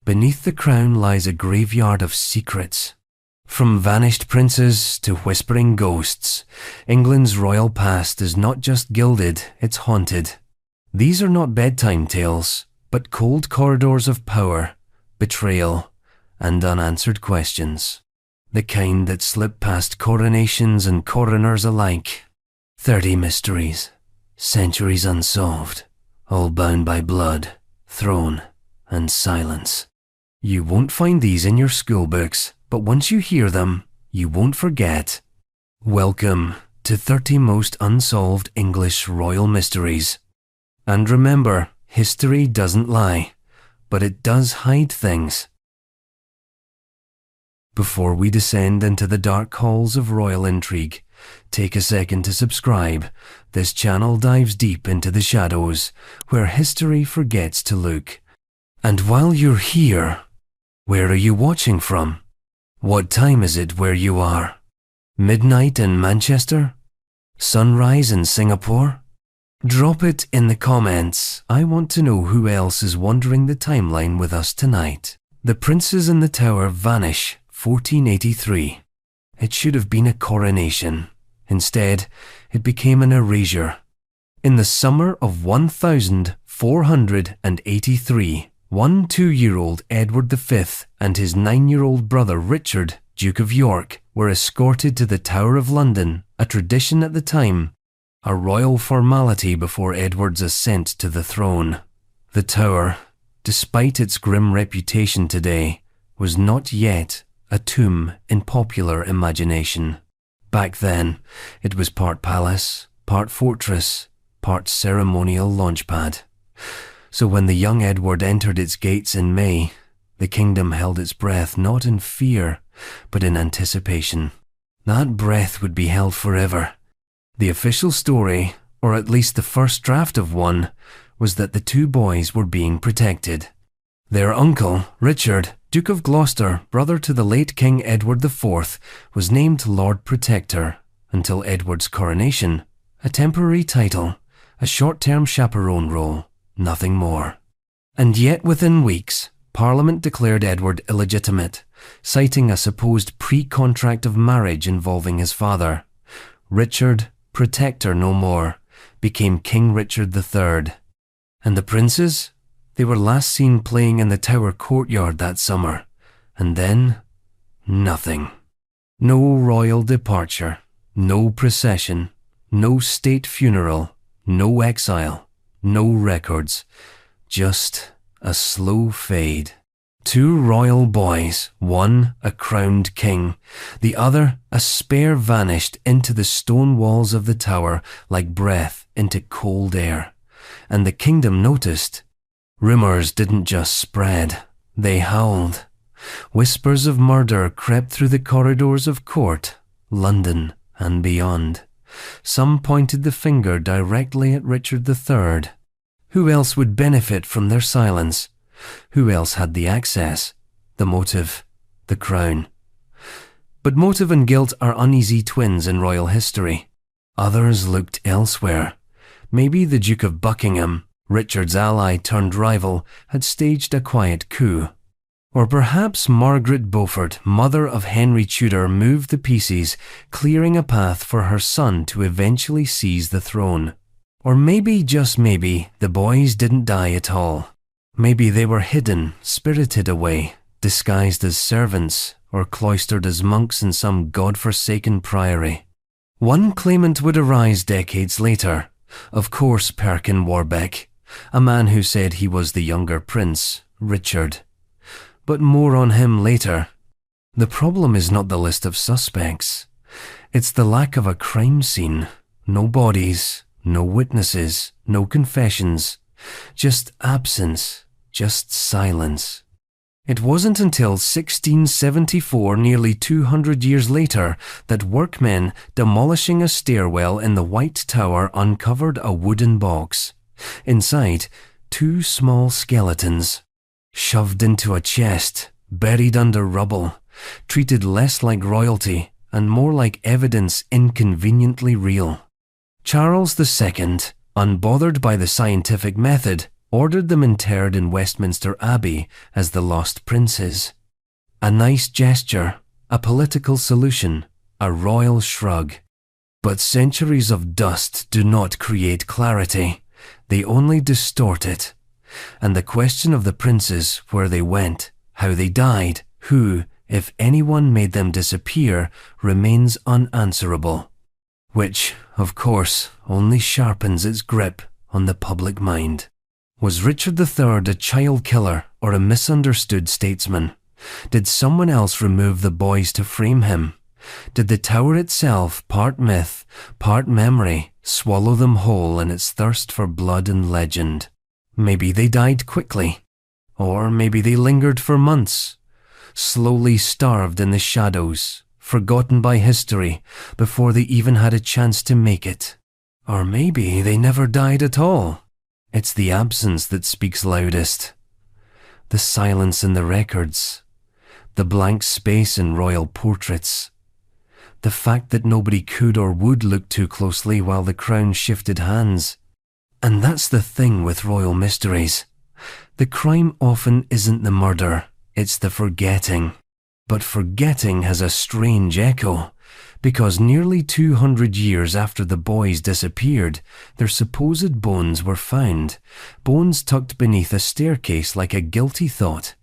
Beneath the crown lies a graveyard of secrets. From vanished princes to whispering ghosts, England's royal past is not just gilded, it's haunted. These are not bedtime tales, but cold corridors of power, betrayal, and unanswered questions. The kind that slip past coronations and coroners alike. 30 mysteries, centuries unsolved, all bound by blood, throne, and silence. You won't find these in your school books, but once you hear them, you won't forget. Welcome to 30 Most Unsolved English Royal Mysteries. And remember, history doesn't lie, but it does hide things. Before we descend into the dark halls of royal intrigue, take a second to subscribe. This channel dives deep into the shadows, where history forgets to look. And while you're here, where are you watching from? What time is it where you are? Midnight in Manchester? Sunrise in Singapore? Drop it in the comments. I want to know who else is wandering the timeline with us tonight. The Princes in the Tower vanish, 1483. It should have been a coronation. Instead, it became an erasure. In the summer of 1483, 2-year-old Edward V and his 9-year-old brother Richard, Duke of York, were escorted to the Tower of London, a tradition at the time, a royal formality before Edward's ascent to the throne. The Tower, despite its grim reputation today, was not yet a tomb in popular imagination. Back then, it was part palace, part fortress, part ceremonial launchpad. So when the young Edward entered its gates in May, the kingdom held its breath not in fear, but in anticipation. That breath would be held forever. The official story, or at least the first draft of one, was that the two boys were being protected. Their uncle, Richard, Duke of Gloucester, brother to the late King Edward IV, was named Lord Protector until Edward's coronation, a temporary title, a short-term chaperone role, nothing more. And yet within weeks, Parliament declared Edward illegitimate, citing a supposed pre-contract of marriage involving his father. Richard, Protector no more, became King Richard III. And the princes? They were last seen playing in the Tower courtyard that summer, and then, nothing. No royal departure, no procession, no state funeral, no exile, no records, just a slow fade. Two royal boys, one a crowned king, the other a spare, vanished into the stone walls of the Tower like breath into cold air. And the kingdom noticed. Rumours didn't just spread, they howled. Whispers of murder crept through the corridors of court, London and beyond. Some pointed the finger directly at Richard III. Who else would benefit from their silence? Who else had the access, the motive, the crown? But motive and guilt are uneasy twins in royal history. Others looked elsewhere. Maybe the Duke of Buckingham, Richard's ally turned rival, had staged a quiet coup. Or perhaps Margaret Beaufort, mother of Henry Tudor, moved the pieces, clearing a path for her son to eventually seize the throne. Or maybe, just maybe, the boys didn't die at all. Maybe they were hidden, spirited away, disguised as servants, or cloistered as monks in some god-forsaken priory. One claimant would arise decades later. Of course, Perkin Warbeck, a man who said he was the younger prince, Richard. But more on him later. The problem is not the list of suspects. It's the lack of a crime scene. No bodies, no witnesses, no confessions. Just absence, just silence. It wasn't until 1674, nearly 200 years later, that workmen demolishing a stairwell in the White Tower uncovered a wooden box. Inside, two small skeletons, shoved into a chest, buried under rubble, treated less like royalty and more like evidence inconveniently real. Charles II, unbothered by the scientific method, ordered them interred in Westminster Abbey as the lost princes. A nice gesture, a political solution, a royal shrug. But centuries of dust do not create clarity. They only distort it. And the question of the princes, where they went, how they died, who, if anyone, made them disappear, remains unanswerable. Which, of course, only sharpens its grip on the public mind. Was Richard III a child killer or a misunderstood statesman? Did someone else remove the boys to frame him? Did the tower itself, part myth, part memory, swallow them whole in its thirst for blood and legend? Maybe they died quickly. Or maybe they lingered for months, slowly starved in the shadows, forgotten by history before they even had a chance to make it. Or maybe they never died at all. It's the absence that speaks loudest. The silence in the records, the blank space in royal portraits, the fact that nobody could or would look too closely while the crown shifted hands. And that's the thing with royal mysteries. The crime often isn't the murder, it's the forgetting. But forgetting has a strange echo, because nearly 200 years after the boys disappeared, their supposed bones were found, bones tucked beneath a staircase like a guilty thought.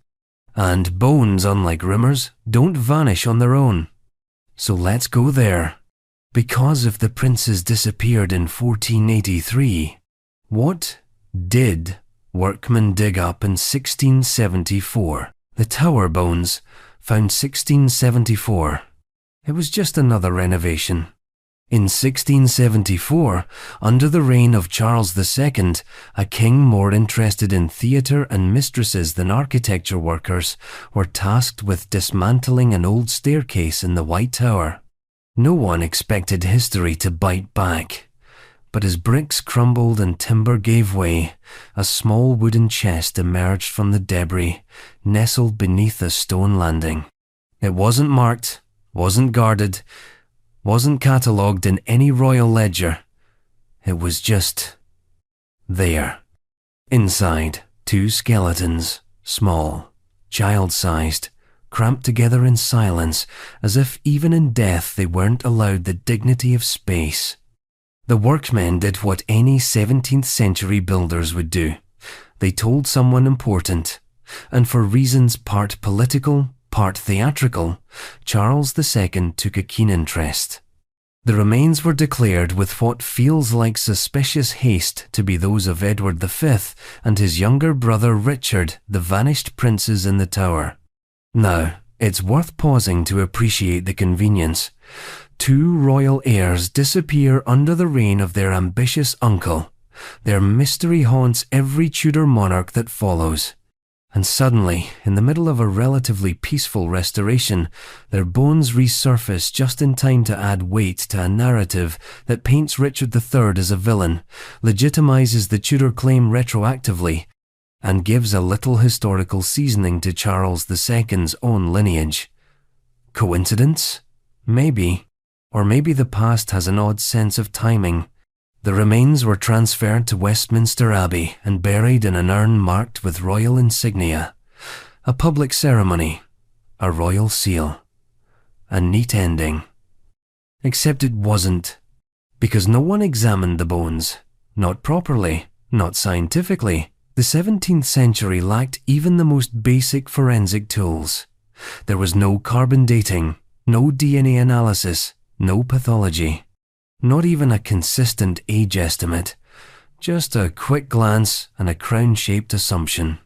And bones, unlike rumours, don't vanish on their own. So let's go there. Because if the princes disappeared in 1483, what did workmen dig up in 1674? The Tower bones, found 1674. It was just another renovation. In 1674, under the reign of Charles II, a king more interested in theatre and mistresses than architecture workers were tasked with dismantling an old staircase in the White Tower. No one expected history to bite back. But as bricks crumbled and timber gave way, a small wooden chest emerged from the debris, nestled beneath a stone landing. It wasn't marked, wasn't guarded, wasn't catalogued in any royal ledger. It was just there. Inside, two skeletons, small, child-sized, cramped together in silence, as if even in death they weren't allowed the dignity of space. The workmen did what any 17th century builders would do. They told someone important, and for reasons part political, part theatrical, Charles II took a keen interest. The remains were declared with what feels like suspicious haste to be those of Edward V and his younger brother Richard, the vanished princes in the Tower. Now, it's worth pausing to appreciate the convenience. Two royal heirs disappear under the reign of their ambitious uncle. Their mystery haunts every Tudor monarch that follows. And suddenly, in the middle of a relatively peaceful restoration, their bones resurface just in time to add weight to a narrative that paints Richard III as a villain, legitimizes the Tudor claim retroactively, and gives a little historical seasoning to Charles II's own lineage. Coincidence? Maybe. Or maybe the past has an odd sense of timing. The remains were transferred to Westminster Abbey and buried in an urn marked with royal insignia. A public ceremony. A royal seal. A neat ending. Except it wasn't. Because no one examined the bones. Not properly. Not scientifically. The 17th century lacked even the most basic forensic tools. There was no carbon dating, no DNA analysis, no pathology. Not even a consistent age estimate, just a quick glance and a crown-shaped assumption.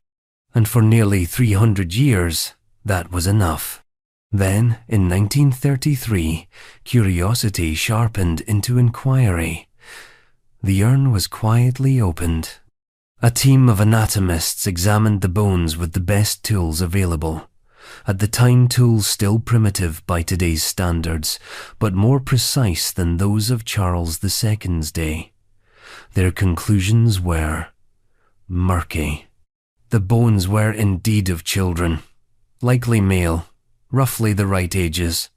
And for nearly 300 years, that was enough. Then, in 1933, curiosity sharpened into inquiry. The urn was quietly opened. A team of anatomists examined the bones with the best tools available. At the time, tools still primitive by today's standards, but more precise than those of Charles II's day. Their conclusions were murky. The bones were indeed of children, likely male, roughly the right ages,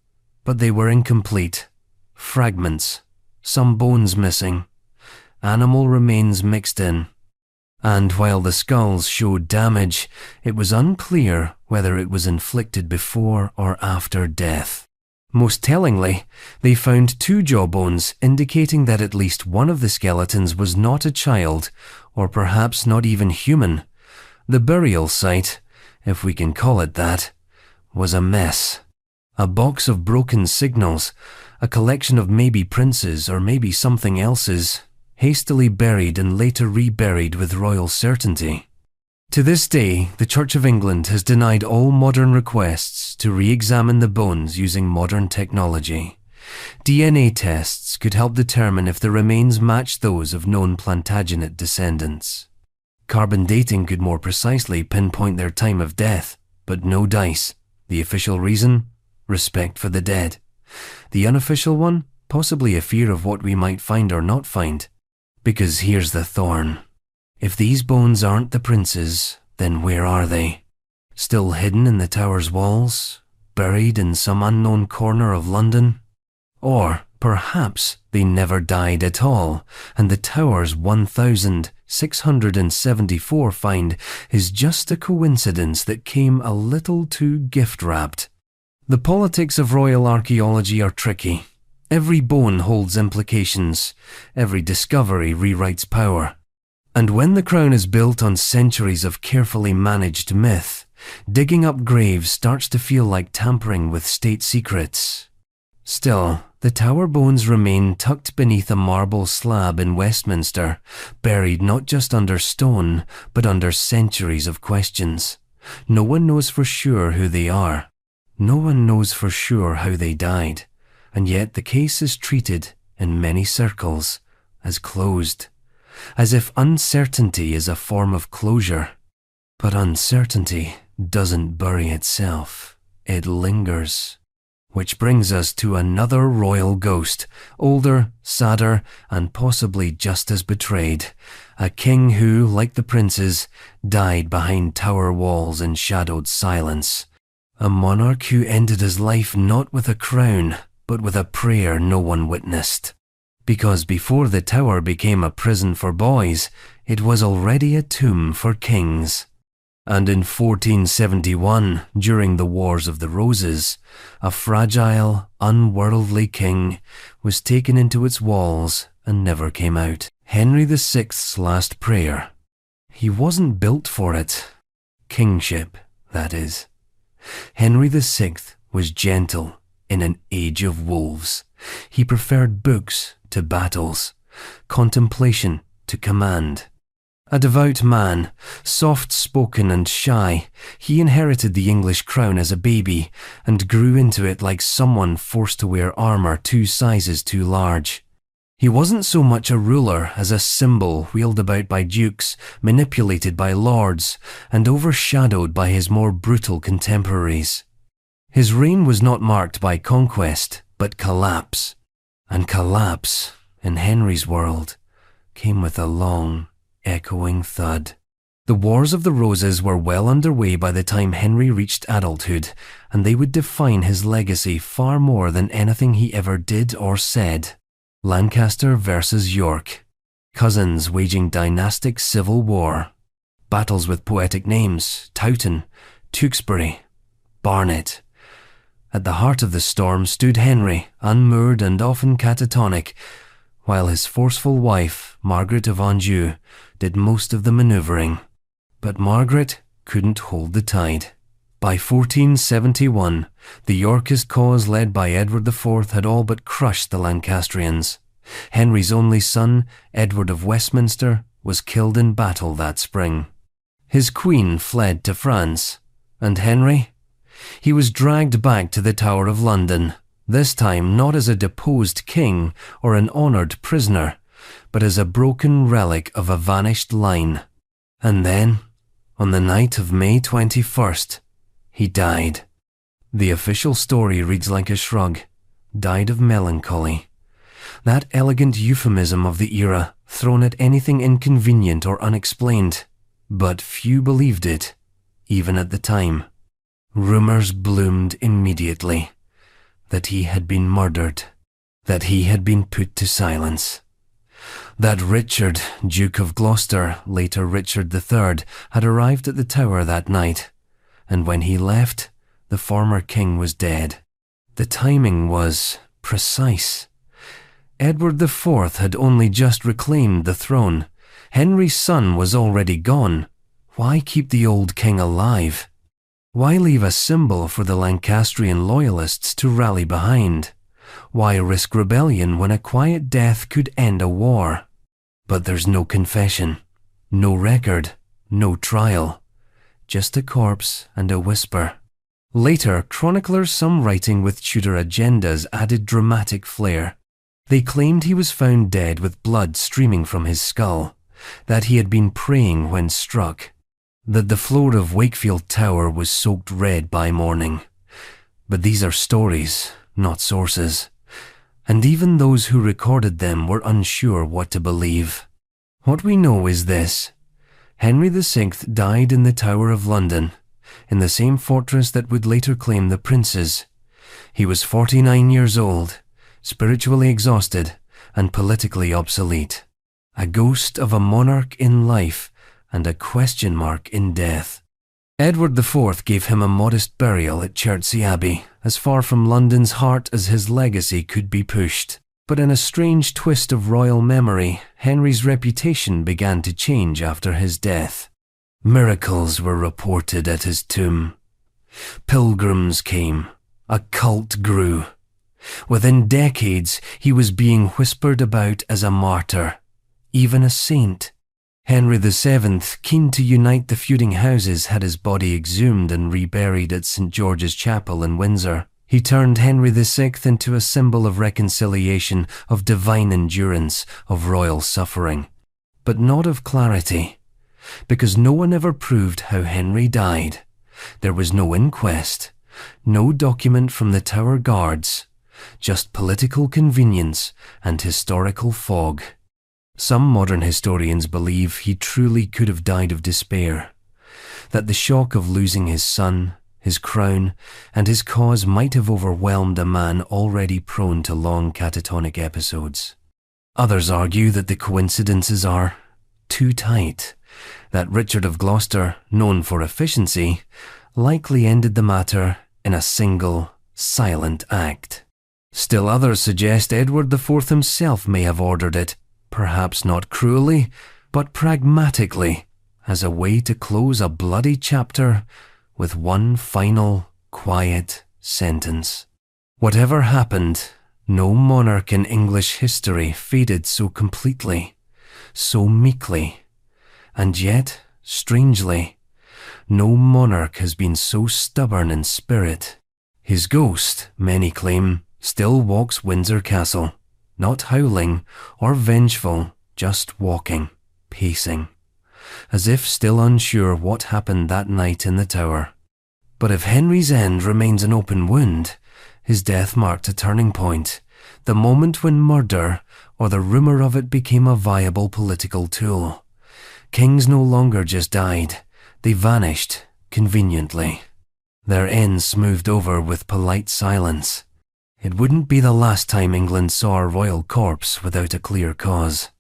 but they were incomplete. Fragments, some bones missing, animal remains mixed in. And while the skulls showed damage, it was unclear whether it was inflicted before or after death. Most tellingly, they found 2 jawbones indicating that at least one of the skeletons was not a child, or perhaps not even human. The burial site, if we can call it that, was a mess. A box of broken signals, a collection of maybe princes or maybe something else's, hastily buried and later reburied with royal certainty. To this day, the Church of England has denied all modern requests to re-examine the bones using modern technology. DNA tests could help determine if the remains match those of known Plantagenet descendants. Carbon dating could more precisely pinpoint their time of death, but no dice. The official reason? Respect for the dead. The unofficial one? Possibly a fear of what we might find or not find. Because here's the thorn. If these bones aren't the princes, then where are they? Still hidden in the tower's walls? Buried in some unknown corner of London? Or perhaps they never died at all, and the tower's 1,674 find is just a coincidence that came a little too gift-wrapped. The politics of royal archaeology are tricky. Every bone holds implications. Every discovery rewrites power. And when the crown is built on centuries of carefully managed myth, digging up graves starts to feel like tampering with state secrets. Still, the tower bones remain tucked beneath a marble slab in Westminster, buried not just under stone, but under centuries of questions. No one knows for sure who they are. No one knows for sure how they died, and yet the case is treated, in many circles, as closed, as if uncertainty is a form of closure. But uncertainty doesn't bury itself, it lingers. Which brings us to another royal ghost, older, sadder, and possibly just as betrayed. A king who, like the princes, died behind tower walls in shadowed silence. A monarch who ended his life not with a crown, but with a prayer no one witnessed. Because before the tower became a prison for boys, it was already a tomb for kings. And in 1471, during the Wars of the Roses, a fragile, unworldly king was taken into its walls and never came out. Henry VI's last prayer. He wasn't built for it. Kingship, that is. Henry VI was gentle in an age of wolves. He preferred books to battles, contemplation to command. A devout man, soft-spoken and shy, he inherited the English crown as a baby and grew into it like someone forced to wear armour 2 sizes too large. He wasn't so much a ruler as a symbol wheeled about by dukes, manipulated by lords, and overshadowed by his more brutal contemporaries. His reign was not marked by conquest, but collapse. And collapse, in Henry's world, came with a long, echoing thud. The Wars of the Roses were well underway by the time Henry reached adulthood, and they would define his legacy far more than anything he ever did or said. Lancaster versus York. Cousins waging dynastic civil war. Battles with poetic names: Towton, Tewkesbury, Barnet. At the heart of the storm stood Henry, unmoored and often catatonic, while his forceful wife, Margaret of Anjou, did most of the manoeuvring. But Margaret couldn't hold the tide. By 1471, the Yorkist cause led by Edward IV had all but crushed the Lancastrians. Henry's only son, Edward of Westminster, was killed in battle that spring. His queen fled to France, and Henry? He was dragged back to the Tower of London, this time not as a deposed king or an honoured prisoner, but as a broken relic of a vanished line. And then, on the night of May 21st, he died. The official story reads like a shrug. Died of melancholy. That elegant euphemism of the era, thrown at anything inconvenient or unexplained. But few believed it, even at the time. Rumours bloomed immediately. That he had been murdered. That he had been put to silence. That Richard, Duke of Gloucester, later Richard III, had arrived at the Tower that night, and when he left, the former king was dead. The timing was precise. Edward IV had only just reclaimed the throne. Henry's son was already gone. Why keep the old king alive? Why leave a symbol for the Lancastrian loyalists to rally behind? Why risk rebellion when a quiet death could end a war? But there's no confession, no record, no trial. Just a corpse and a whisper. Later, chroniclers, some writing with Tudor agendas, added dramatic flair. They claimed he was found dead with blood streaming from his skull, that he had been praying when struck, that the floor of Wakefield Tower was soaked red by morning. But these are stories, not sources, and even those who recorded them were unsure what to believe. What we know is this: Henry VI died in the Tower of London, in the same fortress that would later claim the princes. He was 49 years old, spiritually exhausted and politically obsolete, a ghost of a monarch in life and a question mark in death. Edward IV gave him a modest burial at Chertsey Abbey, as far from London's heart as his legacy could be pushed. But in a strange twist of royal memory, Henry's reputation began to change after his death. Miracles were reported at his tomb. Pilgrims came. A cult grew. Within decades, he was being whispered about as a martyr, even a saint. Henry VII, keen to unite the feuding houses, had his body exhumed and reburied at St. George's Chapel in Windsor. He turned Henry VI into a symbol of reconciliation, of divine endurance, of royal suffering, but not of clarity, because no one ever proved how Henry died. There was no inquest, no document from the Tower Guards, just political convenience and historical fog. Some modern historians believe he truly could have died of despair, that the shock of losing his son, his crown, and his cause might have overwhelmed a man already prone to long catatonic episodes. Others argue that the coincidences are too tight, that Richard of Gloucester, known for efficiency, likely ended the matter in a single, silent act. Still others suggest Edward IV himself may have ordered it, perhaps not cruelly, but pragmatically, as a way to close a bloody chapter with one final, quiet sentence. Whatever happened, no monarch in English history faded so completely, so meekly, and yet, strangely, no monarch has been so stubborn in spirit. His ghost, many claim, still walks Windsor Castle, not howling or vengeful, just walking, pacing, as if still unsure what happened that night in the Tower. But if Henry's end remains an open wound, his death marked a turning point, the moment when murder, or the rumour of it, became a viable political tool. Kings no longer just died, they vanished, conveniently. Their ends smoothed over with polite silence. It wouldn't be the last time England saw a royal corpse without a clear cause,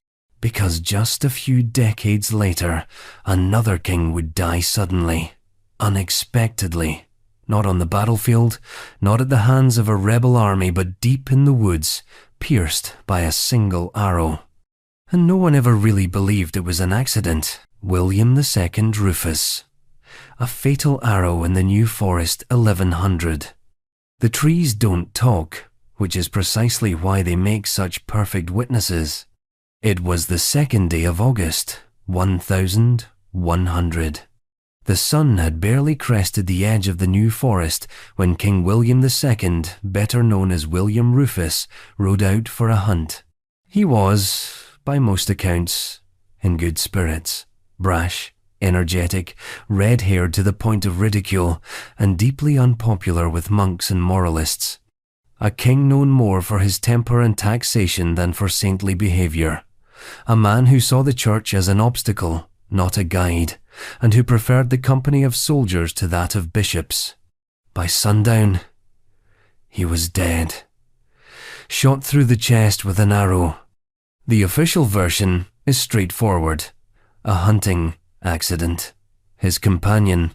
because just a few decades later, another king would die suddenly, unexpectedly, not on the battlefield, not at the hands of a rebel army, but deep in the woods, pierced by a single arrow. And no one ever really believed it was an accident. William II Rufus. A fatal arrow in the New Forest 1100. The trees don't talk, which is precisely why they make such perfect witnesses. It was the 2nd day of August, 1100. The sun had barely crested the edge of the New Forest when King William II, better known as William Rufus, rode out for a hunt. He was, by most accounts, in good spirits, brash, energetic, red-haired to the point of ridicule, and deeply unpopular with monks and moralists. A king known more for his temper and taxation than for saintly behaviour. A man who saw the church as an obstacle, not a guide, and who preferred the company of soldiers to that of bishops. By sundown, he was dead. Shot through the chest with an arrow. The official version is straightforward: a hunting accident. His companion,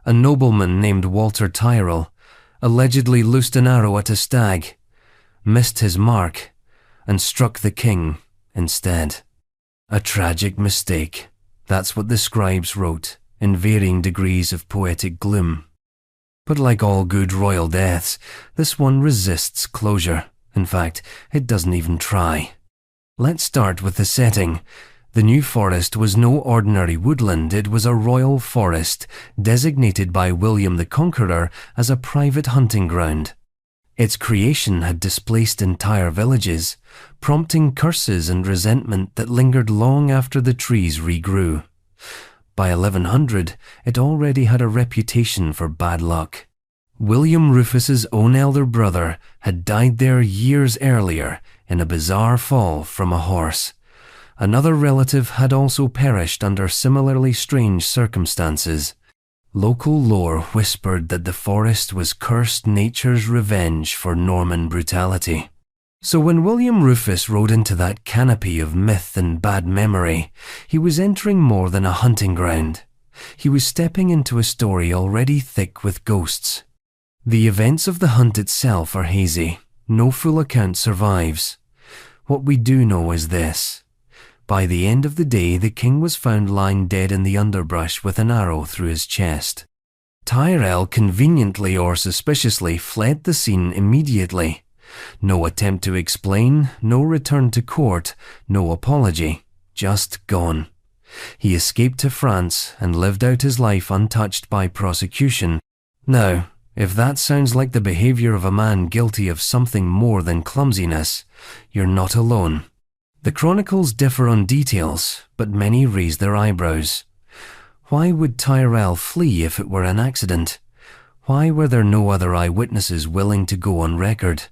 a nobleman named Walter Tyrrell, allegedly loosed an arrow at a stag, missed his mark, and struck the king instead. A tragic mistake. That's what the scribes wrote, in varying degrees of poetic gloom. But like all good royal deaths, this one resists closure. In fact, it doesn't even try. Let's start with the setting. The New Forest was no ordinary woodland, it was a royal forest, designated by William the Conqueror as a private hunting ground. Its creation had displaced entire villages, prompting curses and resentment that lingered long after the trees regrew. By 1100, it already had a reputation for bad luck. William Rufus's own elder brother had died there years earlier in a bizarre fall from a horse. Another relative had also perished under similarly strange circumstances. Local lore whispered that the forest was cursed nature's revenge for Norman brutality. So when William Rufus rode into that canopy of myth and bad memory, he was entering more than a hunting ground. He was stepping into a story already thick with ghosts. The events of the hunt itself are hazy. No full account survives. What we do know is this. By the end of the day, the king was found lying dead in the underbrush with an arrow through his chest. Tyrrell conveniently or suspiciously fled the scene immediately. No attempt to explain, no return to court, no apology, just gone. He escaped to France and lived out his life untouched by prosecution. Now, if that sounds like the behavior of a man guilty of something more than clumsiness, you're not alone. The chronicles differ on details, but many raise their eyebrows. Why would Tyrrell flee if it were an accident? Why were there no other eyewitnesses willing to go on record?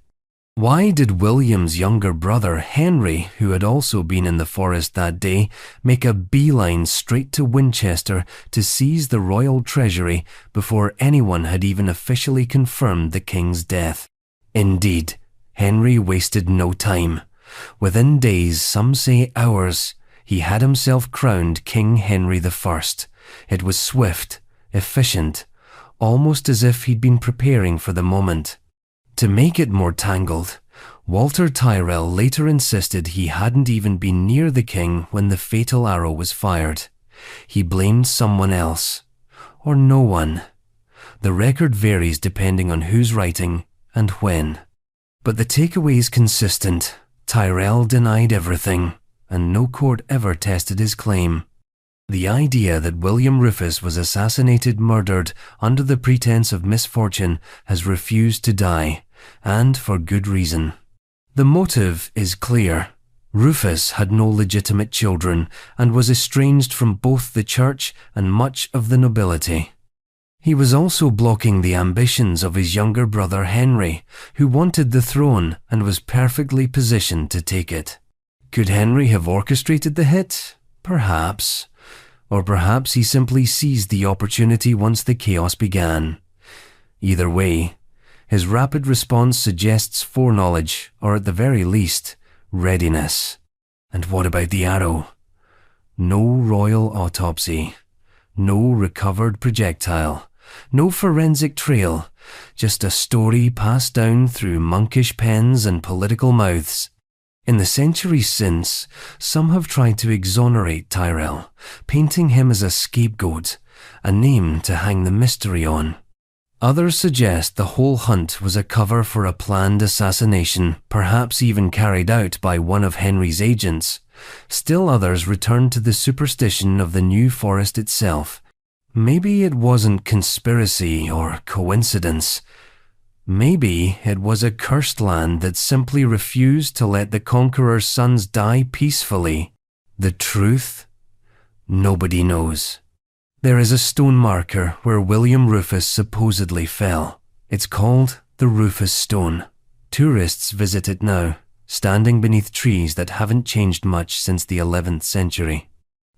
Why did William's younger brother, Henry, who had also been in the forest that day, make a beeline straight to Winchester to seize the royal treasury before anyone had even officially confirmed the king's death? Indeed, Henry wasted no time. Within days, some say hours, he had himself crowned King Henry I. It was swift, efficient, almost as if he'd been preparing for the moment. To make it more tangled, Walter Tyrrell later insisted he hadn't even been near the king when the fatal arrow was fired. He blamed someone else, or no one. The record varies depending on who's writing and when. But the takeaway is consistent. Tyrrell denied everything, and no court ever tested his claim. The idea that William Rufus was murdered under the pretense of misfortune has refused to die, and for good reason. The motive is clear. Rufus had no legitimate children and was estranged from both the church and much of the nobility. He was also blocking the ambitions of his younger brother Henry, who wanted the throne and was perfectly positioned to take it. Could Henry have orchestrated the hit? Perhaps. Or perhaps he simply seized the opportunity once the chaos began. Either way, his rapid response suggests foreknowledge, or at the very least, readiness. And what about the arrow? No royal autopsy. No recovered projectile. No forensic trail, just a story passed down through monkish pens and political mouths. In the centuries since, some have tried to exonerate Tyrrell, painting him as a scapegoat, a name to hang the mystery on. Others suggest the whole hunt was a cover for a planned assassination, perhaps even carried out by one of Henry's agents. Still others return to the superstition of the New Forest itself. Maybe it wasn't conspiracy or coincidence. Maybe it was a cursed land that simply refused to let the conqueror's sons die peacefully. The truth? Nobody knows. There is a stone marker where William Rufus supposedly fell. It's called the Rufus Stone. Tourists visit it now, standing beneath trees that haven't changed much since the 11th century.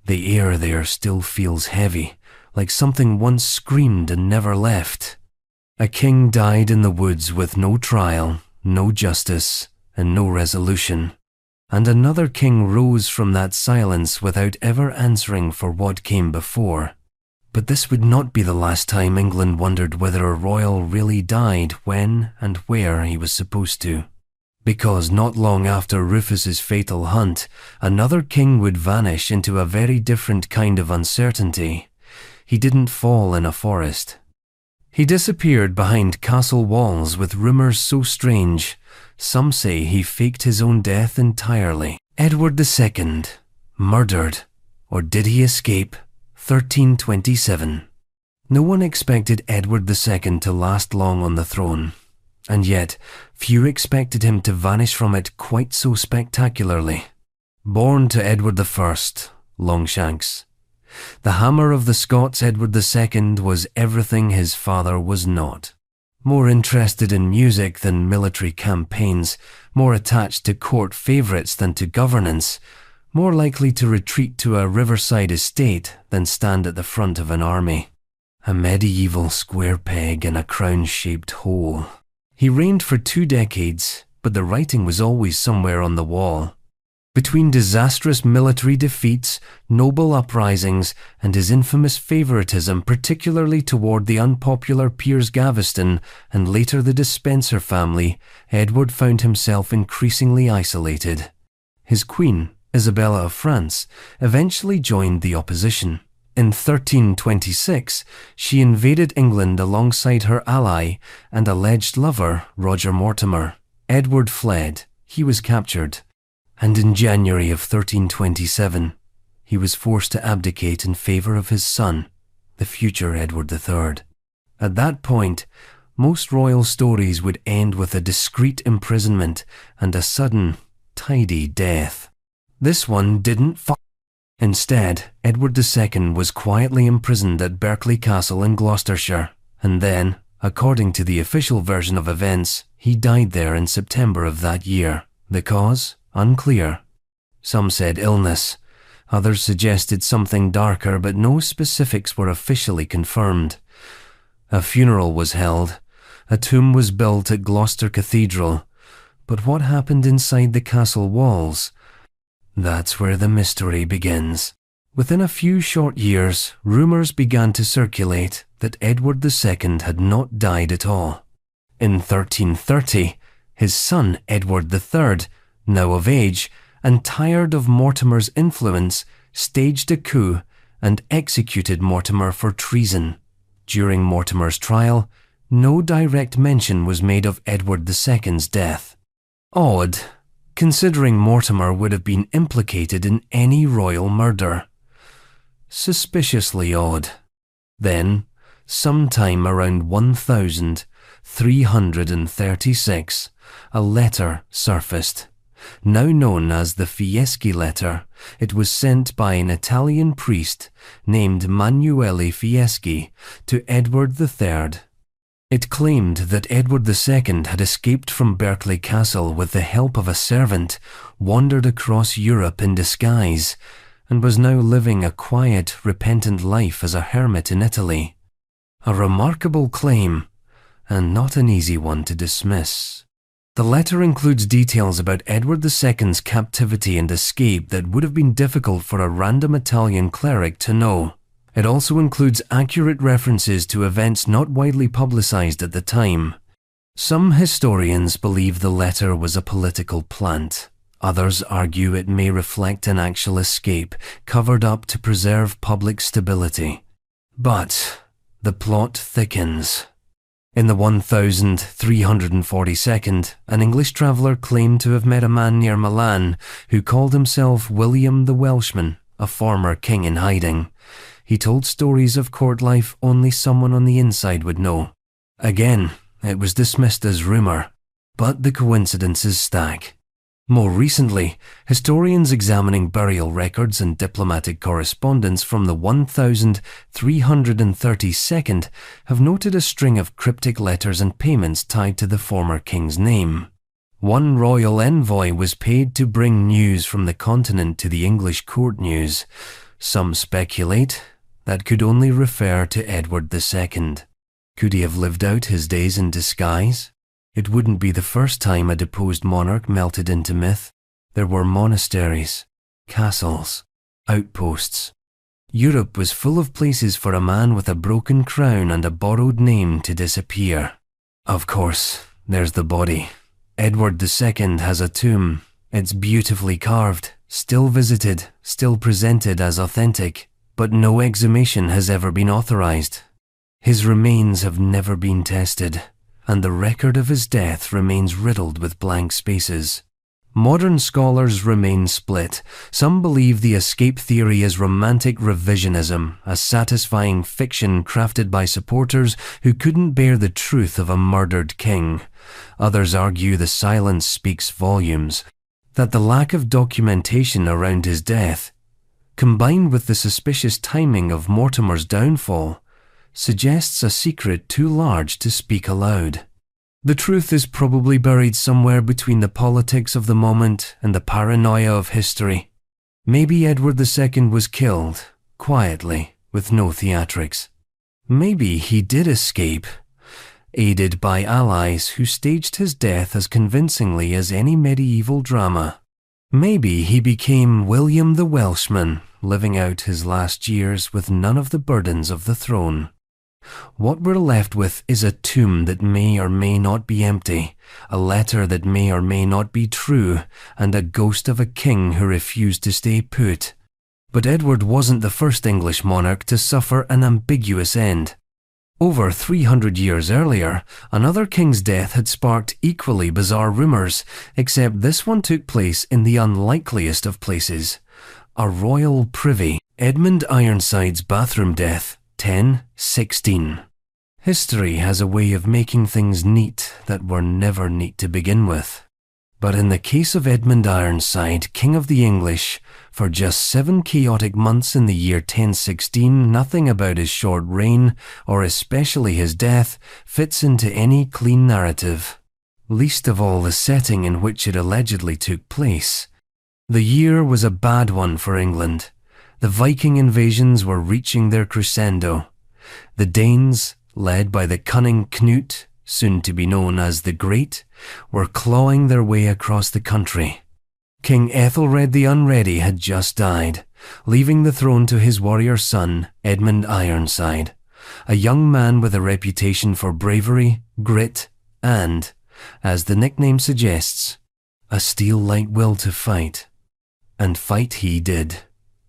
The air there still feels heavy, like something once screamed and never left. A king died in the woods with no trial, no justice, and no resolution. and another king rose from that silence without ever answering for what came before. But this would not be the last time England wondered whether a royal really died when and where he was supposed to. Because not long after Rufus's fatal hunt, another king would vanish into a very different kind of uncertainty. He didn't fall in a forest. He disappeared behind castle walls with rumours so strange. Some say he faked his own death entirely. Edward II, murdered, or did he escape? 1327. No one expected Edward II to last long on the throne, and yet few expected him to vanish from it quite so spectacularly. Born to Edward I, Longshanks, the hammer of the Scots, Edward II was everything his father was not. More interested in music than military campaigns, more attached to court favourites than to governance, more likely to retreat to a riverside estate than stand at the front of an army. A medieval square peg in a crown-shaped hole. He reigned for 2 decades, but the writing was always somewhere on the wall. Between disastrous military defeats, noble uprisings, and his infamous favouritism particularly toward the unpopular Piers Gaveston and later the Despencer family, Edward found himself increasingly isolated. His queen, Isabella of France, eventually joined the opposition. In 1326, she invaded England alongside her ally and alleged lover, Roger Mortimer. Edward fled. He was captured. And in January of 1327, he was forced to abdicate in favour of his son, the future Edward III. At that point, most royal stories would end with a discreet imprisonment and a sudden, tidy death. This one didn't. Instead, Edward II was quietly imprisoned at Berkeley Castle in Gloucestershire, and then, according to the official version of events, he died there in September of that year. The cause? Unclear. Some said illness, others suggested something darker, but no specifics were officially confirmed. A funeral was held, a tomb was built at Gloucester Cathedral, but what happened inside the castle walls? That's where the mystery begins. Within a few short years, rumours began to circulate that Edward II had not died at all. In 1330, his son Edward III, now of age and tired of Mortimer's influence, staged a coup and executed Mortimer for treason. During Mortimer's trial, no direct mention was made of Edward II's death. Odd, considering Mortimer would have been implicated in any royal murder. Suspiciously odd. Then, sometime around 1336, a letter surfaced. Now known as the Fieschi letter, it was sent by an Italian priest named Manuele Fieschi to Edward III. It claimed that Edward II had escaped from Berkeley Castle with the help of a servant, wandered across Europe in disguise, and was now living a quiet, repentant life as a hermit in Italy. A remarkable claim, and not an easy one to dismiss. The letter includes details about Edward II's captivity and escape that would have been difficult for a random Italian cleric to know. It also includes accurate references to events not widely publicized at the time. Some historians believe the letter was a political plant. Others argue it may reflect an actual escape, covered up to preserve public stability. But the plot thickens. In the 1342nd, an English traveller claimed to have met a man near Milan who called himself William the Welshman, a former king in hiding. He told stories of court life only someone on the inside would know. Again, it was dismissed as rumour, but the coincidences stack. More recently, historians examining burial records and diplomatic correspondence from the 1332nd have noted a string of cryptic letters and payments tied to the former king's name. One royal envoy was paid to bring news from the continent to the English court news. Some speculate that could only refer to Edward II. Could he have lived out his days in disguise? It wouldn't be the first time a deposed monarch melted into myth. There were monasteries, castles, outposts. Europe was full of places for a man with a broken crown and a borrowed name to disappear. Of course, there's the body. Edward II has a tomb. It's beautifully carved, still visited, still presented as authentic, but no exhumation has ever been authorized. His remains have never been tested, and the record of his death remains riddled with blank spaces. Modern scholars remain split. Some believe the escape theory is romantic revisionism, a satisfying fiction crafted by supporters who couldn't bear the truth of a murdered king. Others argue the silence speaks volumes, that the lack of documentation around his death, combined with the suspicious timing of Mortimer's downfall, suggests a secret too large to speak aloud. The truth is probably buried somewhere between the politics of the moment and the paranoia of history. Maybe Edward II was killed, quietly, with no theatrics. Maybe he did escape, aided by allies who staged his death as convincingly as any medieval drama. Maybe he became William the Welshman, living out his last years with none of the burdens of the throne. What we're left with is a tomb that may or may not be empty, a letter that may or may not be true, and a ghost of a king who refused to stay put. But Edward wasn't the first English monarch to suffer an ambiguous end. Over 300 years earlier, another king's death had sparked equally bizarre rumours, except this one took place in the unlikeliest of places. A royal privy, Edmund Ironside's bathroom death, 1016. History has a way of making things neat that were never neat to begin with. But in the case of Edmund Ironside, King of the English, for just 7 chaotic months in the year 1016, nothing about his short reign, or especially his death, fits into any clean narrative. Least of all the setting in which it allegedly took place. The year was a bad one for England. The Viking invasions were reaching their crescendo. The Danes, led by the cunning Knut, soon to be known as the Great, were clawing their way across the country. King Ethelred the Unready had just died, leaving the throne to his warrior son, Edmund Ironside, a young man with a reputation for bravery, grit, and, as the nickname suggests, a steel-like will to fight. And fight he did.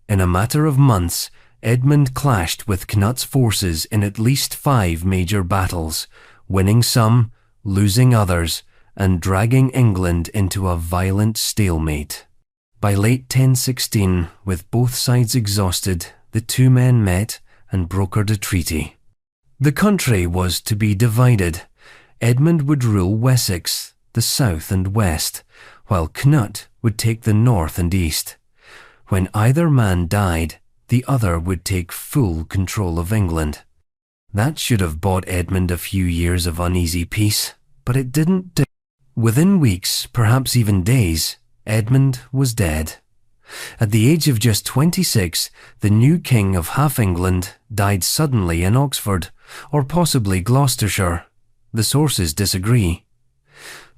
In a matter of months, Edmund clashed with Knut's forces in at least 5 major battles, winning some, losing others, and dragging England into a violent stalemate. By late 1016, with both sides exhausted, the two men met and brokered a treaty. The country was to be divided. Edmund would rule Wessex, the south and west, while Knut would take the north and east. When either man died, the other would take full control of England. That should have bought Edmund a few years of uneasy peace, but it didn't do. Within weeks, perhaps even days, Edmund was dead. At the age of just 26, the new king of half England died suddenly in Oxford, or possibly Gloucestershire. The sources disagree.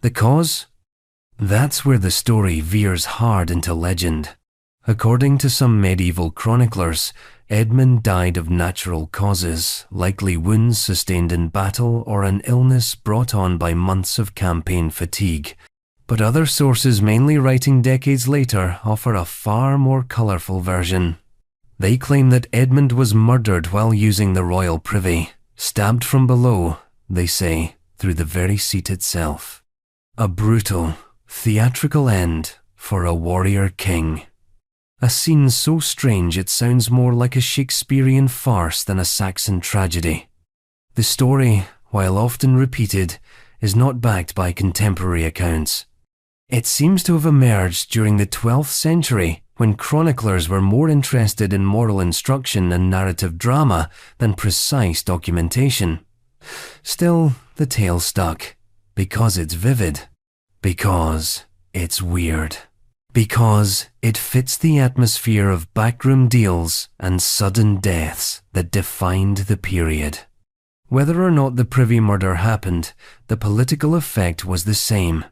The cause? That's where the story veers hard into legend. According to some medieval chroniclers, Edmund died of natural causes, likely wounds sustained in battle or an illness brought on by months of campaign fatigue. But other sources, mainly writing decades later, offer a far more colourful version. They claim that Edmund was murdered while using the royal privy, stabbed from below, they say, through the very seat itself. A brutal, theatrical end for a warrior king. A scene so strange it sounds more like a Shakespearean farce than a Saxon tragedy. The story, while often repeated, is not backed by contemporary accounts. It seems to have emerged during the 12th century, when chroniclers were more interested in moral instruction and narrative drama than precise documentation. Still, the tale stuck, because it's vivid, because it's weird. Because it fits the atmosphere of backroom deals and sudden deaths that defined the period. Whether or not the privy murder happened, the political effect was the same.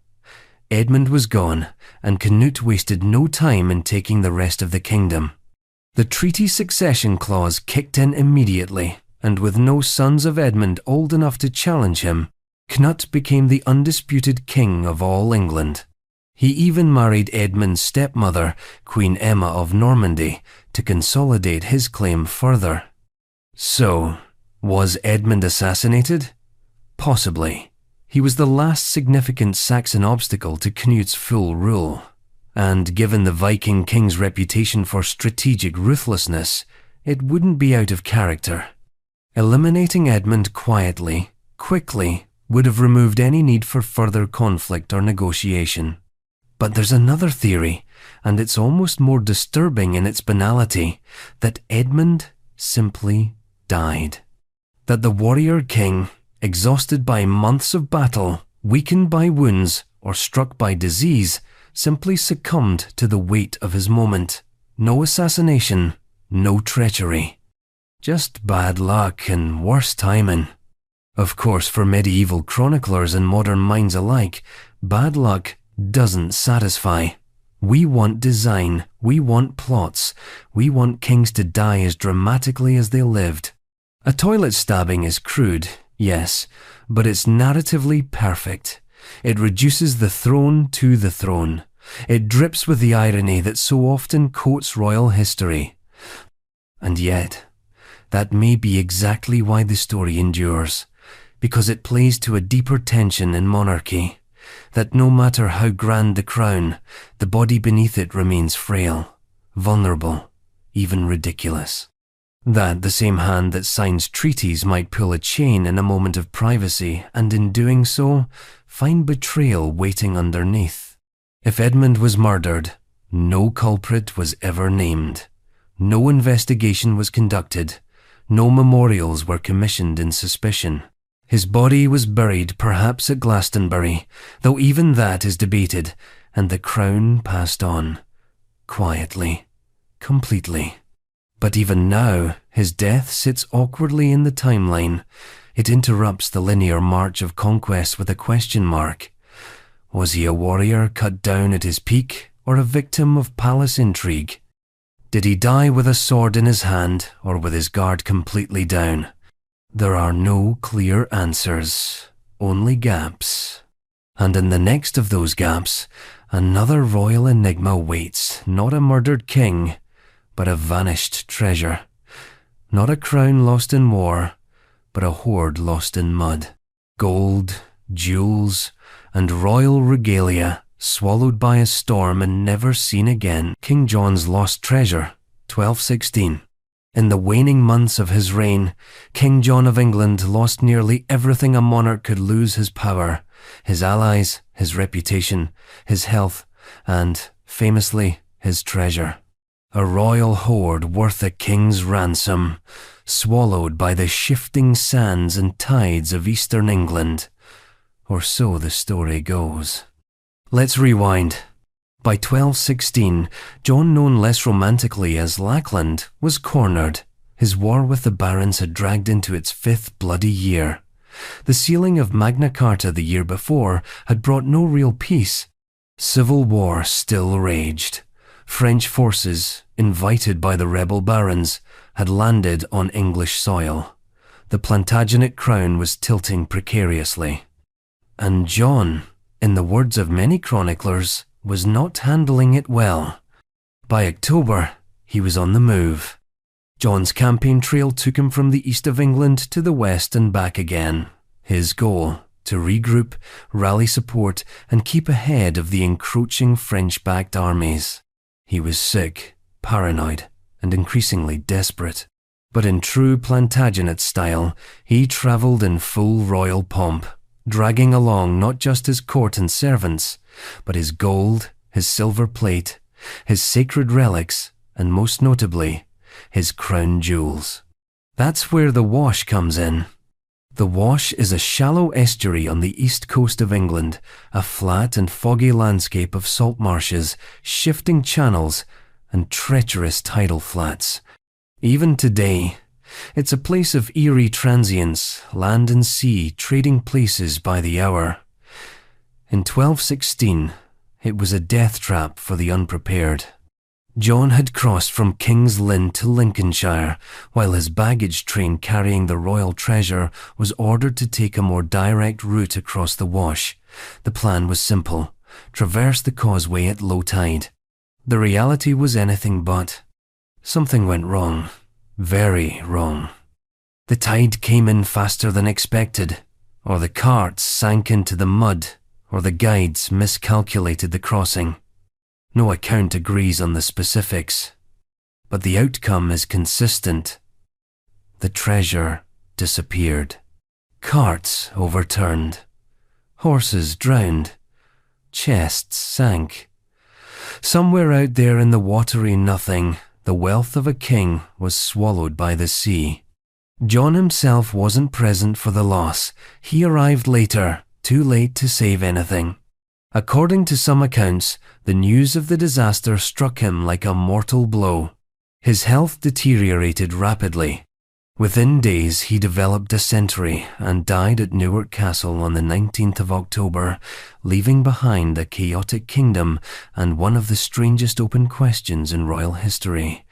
Edmund was gone, and Canute wasted no time in taking the rest of the kingdom. The treaty succession clause kicked in immediately, and with no sons of Edmund old enough to challenge him, Canute became the undisputed king of all England. He even married Edmund's stepmother, Queen Emma of Normandy, to consolidate his claim further. So, was Edmund assassinated? Possibly. He was the last significant Saxon obstacle to Canute's full rule, and given the Viking king's reputation for strategic ruthlessness, it wouldn't be out of character. Eliminating Edmund quietly, quickly, would have removed any need for further conflict or negotiation. But there's another theory, and it's almost more disturbing in its banality, that Edmund simply died. That the warrior king, exhausted by months of battle, weakened by wounds, or struck by disease, simply succumbed to the weight of his moment. No assassination, no treachery. Just bad luck and worse timing. Of course, for medieval chroniclers and modern minds alike, bad luck doesn't satisfy. We want design, we want plots, we want kings to die as dramatically as they lived. A toilet stabbing is crude, yes, but it's narratively perfect. It reduces the throne to the throne. It drips with the irony that so often coats royal history. And yet, that may be exactly why the story endures, because it plays to a deeper tension in monarchy, that no matter how grand the crown, the body beneath it remains frail, vulnerable, even ridiculous. That the same hand that signs treaties might pull a chain in a moment of privacy, and in doing so, find betrayal waiting underneath. If Edmund was murdered, no culprit was ever named. No investigation was conducted. No memorials were commissioned in suspicion. His body was buried perhaps at Glastonbury, though even that is debated, and the crown passed on. Quietly. Completely. But even now, his death sits awkwardly in the timeline. It interrupts the linear march of conquest with a question mark. Was he a warrior cut down at his peak, or a victim of palace intrigue? Did he die with a sword in his hand, or with his guard completely down? There are no clear answers, only gaps. And in the next of those gaps, another royal enigma waits, not a murdered king, but a vanished treasure. Not a crown lost in war, but a hoard lost in mud. Gold, jewels, and royal regalia, swallowed by a storm and never seen again. King John's lost treasure, 1216. In the waning months of his reign, King John of England lost nearly everything a monarch could lose: his power, his allies, his reputation, his health, and, famously, his treasure. A royal hoard worth a king's ransom, swallowed by the shifting sands and tides of eastern England. Or so the story goes. Let's rewind. By 1216, John, known less romantically as Lackland, was cornered. His war with the barons had dragged into its 5th bloody year. The sealing of Magna Carta the year before had brought no real peace. Civil war still raged. French forces, invited by the rebel barons, had landed on English soil. The Plantagenet crown was tilting precariously. And John, in the words of many chroniclers, was not handling it well. By October, he was on the move. John's campaign trail took him from the east of England to the west and back again. His goal, to regroup, rally support, and keep ahead of the encroaching French-backed armies. He was sick, paranoid, and increasingly desperate. But in true Plantagenet style, he travelled in full royal pomp, dragging along not just his court and servants, but his gold, his silver plate, his sacred relics, and most notably, his crown jewels. That's where the Wash comes in. The Wash is a shallow estuary on the east coast of England, a flat and foggy landscape of salt marshes, shifting channels, and treacherous tidal flats. Even today, it's a place of eerie transience, land and sea trading places by the hour. In 1216, It was a death trap for the unprepared. John had crossed from King's Lynn to Lincolnshire, while his baggage train carrying the royal treasure was ordered to take a more direct route across the Wash. The plan was simple: traverse the causeway at low tide. The reality was anything but. Something went wrong. Very wrong. The tide came in faster than expected, or the carts sank into the mud, or the guides miscalculated the crossing. No account agrees on the specifics, but the outcome is consistent. The treasure disappeared. Carts overturned. Horses drowned. Chests sank. Somewhere out there in the watery nothing, the wealth of a king was swallowed by the sea. John himself wasn't present for the loss. He arrived later, too late to save anything. According to some accounts, the news of the disaster struck him like a mortal blow. His health deteriorated rapidly. Within days, he developed dysentery and died at Newark Castle on the 19th of October, leaving behind a chaotic kingdom and one of the strangest open questions in royal history.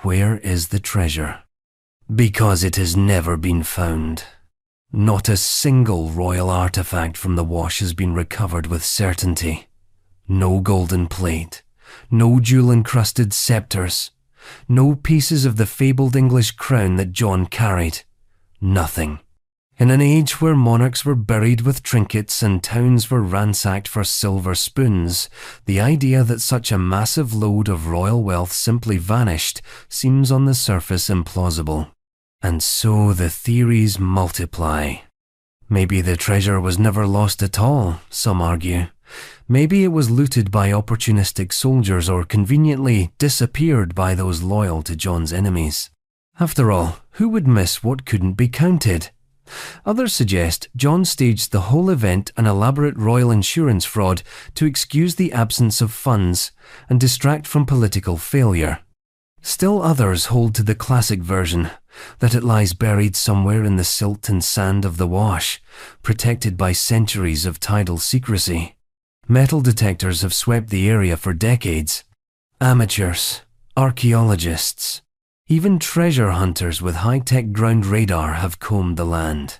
Where is the treasure? Because it has never been found. Not a single royal artifact from the Wash has been recovered with certainty. No golden plate, no jewel-encrusted scepters, no pieces of the fabled English crown that John carried. Nothing. In an age where monarchs were buried with trinkets and towns were ransacked for silver spoons, the idea that such a massive load of royal wealth simply vanished seems on the surface implausible. And so the theories multiply. Maybe the treasure was never lost at all, some argue. Maybe it was looted by opportunistic soldiers or conveniently disappeared by those loyal to John's enemies. After all, who would miss what couldn't be counted? Others suggest John staged the whole event an elaborate royal insurance fraud to excuse the absence of funds and distract from political failure. Still others hold to the classic version, that it lies buried somewhere in the silt and sand of the Wash, protected by centuries of tidal secrecy. Metal detectors have swept the area for decades. Amateurs, archaeologists, even treasure hunters with high-tech ground radar have combed the land.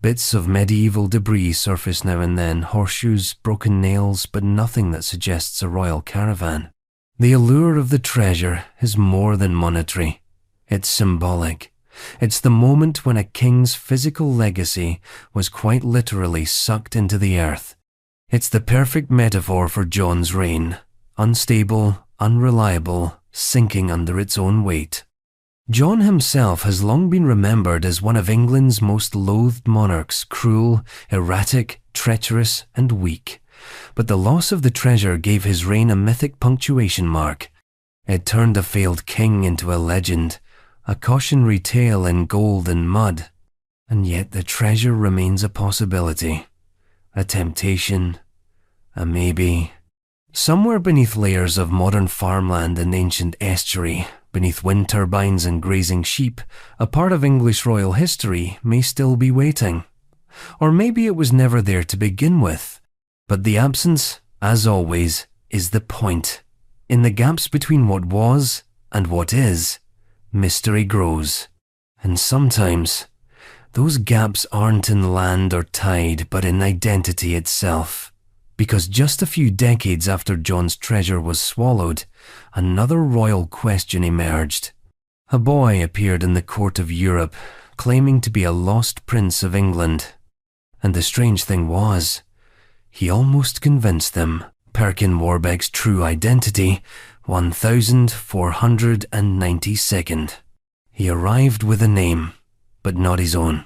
Bits of medieval debris surface now and then, horseshoes, broken nails, but nothing that suggests a royal caravan. The allure of the treasure is more than monetary. It's symbolic. It's the moment when a king's physical legacy was quite literally sucked into the earth. It's the perfect metaphor for John's reign. Unstable, unreliable, sinking under its own weight. John himself has long been remembered as one of England's most loathed monarchs, cruel, erratic, treacherous, and weak. But the loss of the treasure gave his reign a mythic punctuation mark. It turned a failed king into a legend, a cautionary tale in gold and mud. And yet the treasure remains a possibility, a temptation, a maybe. Somewhere beneath layers of modern farmland and ancient estuary, beneath wind turbines and grazing sheep, a part of English royal history may still be waiting. Or maybe it was never there to begin with. But the absence, as always, is the point. In the gaps between what was and what is, mystery grows. And sometimes, those gaps aren't in land or tide, but in identity itself. Because just a few decades after John's treasure was swallowed, another royal question emerged. A boy appeared in the court of Europe, claiming to be a lost prince of England. And the strange thing was, he almost convinced them. Perkin Warbeck's true identity, 1492nd. He arrived with a name, but not his own.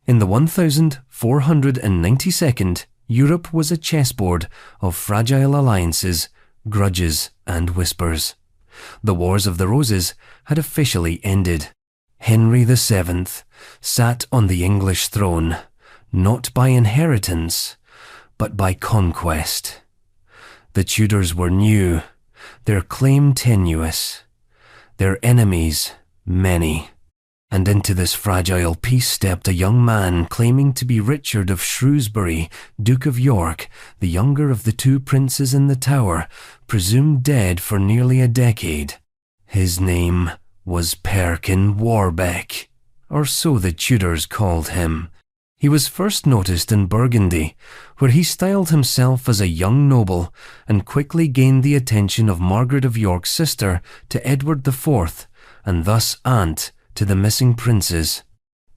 In the 1492nd, Europe was a chessboard of fragile alliances, grudges, and whispers. The Wars of the Roses had officially ended. Henry VII sat on the English throne, not by inheritance, but by conquest. The Tudors were new, their claim tenuous, their enemies many. And into this fragile peace stepped a young man claiming to be Richard of Shrewsbury, Duke of York, the younger of the two princes in the Tower, presumed dead for nearly a decade. His name was Perkin Warbeck, or so the Tudors called him. He was first noticed in Burgundy, where he styled himself as a young noble and quickly gained the attention of Margaret of York's sister to Edward IV, and thus aunt to the missing princes.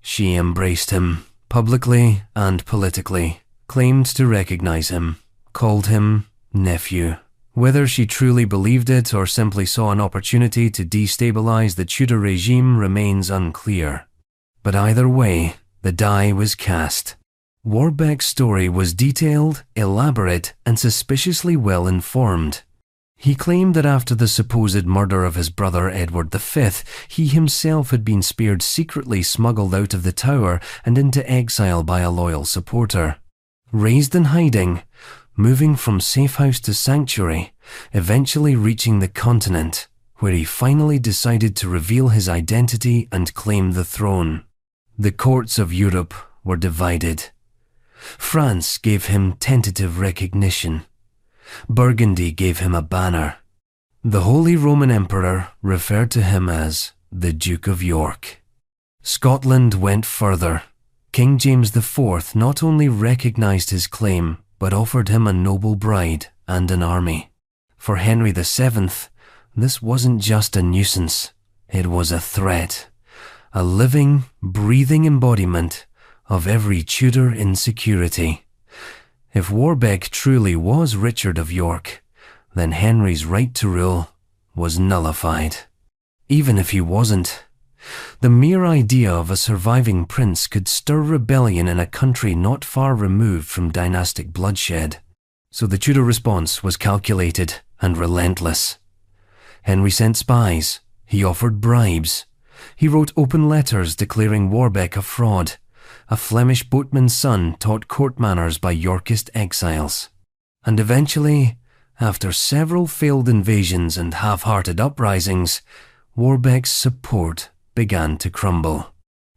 She embraced him, publicly and politically, claimed to recognize him, called him nephew. Whether she truly believed it or simply saw an opportunity to destabilize the Tudor regime remains unclear. But either way, the die was cast. Warbeck's story was detailed, elaborate, and suspiciously well informed. He claimed that after the supposed murder of his brother Edward V, he himself had been spared secretly smuggled out of the Tower and into exile by a loyal supporter. Raised in hiding, moving from safe house to sanctuary, eventually reaching the continent, where he finally decided to reveal his identity and claim the throne. The courts of Europe were divided. France gave him tentative recognition. Burgundy gave him a banner. The Holy Roman Emperor referred to him as the Duke of York. Scotland went further. King James IV not only recognized his claim, but offered him a noble bride and an army. For Henry VII, this wasn't just a nuisance, it was a threat, a living, breathing embodiment of every Tudor insecurity. If Warbeck truly was Richard of York, then Henry's right to rule was nullified. Even if he wasn't, the mere idea of a surviving prince could stir rebellion in a country not far removed from dynastic bloodshed. So the Tudor response was calculated and relentless. Henry sent spies, he offered bribes, he wrote open letters declaring Warbeck a fraud. A Flemish boatman's son taught court manners by Yorkist exiles. And eventually, after several failed invasions and half-hearted uprisings, Warbeck's support began to crumble.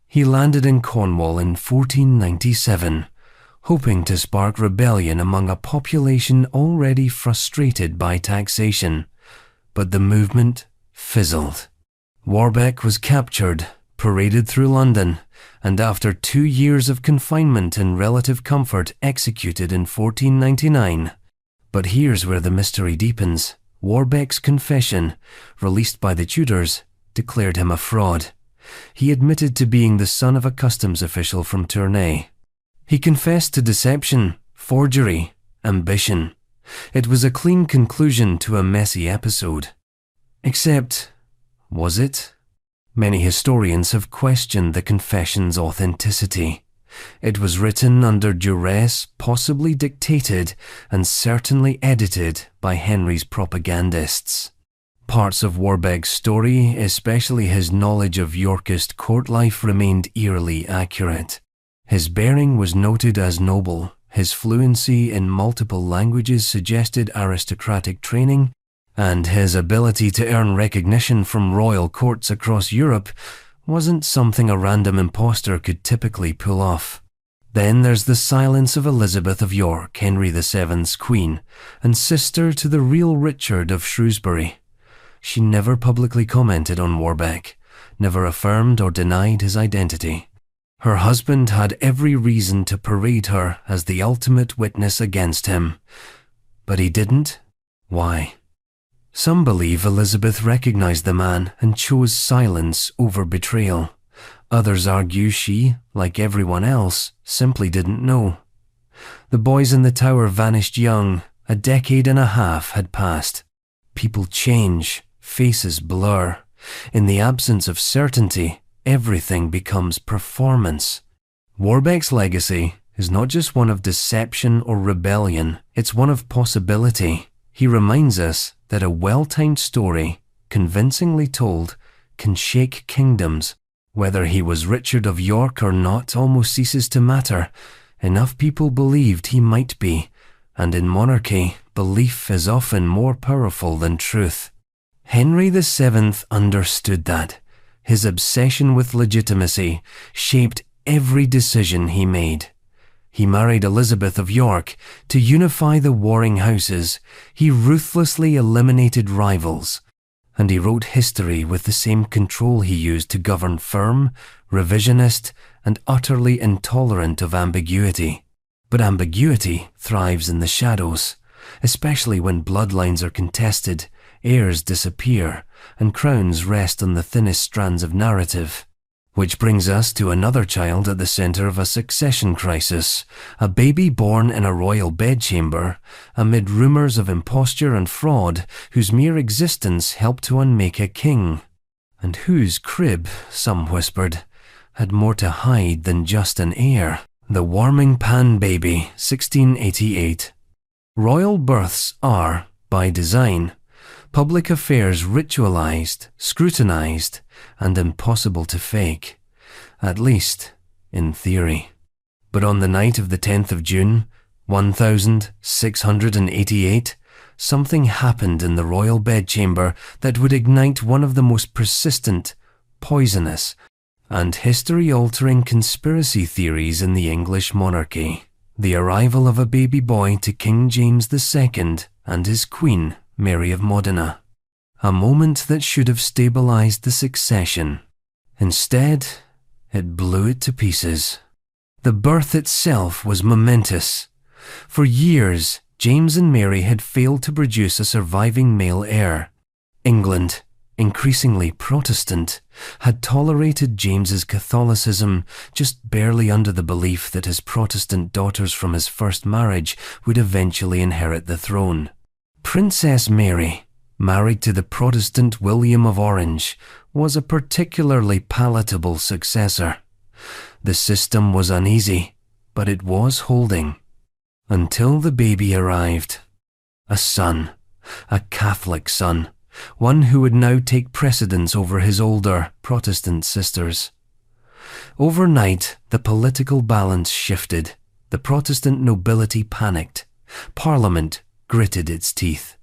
He landed in Cornwall in 1497, hoping to spark rebellion among a population already frustrated by taxation. But the movement fizzled. Warbeck was captured, paraded through London, and after 2 years of confinement in relative comfort executed in 1499. But here's where the mystery deepens. Warbeck's confession, released by the Tudors, declared him a fraud. He admitted to being the son of a customs official from Tournai. He confessed to deception, forgery, ambition. It was a clean conclusion to a messy episode. Except, was it? Many historians have questioned the confession's authenticity. It was written under duress, possibly dictated, and certainly edited by Henry's propagandists. Parts of Warbeck's story, especially his knowledge of Yorkist court life, remained eerily accurate. His bearing was noted as noble, his fluency in multiple languages suggested aristocratic training, and his ability to earn recognition from royal courts across Europe wasn't something a random impostor could typically pull off. Then there's the silence of Elizabeth of York, Henry VII's queen, and sister to the real Richard of Shrewsbury. She never publicly commented on Warbeck, never affirmed or denied his identity. Her husband had every reason to parade her as the ultimate witness against him. But he didn't. Why? Some believe Elizabeth recognized the man and chose silence over betrayal. Others argue she, like everyone else, simply didn't know. The boys in the Tower vanished young. A decade and a half had passed. People change, faces blur. In the absence of certainty, everything becomes performance. Warbeck's legacy is not just one of deception or rebellion, it's one of possibility. He reminds us that a well-timed story, convincingly told, can shake kingdoms. Whether he was Richard of York or not almost ceases to matter. Enough people believed he might be, and in monarchy, belief is often more powerful than truth. Henry VII understood that. His obsession with legitimacy shaped every decision he made. He married Elizabeth of York to unify the warring houses. He ruthlessly eliminated rivals. And he wrote history with the same control he used to govern firm, revisionist, and utterly intolerant of ambiguity. But ambiguity thrives in the shadows, especially when bloodlines are contested, heirs disappear, and crowns rest on the thinnest strands of narrative. Which brings us to another child at the center of a succession crisis, a baby born in a royal bedchamber, amid rumors of imposture and fraud, whose mere existence helped to unmake a king, and whose crib, some whispered, had more to hide than just an heir. The Warming Pan Baby, 1688. Royal births are, by design, public affairs ritualized, scrutinized, and impossible to fake, at least in theory. But on the night of the 10th of June, 1688, something happened in the royal bedchamber that would ignite one of the most persistent, poisonous, and history-altering conspiracy theories in the English monarchy: the arrival of a baby boy to King James II and his queen, Mary of Modena. A moment that should have stabilized the succession. Instead, it blew it to pieces. The birth itself was momentous. For years, James and Mary had failed to produce a surviving male heir. England, increasingly Protestant, had tolerated James's Catholicism, just barely under the belief that his Protestant daughters from his first marriage would eventually inherit the throne. Princess Mary, married to the Protestant William of Orange, was a particularly palatable successor. The system was uneasy, but it was holding. Until the baby arrived. A son, a Catholic son, one who would now take precedence over his older Protestant sisters. Overnight, the political balance shifted. The Protestant nobility panicked. Parliament gritted its teeth.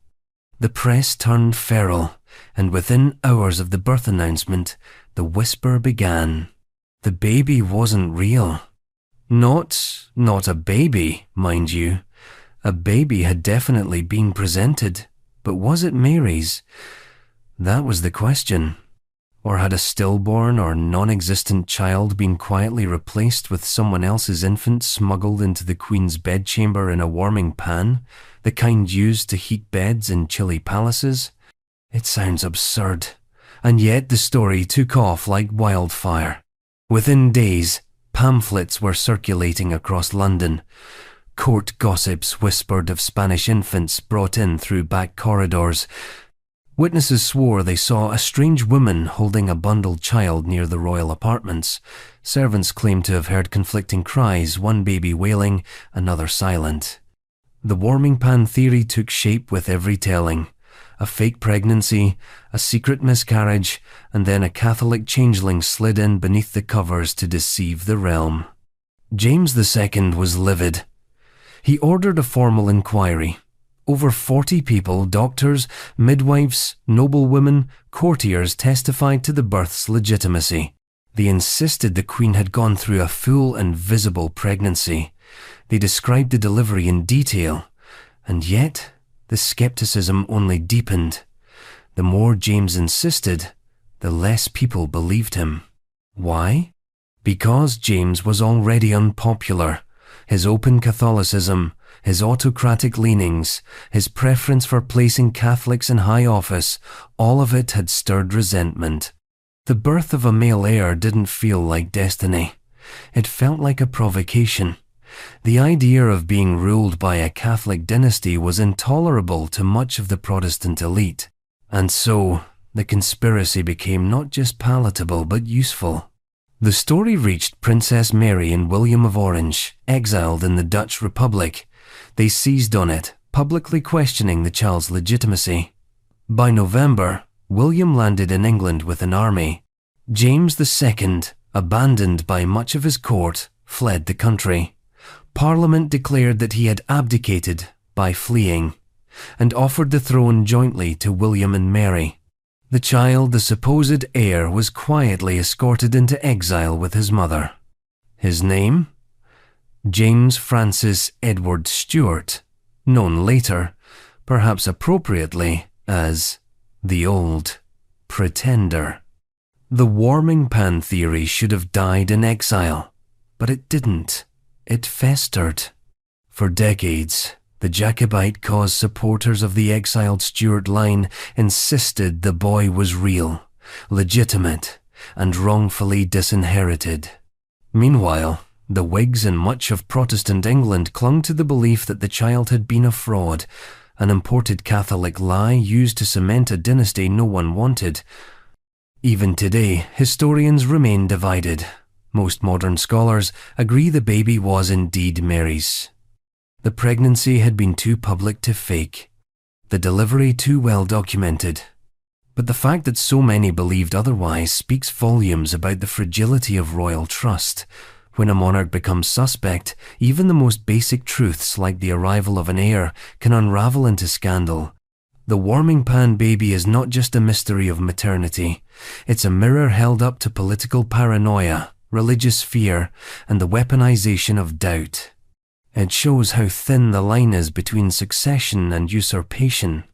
The press turned feral, and within hours of the birth announcement, the whisper began. The baby wasn't real. Not a baby, mind you. A baby had definitely been presented, but was it Mary's? That was the question. Or had a stillborn or non-existent child been quietly replaced with someone else's infant smuggled into the Queen's bedchamber in a warming pan, the kind used to heat beds in chilly palaces? It sounds absurd, and yet the story took off like wildfire. Within days, pamphlets were circulating across London. Court gossips whispered of Spanish infants brought in through back corridors. Witnesses swore they saw a strange woman holding a bundled child near the royal apartments. Servants claimed to have heard conflicting cries, one baby wailing, another silent. The warming pan theory took shape with every telling. A fake pregnancy, a secret miscarriage, and then a Catholic changeling slid in beneath the covers to deceive the realm. James II was livid. He ordered a formal inquiry. Over 40 people, doctors, midwives, noblewomen, courtiers testified to the birth's legitimacy. They insisted the Queen had gone through a full and visible pregnancy. They described the delivery in detail, and yet the skepticism only deepened. The more James insisted, the less people believed him. Why? Because James was already unpopular. His open Catholicism, his autocratic leanings, his preference for placing Catholics in high office, all of it had stirred resentment. The birth of a male heir didn't feel like destiny. It felt like a provocation. The idea of being ruled by a Catholic dynasty was intolerable to much of the Protestant elite. And so, the conspiracy became not just palatable but useful. The story reached Princess Mary and William of Orange, exiled in the Dutch Republic. They seized on it, publicly questioning the child's legitimacy. By November, William landed in England with an army. James II, abandoned by much of his court, fled the country. Parliament declared that he had abdicated by fleeing, and offered the throne jointly to William and Mary. The child, the supposed heir, was quietly escorted into exile with his mother. His name? James Francis Edward Stuart, known later, perhaps appropriately, as the Old Pretender. The warming pan theory should have died in exile, but it didn't. It festered. For decades, the Jacobite cause supporters of the exiled Stuart line insisted the boy was real, legitimate, and wrongfully disinherited. Meanwhile, the Whigs in much of Protestant England clung to the belief that the child had been a fraud, an imported Catholic lie used to cement a dynasty no one wanted. Even today, historians remain divided. Most modern scholars agree the baby was indeed Mary's. The pregnancy had been too public to fake, the delivery too well documented. But the fact that so many believed otherwise speaks volumes about the fragility of royal trust. When a monarch becomes suspect, even the most basic truths like the arrival of an heir can unravel into scandal. The warming pan baby is not just a mystery of maternity. It's a mirror held up to political paranoia, religious fear, and the weaponization of doubt. It shows how thin the line is between succession and usurpation,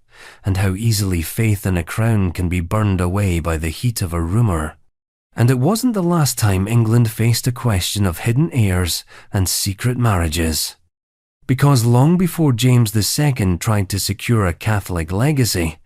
and how easily faith in a crown can be burned away by the heat of a rumour. And it wasn't the last time England faced a question of hidden heirs and secret marriages. Because long before James II tried to secure a Catholic legacy,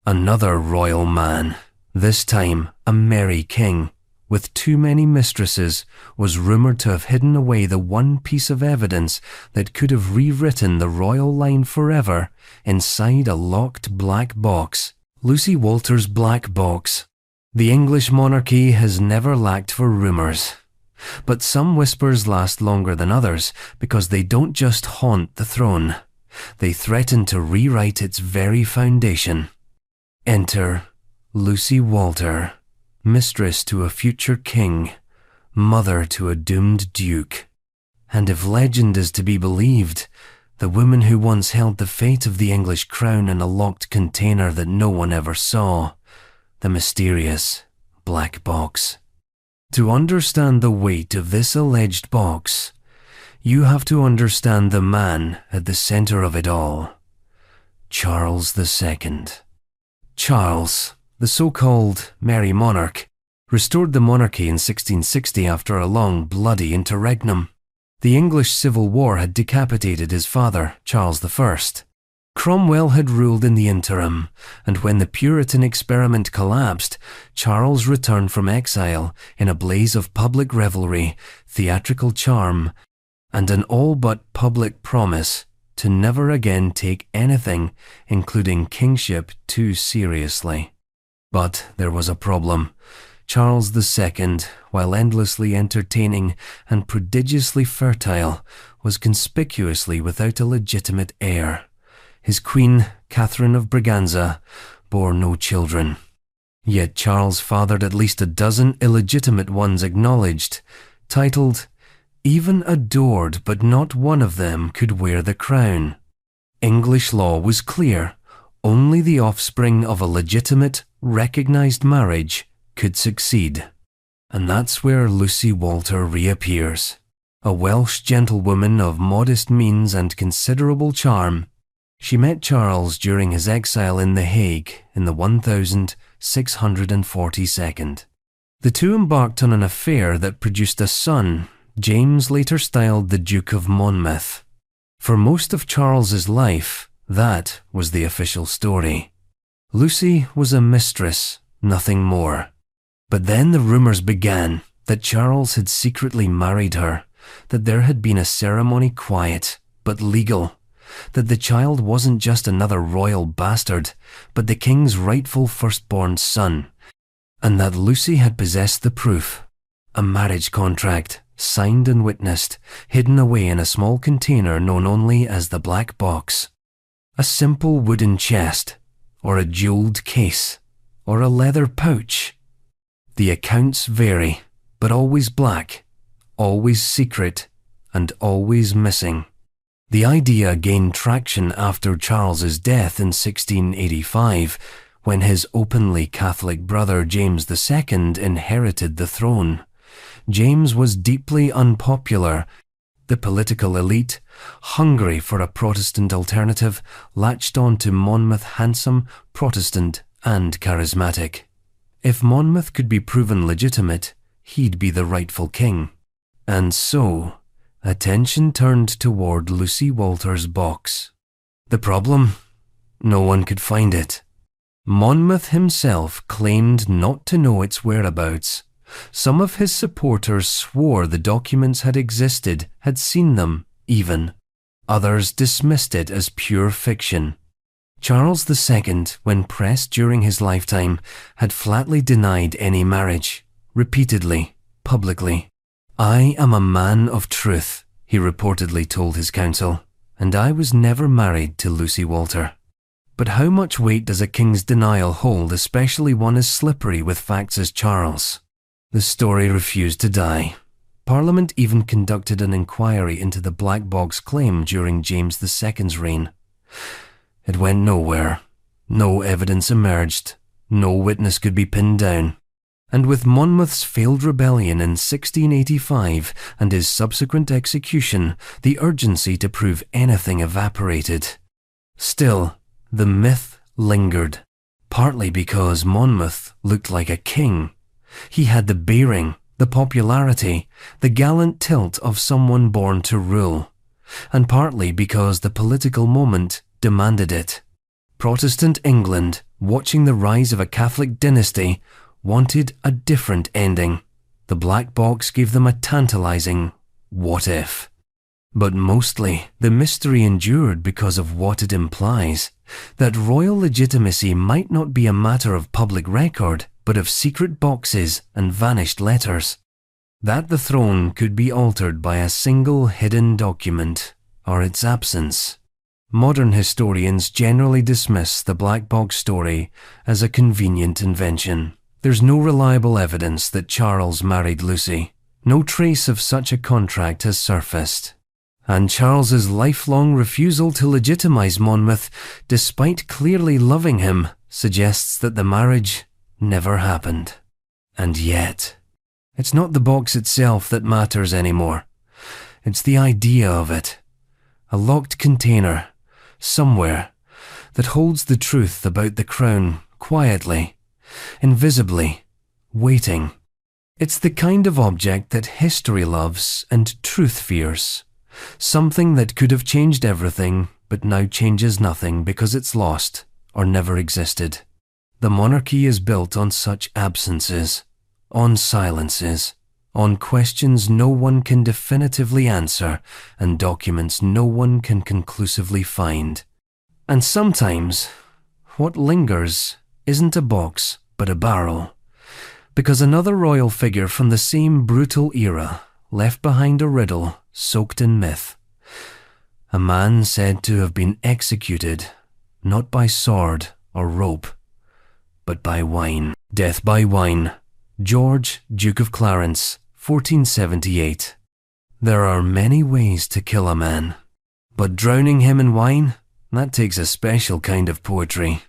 another royal man, this time a merry king, with too many mistresses, was rumoured to have hidden away the one piece of evidence that could have rewritten the royal line forever inside a locked black box. Lucy Walter's black box. The English monarchy has never lacked for rumours. But some whispers last longer than others because they don't just haunt the throne. They threaten to rewrite its very foundation. Enter Lucy Walter, mistress to a future king, mother to a doomed duke. And if legend is to be believed, the woman who once held the fate of the English crown in a locked container that no one ever saw, the mysterious black box. To understand the weight of this alleged box, you have to understand the man at the center of it all, Charles II. Charles, the so-called Merry Monarch, restored the monarchy in 1660 after a long, bloody interregnum. The English Civil War had decapitated his father, Charles I. Cromwell had ruled in the interim, and when the Puritan experiment collapsed, Charles returned from exile in a blaze of public revelry, theatrical charm, and an all-but public promise to never again take anything, including kingship, too seriously. But there was a problem. Charles II, while endlessly entertaining and prodigiously fertile, was conspicuously without a legitimate heir. His queen, Catherine of Braganza, bore no children. Yet Charles fathered at least a dozen illegitimate ones acknowledged, titled, "Even adored, but not one of them could wear the crown." English law was clear. Only the offspring of a legitimate, recognized marriage could succeed. And that's where Lucy Walter reappears. A Welsh gentlewoman of modest means and considerable charm. She met Charles during his exile in The Hague in the 1642. The two embarked on an affair that produced a son, James later styled the Duke of Monmouth. For most of Charles's life, that was the official story. Lucy was a mistress, nothing more. But then the rumours began that Charles had secretly married her, that there had been a ceremony quiet, but legal, that the child wasn't just another royal bastard, but the king's rightful firstborn son, and that Lucy had possessed the proof, a marriage contract, signed and witnessed, hidden away in a small container known only as the black box. A simple wooden chest, or a jeweled case, or a leather pouch. The accounts vary, but always black, always secret, and always missing. The idea gained traction after Charles's death in 1685, When his openly Catholic brother James II inherited the throne, James was deeply unpopular. The political elite, hungry for a Protestant alternative, latched on to Monmouth, handsome, Protestant, and charismatic. If Monmouth could be proven legitimate, he'd be the rightful king. And so, attention turned toward Lucy Walter's box. The problem? No one could find it. Monmouth himself claimed not to know its whereabouts. Some of his supporters swore the documents had existed, had seen them, even. Others dismissed it as pure fiction. Charles II, when pressed during his lifetime, had flatly denied any marriage, repeatedly, publicly. "I am a man of truth," he reportedly told his council, "and I was never married to Lucy Walter." But how much weight does a king's denial hold, especially one as slippery with facts as Charles? The story refused to die. Parliament even conducted an inquiry into the black box claim during James II's reign. It went nowhere. No evidence emerged. No witness could be pinned down. And with Monmouth's failed rebellion in 1685 and his subsequent execution, the urgency to prove anything evaporated. Still, the myth lingered, partly because Monmouth looked like a king. He had the bearing, the popularity, the gallant tilt of someone born to rule, and partly because the political moment demanded it. Protestant England, watching the rise of a Catholic dynasty, wanted a different ending. The black box gave them a tantalizing what if. But mostly, the mystery endured because of what it implies, that royal legitimacy might not be a matter of public record, but of secret boxes and vanished letters. That the throne could be altered by a single hidden document, or its absence. Modern historians generally dismiss the black box story as a convenient invention. There's no reliable evidence that Charles married Lucy. No trace of such a contract has surfaced. And Charles's lifelong refusal to legitimize Monmouth, despite clearly loving him, suggests that the marriage never happened. And yet, it's not the box itself that matters anymore. It's the idea of it. A locked container, somewhere, that holds the truth about the crown quietly, invisibly, waiting. It's the kind of object that history loves and truth fears. Something that could have changed everything, but now changes nothing because it's lost or never existed. The monarchy is built on such absences, on silences, on questions no one can definitively answer and documents no one can conclusively find. And sometimes, what lingers isn't a box but a barrel, because another royal figure from the same brutal era left behind a riddle soaked in myth. A man said to have been executed, not by sword or rope, but by wine. Death by wine. George, Duke of Clarence, 1478. There are many ways to kill a man, but drowning him in wine, that takes a special kind of poetry.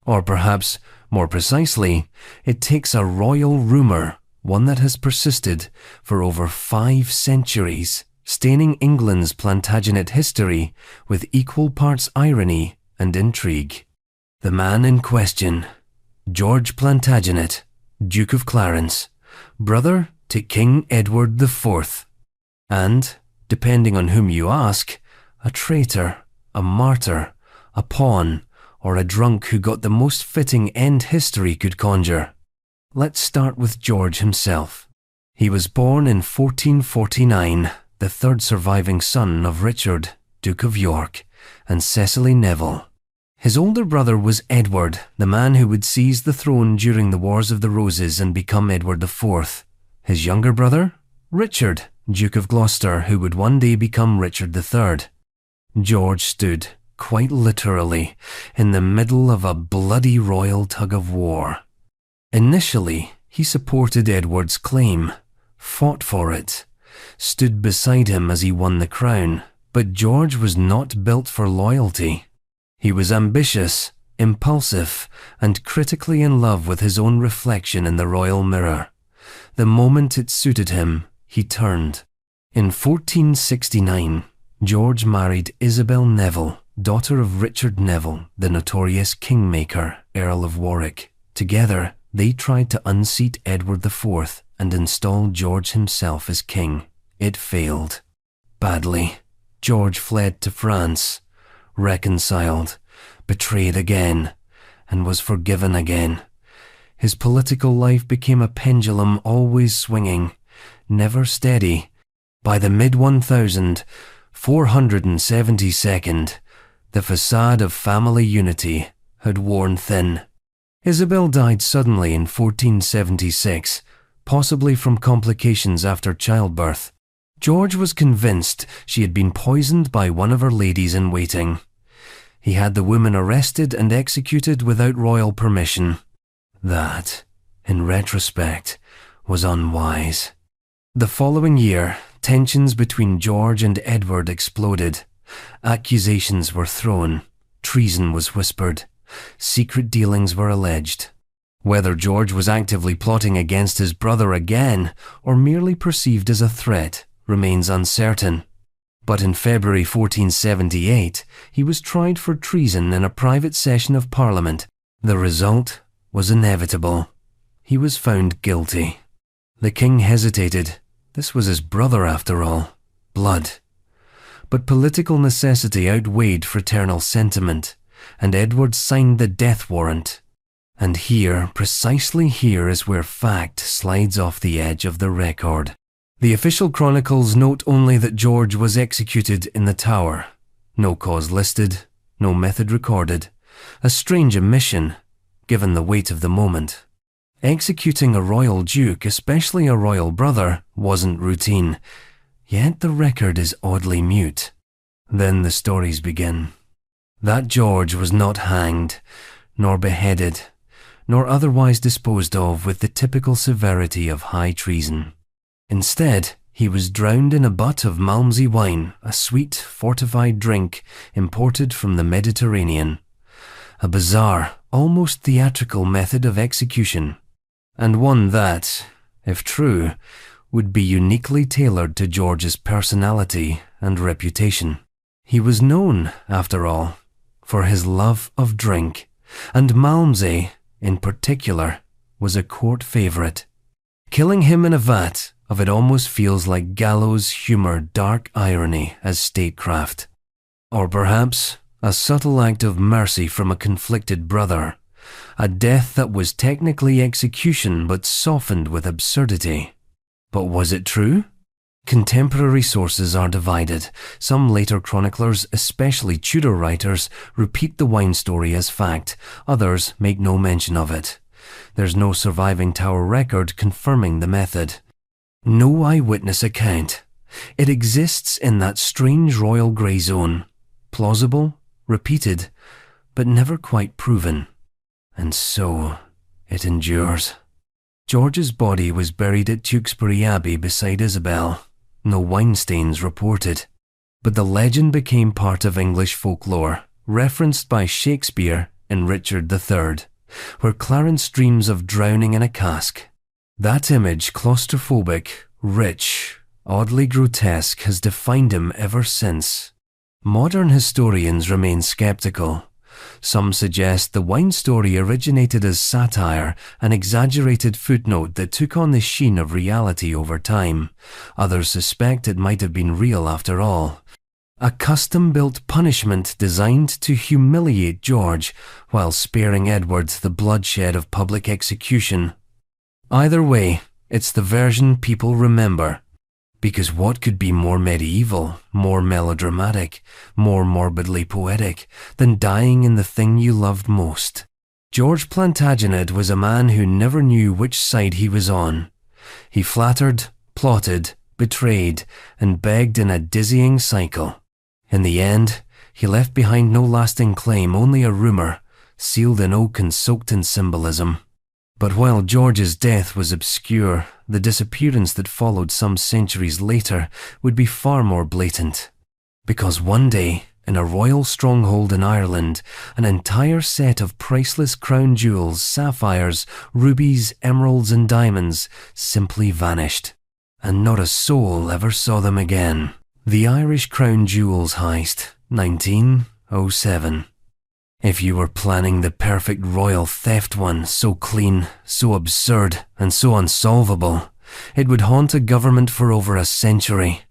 Or perhaps, more precisely, it takes a royal rumour, one that has persisted for over 5 centuries, staining England's Plantagenet history with equal parts irony and intrigue. The man in question, George Plantagenet, Duke of Clarence, brother to King Edward IV, and, depending on whom you ask, a traitor, a martyr, a pawn, or a drunk who got the most fitting end history could conjure. Let's start with George himself. He was born in 1449, the third surviving son of Richard, Duke of York, and Cecily Neville. His older brother was Edward, the man who would seize the throne during the Wars of the Roses and become Edward IV. His younger brother, Richard, Duke of Gloucester, who would one day become Richard III. George stood, quite literally, in the middle of a bloody royal tug-of-war. Initially, he supported Edward's claim, fought for it, stood beside him as he won the crown, but George was not built for loyalty. He was ambitious, impulsive, and critically in love with his own reflection in the royal mirror. The moment it suited him, he turned. In 1469, George married Isabel Neville, daughter of Richard Neville, the notorious kingmaker, Earl of Warwick. Together, they tried to unseat Edward IV and install George himself as king. It failed. Badly. George fled to France, reconciled, betrayed again, and was forgiven again. His political life became a pendulum always swinging, never steady. By the mid-1472, the facade of family unity had worn thin. Isabel died suddenly in 1476, possibly from complications after childbirth. George was convinced she had been poisoned by one of her ladies-in-waiting. He had the woman arrested and executed without royal permission. That, in retrospect, was unwise. The following year, tensions between George and Edward exploded. Accusations were thrown. Treason was whispered. Secret dealings were alleged. Whether George was actively plotting against his brother again, or merely perceived as a threat, remains uncertain. But in February 1478, he was tried for treason in a private session of Parliament. The result was inevitable. He was found guilty. The king hesitated. This was his brother after all. Blood. But political necessity outweighed fraternal sentiment, and Edward signed the death warrant. And here, precisely here, is where fact slides off the edge of the record. The official chronicles note only that George was executed in the Tower. No cause listed, no method recorded. A strange omission, given the weight of the moment. Executing a royal duke, especially a royal brother, wasn't routine, yet the record is oddly mute. Then the stories begin. That George was not hanged, nor beheaded, nor otherwise disposed of with the typical severity of high treason. Instead, he was drowned in a butt of Malmsey wine, a sweet, fortified drink imported from the Mediterranean. A bizarre, almost theatrical method of execution, and one that, if true, would be uniquely tailored to George's personality and reputation. He was known, after all, for his love of drink, and Malmsey, in particular, was a court favourite. Killing him in a vat of it almost feels like gallows humour, dark irony as statecraft. Or perhaps a subtle act of mercy from a conflicted brother, a death that was technically execution but softened with absurdity. But was it true? Contemporary sources are divided. Some later chroniclers, especially Tudor writers, repeat the wine story as fact. Others make no mention of it. There's no surviving Tower record confirming the method. No eyewitness account. It exists in that strange royal grey zone. Plausible, repeated, but never quite proven. And so, it endures. George's body was buried at Tewkesbury Abbey beside Isabel. No wine stains reported. But the legend became part of English folklore, referenced by Shakespeare in Richard III, where Clarence dreams of drowning in a cask. That image, claustrophobic, rich, oddly grotesque, has defined him ever since. Modern historians remain skeptical. Some suggest the wine story originated as satire, an exaggerated footnote that took on the sheen of reality over time. Others suspect it might have been real after all. A custom-built punishment designed to humiliate George while sparing Edward the bloodshed of public execution. Either way, it's the version people remember. Because what could be more medieval, more melodramatic, more morbidly poetic than dying in the thing you loved most? George Plantagenet was a man who never knew which side he was on. He flattered, plotted, betrayed, and begged in a dizzying cycle. In the end, he left behind no lasting claim, only a rumour, sealed in oak and soaked in symbolism. But while George's death was obscure, the disappearance that followed some centuries later would be far more blatant. Because one day, in a royal stronghold in Ireland, an entire set of priceless crown jewels, sapphires, rubies, emeralds, and diamonds simply vanished, and not a soul ever saw them again. The Irish Crown Jewels Heist, 1907. If you were planning the perfect royal theft one, so clean, so absurd, and so unsolvable, it would haunt a government for over a century.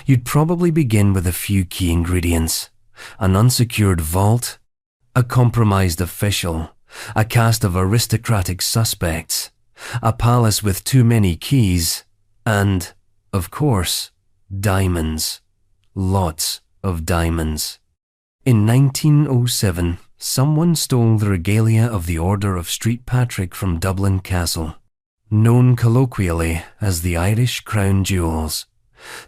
You'd probably begin with a few key ingredients: an unsecured vault, a compromised official, a cast of aristocratic suspects, a palace with too many keys, and, of course, diamonds. Lots of diamonds. In 1907, someone stole the regalia of the Order of St. Patrick from Dublin Castle, known colloquially as the Irish Crown Jewels.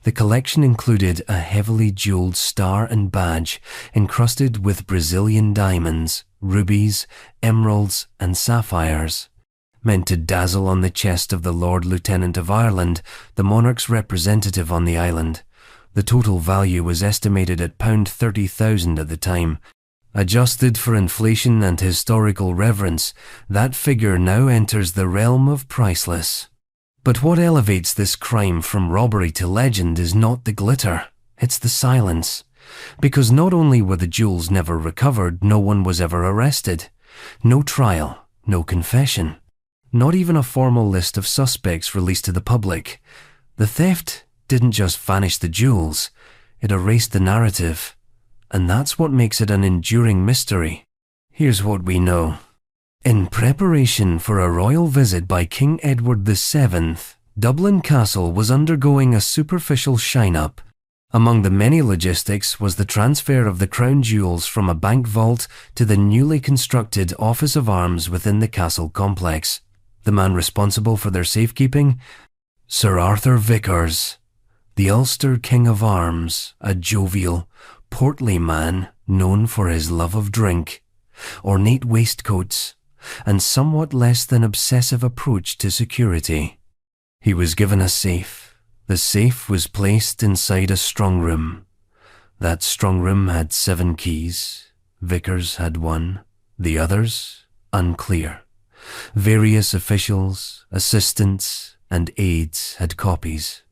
The collection included a heavily jeweled star and badge encrusted with Brazilian diamonds, rubies, emeralds, and sapphires. Meant to dazzle on the chest of the Lord Lieutenant of Ireland, the monarch's representative on the island. The total value was estimated at £30,000 at the time. Adjusted for inflation and historical reverence, that figure now enters the realm of priceless. But what elevates this crime from robbery to legend is not the glitter, it's the silence. Because not only were the jewels never recovered, no one was ever arrested. No trial, no confession. Not even a formal list of suspects released to the public. The theft didn't just vanish the jewels, it erased the narrative. And that's what makes it an enduring mystery. Here's what we know. In preparation for a royal visit by King Edward VII, Dublin Castle was undergoing a superficial shine-up. Among the many logistics was the transfer of the crown jewels from a bank vault to the newly constructed Office of Arms within the castle complex. The man responsible for their safekeeping? Sir Arthur Vickers, the Ulster King of Arms, a jovial, portly man known for his love of drink, ornate waistcoats, and somewhat less than obsessive approach to security. He was given a safe. The safe was placed inside a strong room. That strong room had 7 keys. Vickers had 1. The others, unclear. Various officials, assistants, and aides had copies.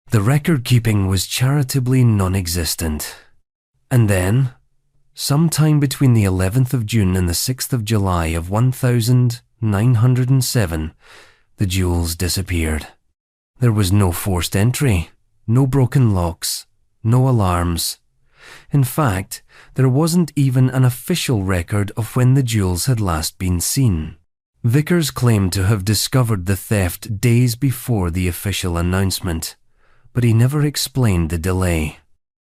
The record-keeping was charitably non-existent. And then, sometime between the 11th of June and the 6th of July of 1907, the jewels disappeared. There was no forced entry, no broken locks, no alarms. In fact, there wasn't even an official record of when the jewels had last been seen. Vickers claimed to have discovered the theft days before the official announcement, but he never explained the delay.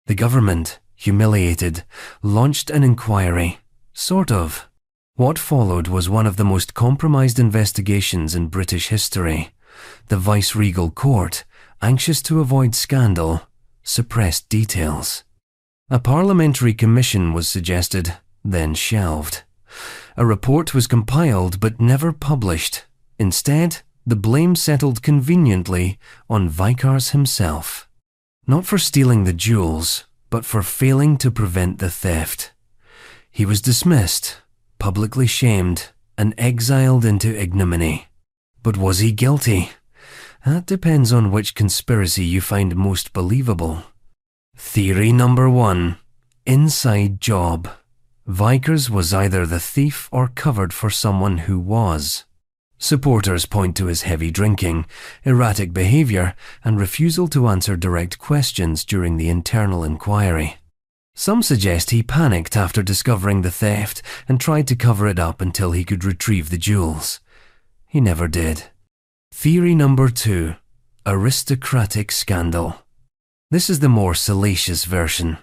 The government, humiliated, launched an inquiry. Sort of. What followed was one of the most compromised investigations in British history. The viceregal court, anxious to avoid scandal, suppressed details. A parliamentary commission was suggested, then shelved. A report was compiled but never published. Instead, the blame settled conveniently on Vickers himself. Not for stealing the jewels, but for failing to prevent the theft. He was dismissed, publicly shamed, and exiled into ignominy. But was he guilty? That depends on which conspiracy you find most believable. Theory number 1. Inside job. Vickers was either the thief or covered for someone who was. Supporters point to his heavy drinking, erratic behavior, and refusal to answer direct questions during the internal inquiry. Some suggest he panicked after discovering the theft and tried to cover it up until he could retrieve the jewels. He never did. Theory number 2. Aristocratic scandal. This is the more salacious version.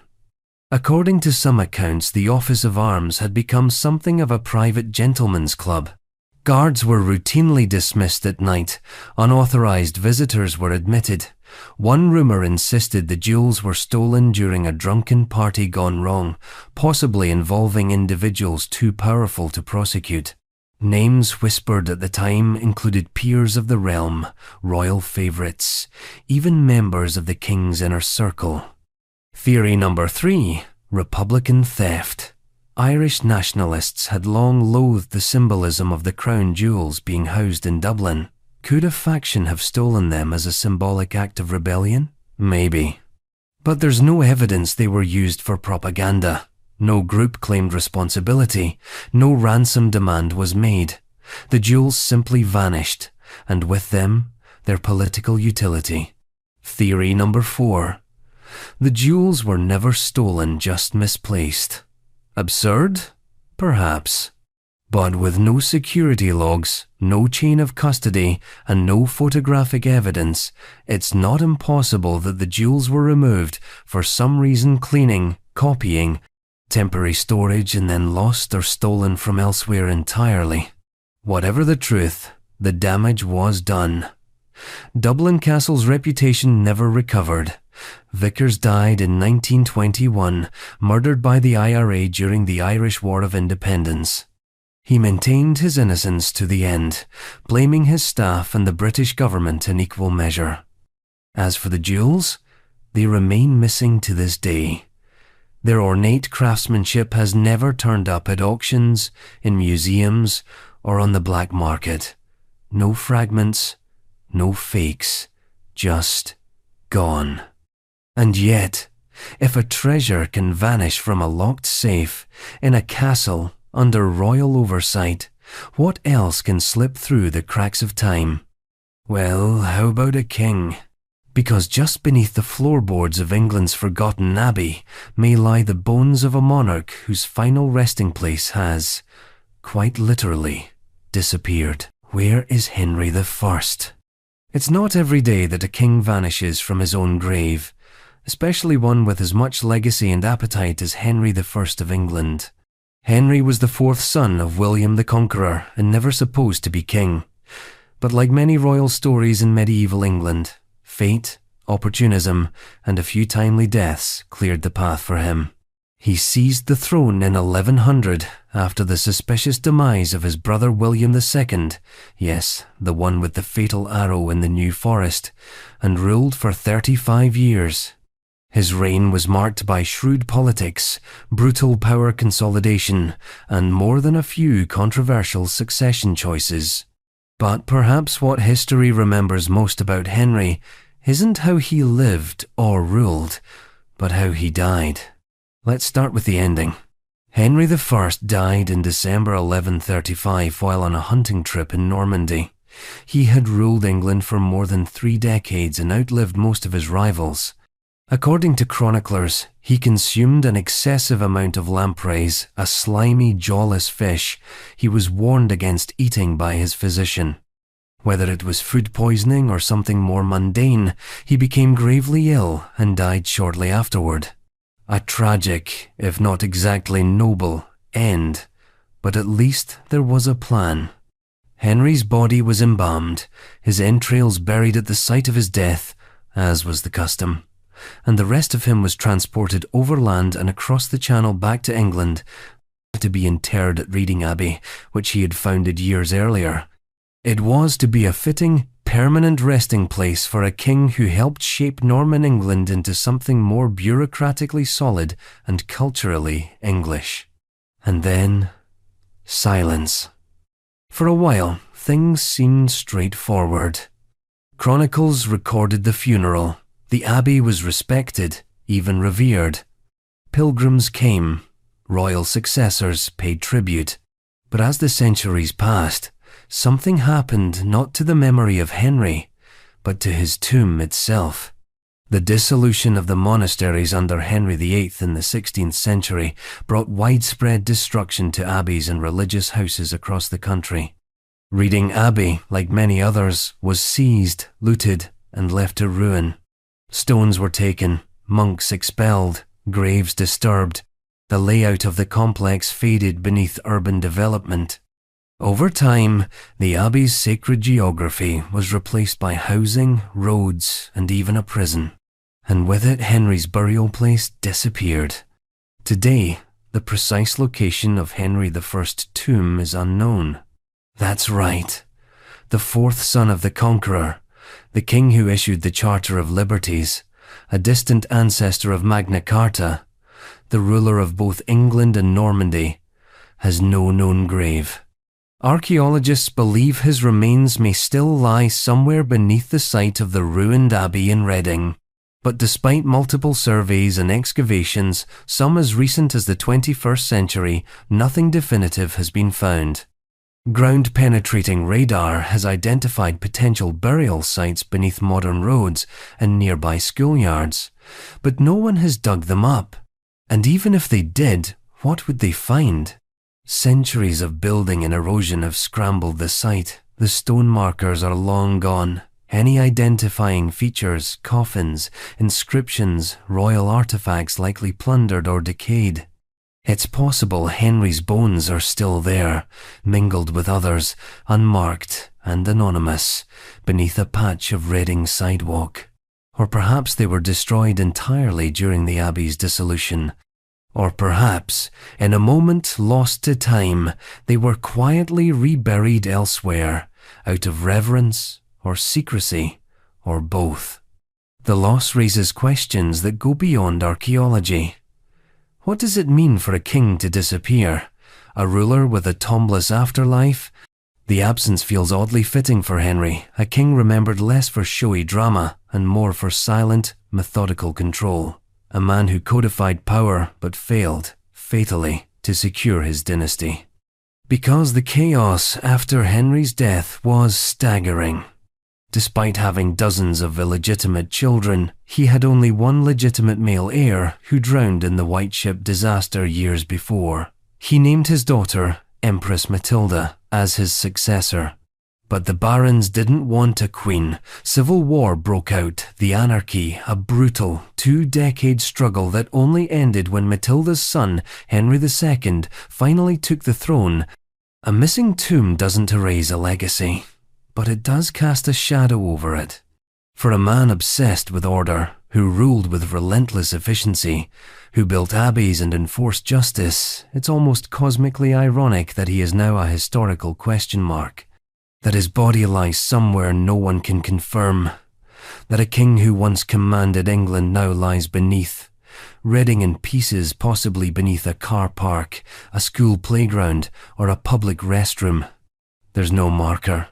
According to some accounts, the Office of Arms had become something of a private gentleman's club. Guards were routinely dismissed at night. Unauthorized visitors were admitted. One rumor insisted the jewels were stolen during a drunken party gone wrong, possibly involving individuals too powerful to prosecute. Names whispered at the time included peers of the realm, royal favorites, even members of the king's inner circle. Theory number 3. Republican theft. Irish nationalists had long loathed the symbolism of the crown jewels being housed in Dublin. Could a faction have stolen them as a symbolic act of rebellion? Maybe. But there's no evidence they were used for propaganda. No group claimed responsibility. No ransom demand was made. The jewels simply vanished, and with them, their political utility. Theory number 4. The jewels were never stolen, just misplaced. Absurd? Perhaps. But with no security logs, no chain of custody, and no photographic evidence, it's not impossible that the jewels were removed for some reason, cleaning, copying, temporary storage, and then lost or stolen from elsewhere entirely. Whatever the truth, the damage was done. Dublin Castle's reputation never recovered. Vickers died in 1921, murdered by the IRA during the Irish War of Independence. He maintained his innocence to the end, blaming his staff and the British government in equal measure. As for the jewels, they remain missing to this day. Their ornate craftsmanship has never turned up at auctions, in museums, or on the black market. No fragments, no fakes, just gone. And yet, if a treasure can vanish from a locked safe in a castle under royal oversight, what else can slip through the cracks of time? Well, how about a king? Because just beneath the floorboards of England's forgotten abbey may lie the bones of a monarch whose final resting place has, quite literally, disappeared. Where is Henry I? It's not every day that a king vanishes from his own grave, especially one with as much legacy and appetite as Henry I of England. Henry was the 4th son of William the Conqueror and never supposed to be king. But like many royal stories in medieval England, fate, opportunism, and a few timely deaths cleared the path for him. He seized the throne in 1100 after the suspicious demise of his brother William II, yes, the one with the fatal arrow in the New Forest, and ruled for 35 years. His reign was marked by shrewd politics, brutal power consolidation, and more than a few controversial succession choices. But perhaps what history remembers most about Henry isn't how he lived or ruled, but how he died. Let's start with the ending. Henry I died in December 1135 while on a hunting trip in Normandy. He had ruled England for more than 3 decades and outlived most of his rivals. According to chroniclers, he consumed an excessive amount of lampreys, a slimy, jawless fish he was warned against eating by his physician. Whether it was food poisoning or something more mundane, he became gravely ill and died shortly afterward. A tragic, if not exactly noble, end, but at least there was a plan. Henry's body was embalmed, his entrails buried at the site of his death, as was the custom, and the rest of him was transported overland and across the Channel back to England to be interred at Reading Abbey, which he had founded years earlier. It was to be a fitting, permanent resting place for a king who helped shape Norman England into something more bureaucratically solid and culturally English. And then, silence. For a while, things seemed straightforward. Chronicles recorded the funeral. The abbey was respected, even revered. Pilgrims came. Royal successors paid tribute. But as the centuries passed, something happened not to the memory of Henry, but to his tomb itself. The dissolution of the monasteries under Henry VIII in the 16th century brought widespread destruction to abbeys and religious houses across the country. Reading Abbey, like many others, was seized, looted, and left to ruin. Stones were taken, monks expelled, graves disturbed. The layout of the complex faded beneath urban development. Over time, the abbey's sacred geography was replaced by housing, roads, and even a prison. And with it, Henry's burial place disappeared. Today, the precise location of Henry I's tomb is unknown. That's right. The 4th son of the Conqueror, the king who issued the Charter of Liberties, a distant ancestor of Magna Carta, the ruler of both England and Normandy, has no known grave. Archaeologists believe his remains may still lie somewhere beneath the site of the ruined abbey in Reading. But despite multiple surveys and excavations, some as recent as the 21st century, nothing definitive has been found. Ground-penetrating radar has identified potential burial sites beneath modern roads and nearby schoolyards, but no one has dug them up. And even if they did, what would they find? Centuries of building and erosion have scrambled the site. The stone markers are long gone. Any identifying features, coffins, inscriptions, royal artifacts likely plundered or decayed. It's possible Henry's bones are still there, mingled with others, unmarked and anonymous, beneath a patch of Reading sidewalk. Or perhaps they were destroyed entirely during the abbey's dissolution. Or perhaps, in a moment lost to time, they were quietly reburied elsewhere, out of reverence or secrecy, or both. The loss raises questions that go beyond archaeology. What does it mean for a king to disappear? A ruler with a tombless afterlife? The absence feels oddly fitting for Henry, a king remembered less for showy drama and more for silent, methodical control. A man who codified power but failed, fatally, to secure his dynasty. Because the chaos after Henry's death was staggering. Despite having dozens of illegitimate children, he had only one legitimate male heir who drowned in the White Ship disaster years before. He named his daughter, Empress Matilda, as his successor. But the barons didn't want a queen. Civil war broke out, the anarchy, a brutal, 2-decade struggle that only ended when Matilda's son, Henry II, finally took the throne. A missing tomb doesn't erase a legacy, but it does cast a shadow over it. For a man obsessed with order, who ruled with relentless efficiency, who built abbeys and enforced justice, it's almost cosmically ironic that he is now a historical question mark. That his body lies somewhere no one can confirm. That a king who once commanded England now lies beneath. Reading in pieces, possibly beneath a car park, a school playground, or a public restroom. There's no marker,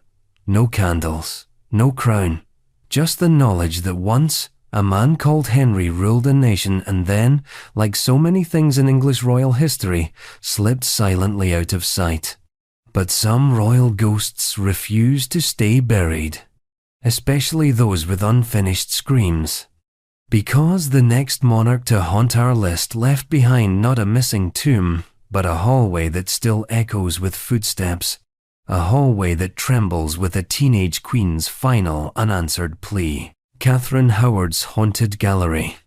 no candles, no crown. Just the knowledge that once a man called Henry ruled a nation and then, like so many things in English royal history, slipped silently out of sight. But some royal ghosts refuse to stay buried, especially those with unfinished screams. Because the next monarch to haunt our list left behind not a missing tomb, but a hallway that still echoes with footsteps, a hallway that trembles with a teenage queen's final unanswered plea. Catherine Howard's haunted gallery.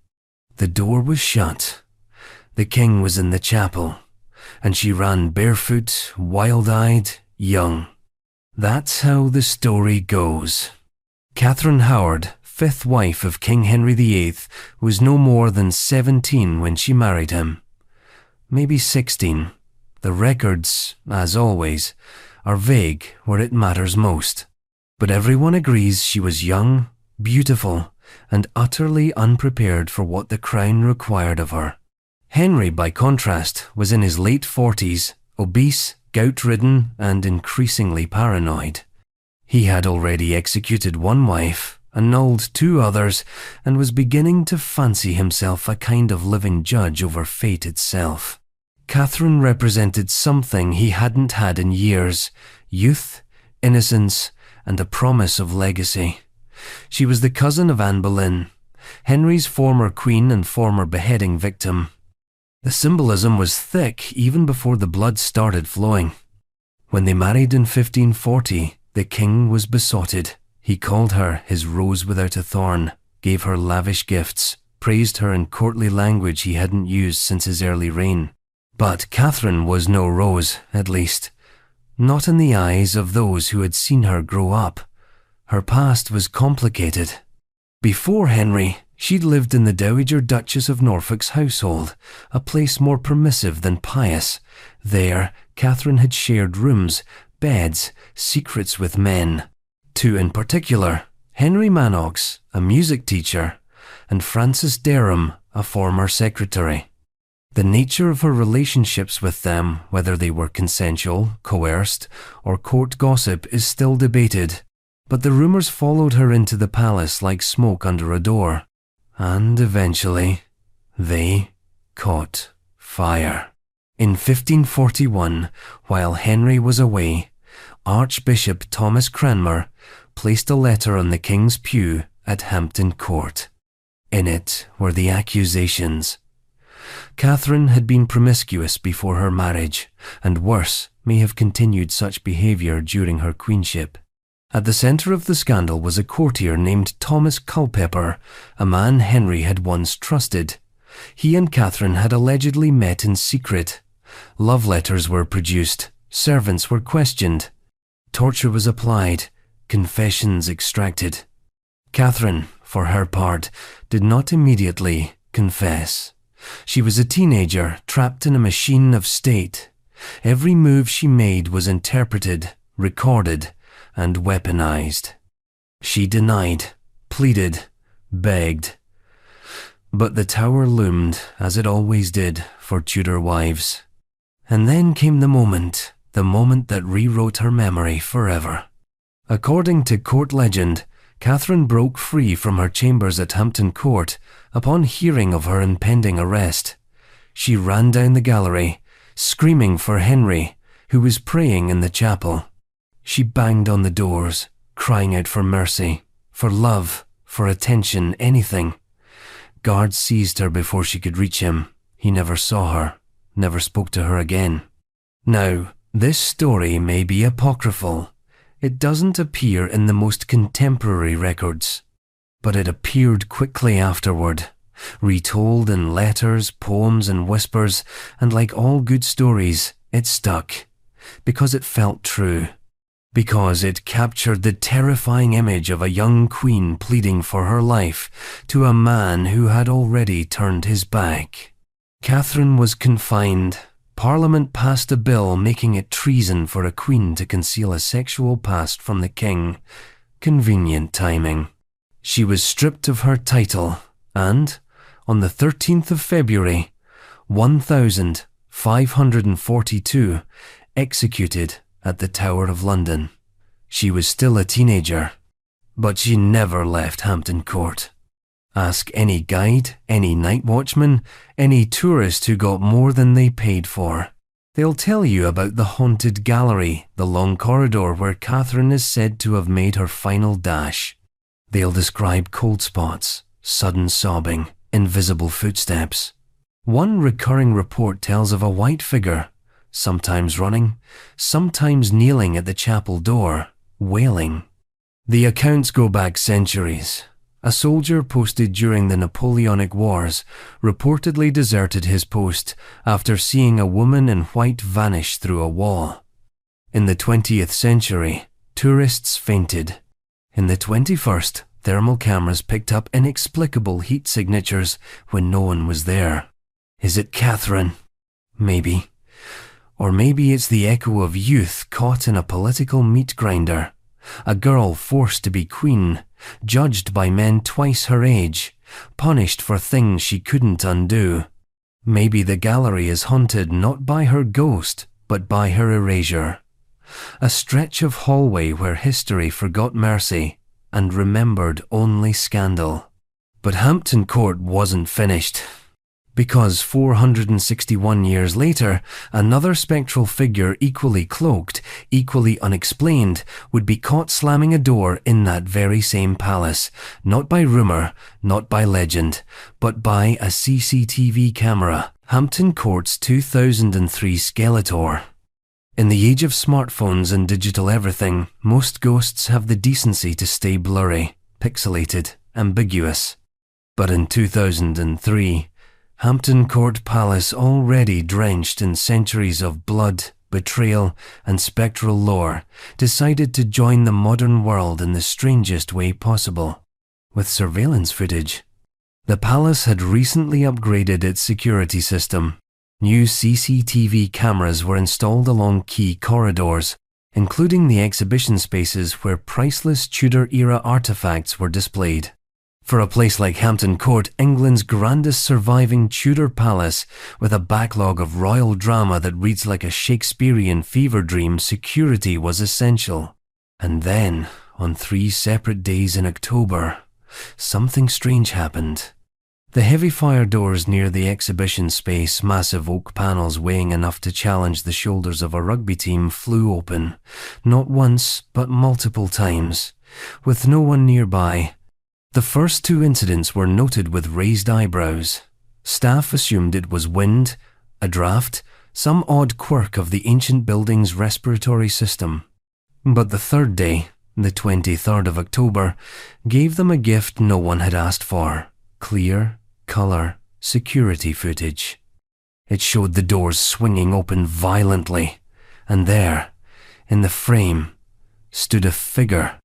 The door was shut. The king was in the chapel. And she ran barefoot, wild-eyed, young. That's how the story goes. Catherine Howard, 5th wife of King Henry VIII, was no more than 17 when she married him. Maybe 16. The records, as always, are vague where it matters most. But everyone agrees she was young, beautiful, and utterly unprepared for what the crown required of her. Henry, by contrast, was in his late 40s, obese, gout-ridden, and increasingly paranoid. He had already executed one wife, annulled 2 others, and was beginning to fancy himself a kind of living judge over fate itself. Catherine represented something he hadn't had in years: youth, innocence, and a promise of legacy. She was the cousin of Anne Boleyn, Henry's former queen and former beheading victim. The symbolism was thick even before the blood started flowing. When they married in 1540, the king was besotted. He called her his rose without a thorn, gave her lavish gifts, praised her in courtly language he hadn't used since his early reign. But Catherine was no rose, at least. Not in the eyes of those who had seen her grow up. Her past was complicated. Before Henry, she'd lived in the Dowager Duchess of Norfolk's household, a place more permissive than pious. There, Catherine had shared rooms, beds, secrets with men. 2 in particular: Henry Manox, a music teacher, and Francis Derham, a former secretary. The nature of her relationships with them, whether they were consensual, coerced, or court gossip, is still debated, but the rumors followed her into the palace like smoke under a door, and eventually, they caught fire. In 1541, while Henry was away, Archbishop Thomas Cranmer placed a letter on the king's pew at Hampton Court. In it were the accusations. Catherine had been promiscuous before her marriage, and worse, may have continued such behaviour during her queenship. At the centre of the scandal was a courtier named Thomas Culpeper, a man Henry had once trusted. He and Catherine had allegedly met in secret. Love letters were produced, servants were questioned, torture was applied, confessions extracted. Catherine, for her part, did not immediately confess. She was a teenager trapped in a machine of state. Every move she made was interpreted, recorded, and weaponized. She denied, pleaded, begged. But the tower loomed, as it always did, for Tudor wives. And then came the moment that rewrote her memory forever. According to court legend, Catherine broke free from her chambers at Hampton Court upon hearing of her impending arrest. She ran down the gallery, screaming for Henry, who was praying in the chapel. She banged on the doors, crying out for mercy, for love, for attention, anything. Guards seized her before she could reach him. He never saw her, never spoke to her again. Now, this story may be apocryphal. It doesn't appear in the most contemporary records, but it appeared quickly afterward, retold in letters, poems, and whispers, and like all good stories, it stuck, because it felt true, because it captured the terrifying image of a young queen pleading for her life to a man who had already turned his back. Catherine was confined. Parliament passed a bill making it treason for a queen to conceal a sexual past from the king. Convenient timing. She was stripped of her title and, on the 13th of February, 1542, executed at the Tower of London. She was still a teenager, but she never left Hampton Court. Ask any guide, any night watchman, any tourist who got more than they paid for. They'll tell you about the haunted gallery, the long corridor where Catherine is said to have made her final dash. They'll describe cold spots, sudden sobbing, invisible footsteps. One recurring report tells of a white figure, sometimes running, sometimes kneeling at the chapel door, wailing. The accounts go back centuries. A soldier posted during the Napoleonic Wars reportedly deserted his post after seeing a woman in white vanish through a wall. In the 20th century, tourists fainted. In the 21st, thermal cameras picked up inexplicable heat signatures when no one was there. Is it Catherine? Maybe. Or maybe it's the echo of youth caught in a political meat grinder. A girl forced to be queen, judged by men twice her age, punished for things she couldn't undo. Maybe the gallery is haunted not by her ghost, but by her erasure. A stretch of hallway where history forgot mercy and remembered only scandal. But Hampton Court wasn't finished. Because 461 years later, another spectral figure equally cloaked, equally unexplained, would be caught slamming a door in that very same palace, not by rumour, not by legend, but by a CCTV camera. Hampton Court's 2003 Skeletor. In the age of smartphones and digital everything, most ghosts have the decency to stay blurry, pixelated, ambiguous. But in 2003, Hampton Court Palace, already drenched in centuries of blood, betrayal, and spectral lore, decided to join the modern world in the strangest way possible, with surveillance footage. The palace had recently upgraded its security system. New CCTV cameras were installed along key corridors, including the exhibition spaces where priceless Tudor-era artifacts were displayed. For a place like Hampton Court, England's grandest surviving Tudor palace, with a backlog of royal drama that reads like a Shakespearean fever dream, security was essential. And then, on 3 separate days in October, something strange happened. The heavy fire doors near the exhibition space, massive oak panels weighing enough to challenge the shoulders of a rugby team, flew open, not once, but multiple times, with no one nearby. The first 2 incidents were noted with raised eyebrows. Staff assumed it was wind, a draft, some odd quirk of the ancient building's respiratory system. But the third day, the 23rd of October, gave them a gift no one had asked for: clear, colour, security footage. It showed the doors swinging open violently, and there, in the frame, stood a figure.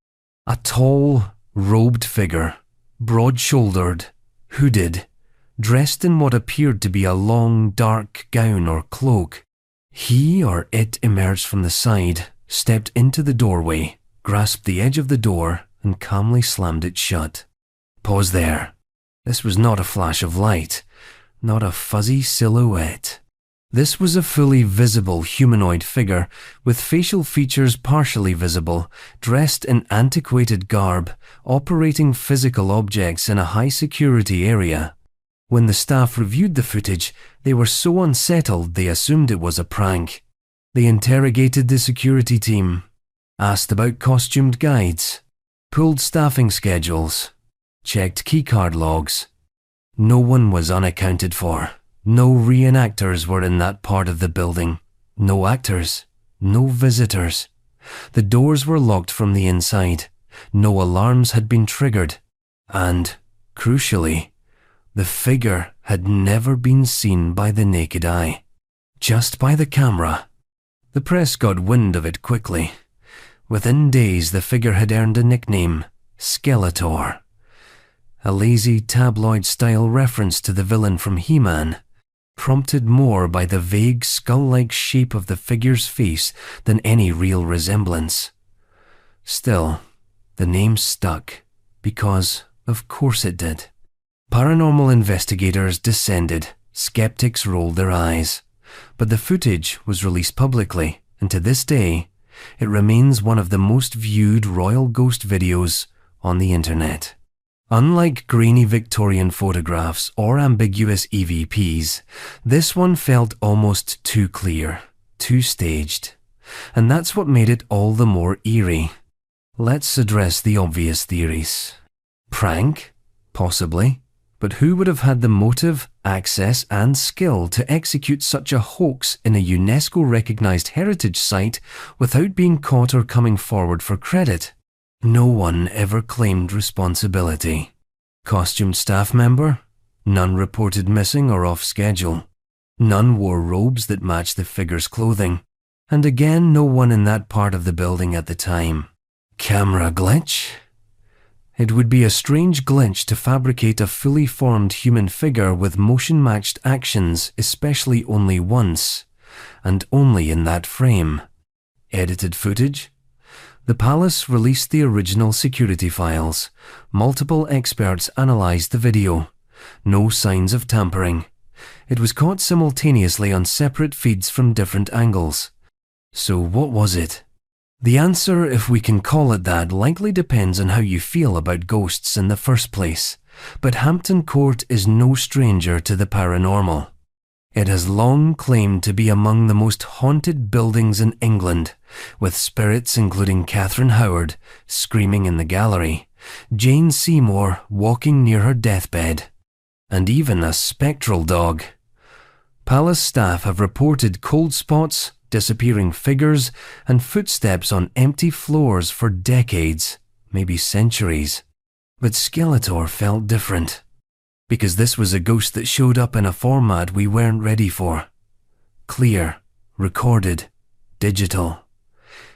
A tall, robed figure, broad-shouldered, hooded, dressed in what appeared to be a long, dark gown or cloak. He or it emerged from the side, stepped into the doorway, grasped the edge of the door, and calmly slammed it shut. Pause there. This was not a flash of light, not a fuzzy silhouette. This was a fully visible humanoid figure, with facial features partially visible, dressed in antiquated garb, operating physical objects in a high-security area. When the staff reviewed the footage, they were so unsettled they assumed it was a prank. They interrogated the security team, asked about costumed guides, pulled staffing schedules, checked keycard logs. No one was unaccounted for. No reenactors were in that part of the building. No actors. No visitors. The doors were locked from the inside. No alarms had been triggered. And, crucially, the figure had never been seen by the naked eye. Just by the camera. The press got wind of it quickly. Within days, the figure had earned a nickname, Skeletor. A lazy tabloid-style reference to the villain from He-Man, prompted more by the vague skull-like shape of the figure's face than any real resemblance. Still, the name stuck, because of course it did. Paranormal investigators descended, skeptics rolled their eyes, but the footage was released publicly, and to this day, it remains one of the most viewed royal ghost videos on the internet. Unlike grainy Victorian photographs or ambiguous EVPs, this one felt almost too clear, too staged. And that's what made it all the more eerie. Let's address the obvious theories. Prank? Possibly. But who would have had the motive, access, and skill to execute such a hoax in a UNESCO-recognized heritage site without being caught or coming forward for credit? No one ever claimed responsibility. Costumed staff member? None reported missing or off schedule. None wore robes that matched the figure's clothing. And again, no one in that part of the building at the time. Camera glitch? It would be a strange glitch to fabricate a fully formed human figure with motion-matched actions, especially only once, and only in that frame. Edited footage? The palace released the original security files. Multiple experts analysed the video. No signs of tampering. It was caught simultaneously on separate feeds from different angles. So what was it? The answer, if we can call it that, likely depends on how you feel about ghosts in the first place. But Hampton Court is no stranger to the paranormal. It has long claimed to be among the most haunted buildings in England, with spirits including Catherine Howard screaming in the gallery, Jane Seymour walking near her deathbed, and even a spectral dog. Palace staff have reported cold spots, disappearing figures, and footsteps on empty floors for decades, maybe centuries. But Skeletor felt different. Because this was a ghost that showed up in a format we weren't ready for. Clear, recorded, digital.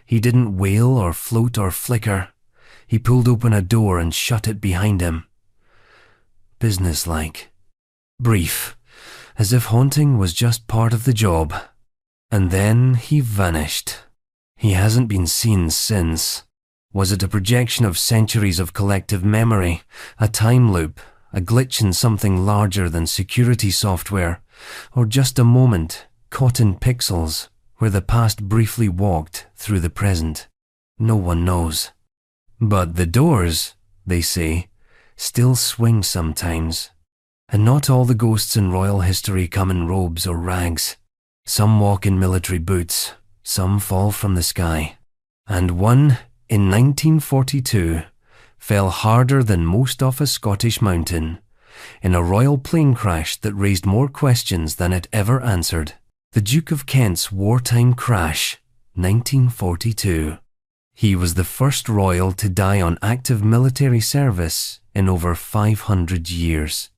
He didn't wail or float or flicker. He pulled open a door and shut it behind him. Businesslike. Brief, as if haunting was just part of the job. And then he vanished. He hasn't been seen since. Was it a projection of centuries of collective memory, a time loop, a glitch in something larger than security software, or just a moment caught in pixels where the past briefly walked through the present? No one knows. But the doors, they say, still swing sometimes. And not all the ghosts in royal history come in robes or rags. Some walk in military boots, some fall from the sky. And one, in 1942, fell harder than most off a Scottish mountain, in a royal plane crash that raised more questions than it ever answered. The Duke of Kent's wartime crash, 1942. He was the first royal to die on active military service in over 500 years,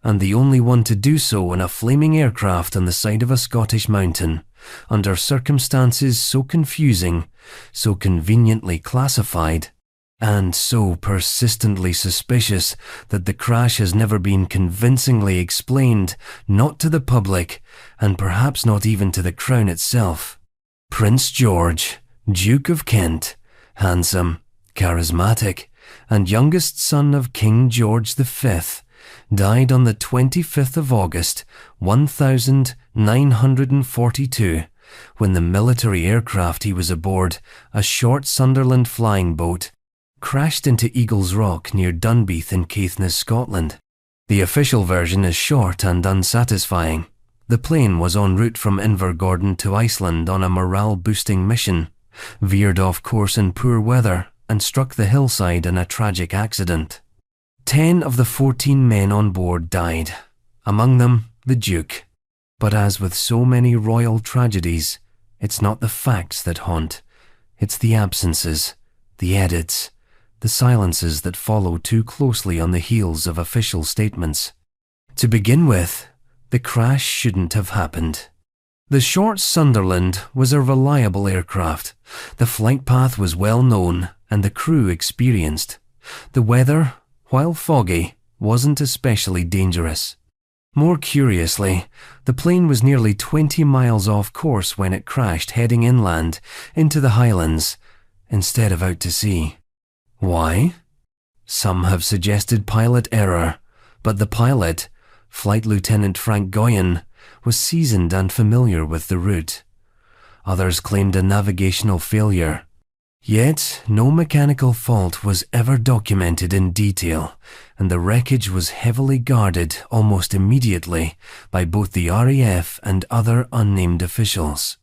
and the only one to do so in a flaming aircraft on the side of a Scottish mountain, under circumstances so confusing, so conveniently classified, and so persistently suspicious that the crash has never been convincingly explained, not to the public, and perhaps not even to the Crown itself. Prince George, Duke of Kent, handsome, charismatic, and youngest son of King George V, died on the 25th of August, 1942, when the military aircraft he was aboard, a short Sunderland flying boat, crashed into Eagles Rock near Dunbeath in Caithness, Scotland. The official version is short and unsatisfying. The plane was en route from Invergordon to Iceland on a morale-boosting mission, veered off course in poor weather, and struck the hillside in a tragic accident. 10 of the 14 men on board died, among them the Duke. But as with so many royal tragedies, it's not the facts that haunt, it's the absences, the edits, the silences that follow too closely on the heels of official statements. To begin with, the crash shouldn't have happened. The short Sunderland was a reliable aircraft. The flight path was well known and the crew experienced. The weather, while foggy, wasn't especially dangerous. More curiously, the plane was nearly 20 miles off course when it crashed, heading inland into the Highlands instead of out to sea. Why? Some have suggested pilot error, but the pilot, Flight Lieutenant Frank Goyen, was seasoned and familiar with the route. Others claimed a navigational failure. Yet, no mechanical fault was ever documented in detail, and the wreckage was heavily guarded almost immediately by both the RAF and other unnamed officials.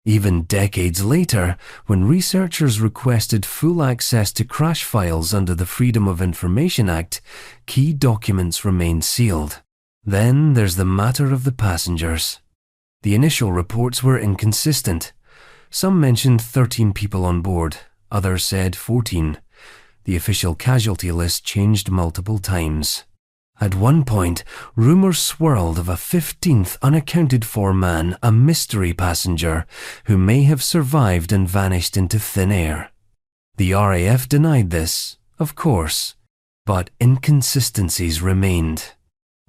Even decades later, when researchers requested full access to crash files under the Freedom of Information Act, key documents remained sealed. Then there's the matter of the passengers. The initial reports were inconsistent. Some mentioned 13 people on board, others said 14. The official casualty list changed multiple times. At one point, rumours swirled of a 15th unaccounted-for man, a mystery passenger, who may have survived and vanished into thin air. The RAF denied this, of course, but inconsistencies remained.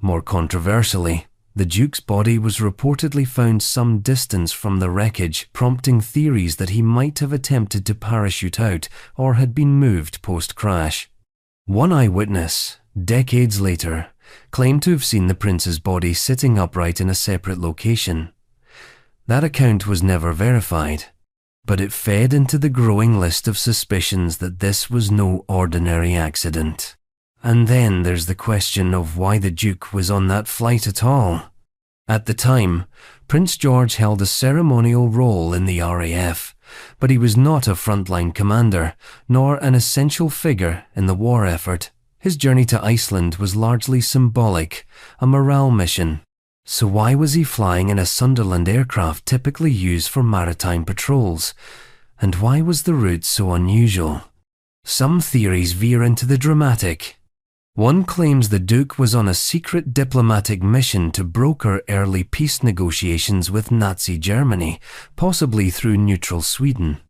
More controversially, the Duke's body was reportedly found some distance from the wreckage, prompting theories that he might have attempted to parachute out or had been moved post-crash. One eyewitness, decades later, claimed to have seen the prince's body sitting upright in a separate location. That account was never verified, but it fed into the growing list of suspicions that this was no ordinary accident. And then there's the question of why the Duke was on that flight at all. At the time, Prince George held a ceremonial role in the RAF, but he was not a frontline commander, nor an essential figure in the war effort. His journey to Iceland was largely symbolic, a morale mission. So why was he flying in a Sunderland aircraft typically used for maritime patrols? And why was the route so unusual? Some theories veer into the dramatic. One claims the Duke was on a secret diplomatic mission to broker early peace negotiations with Nazi Germany, possibly through neutral Sweden.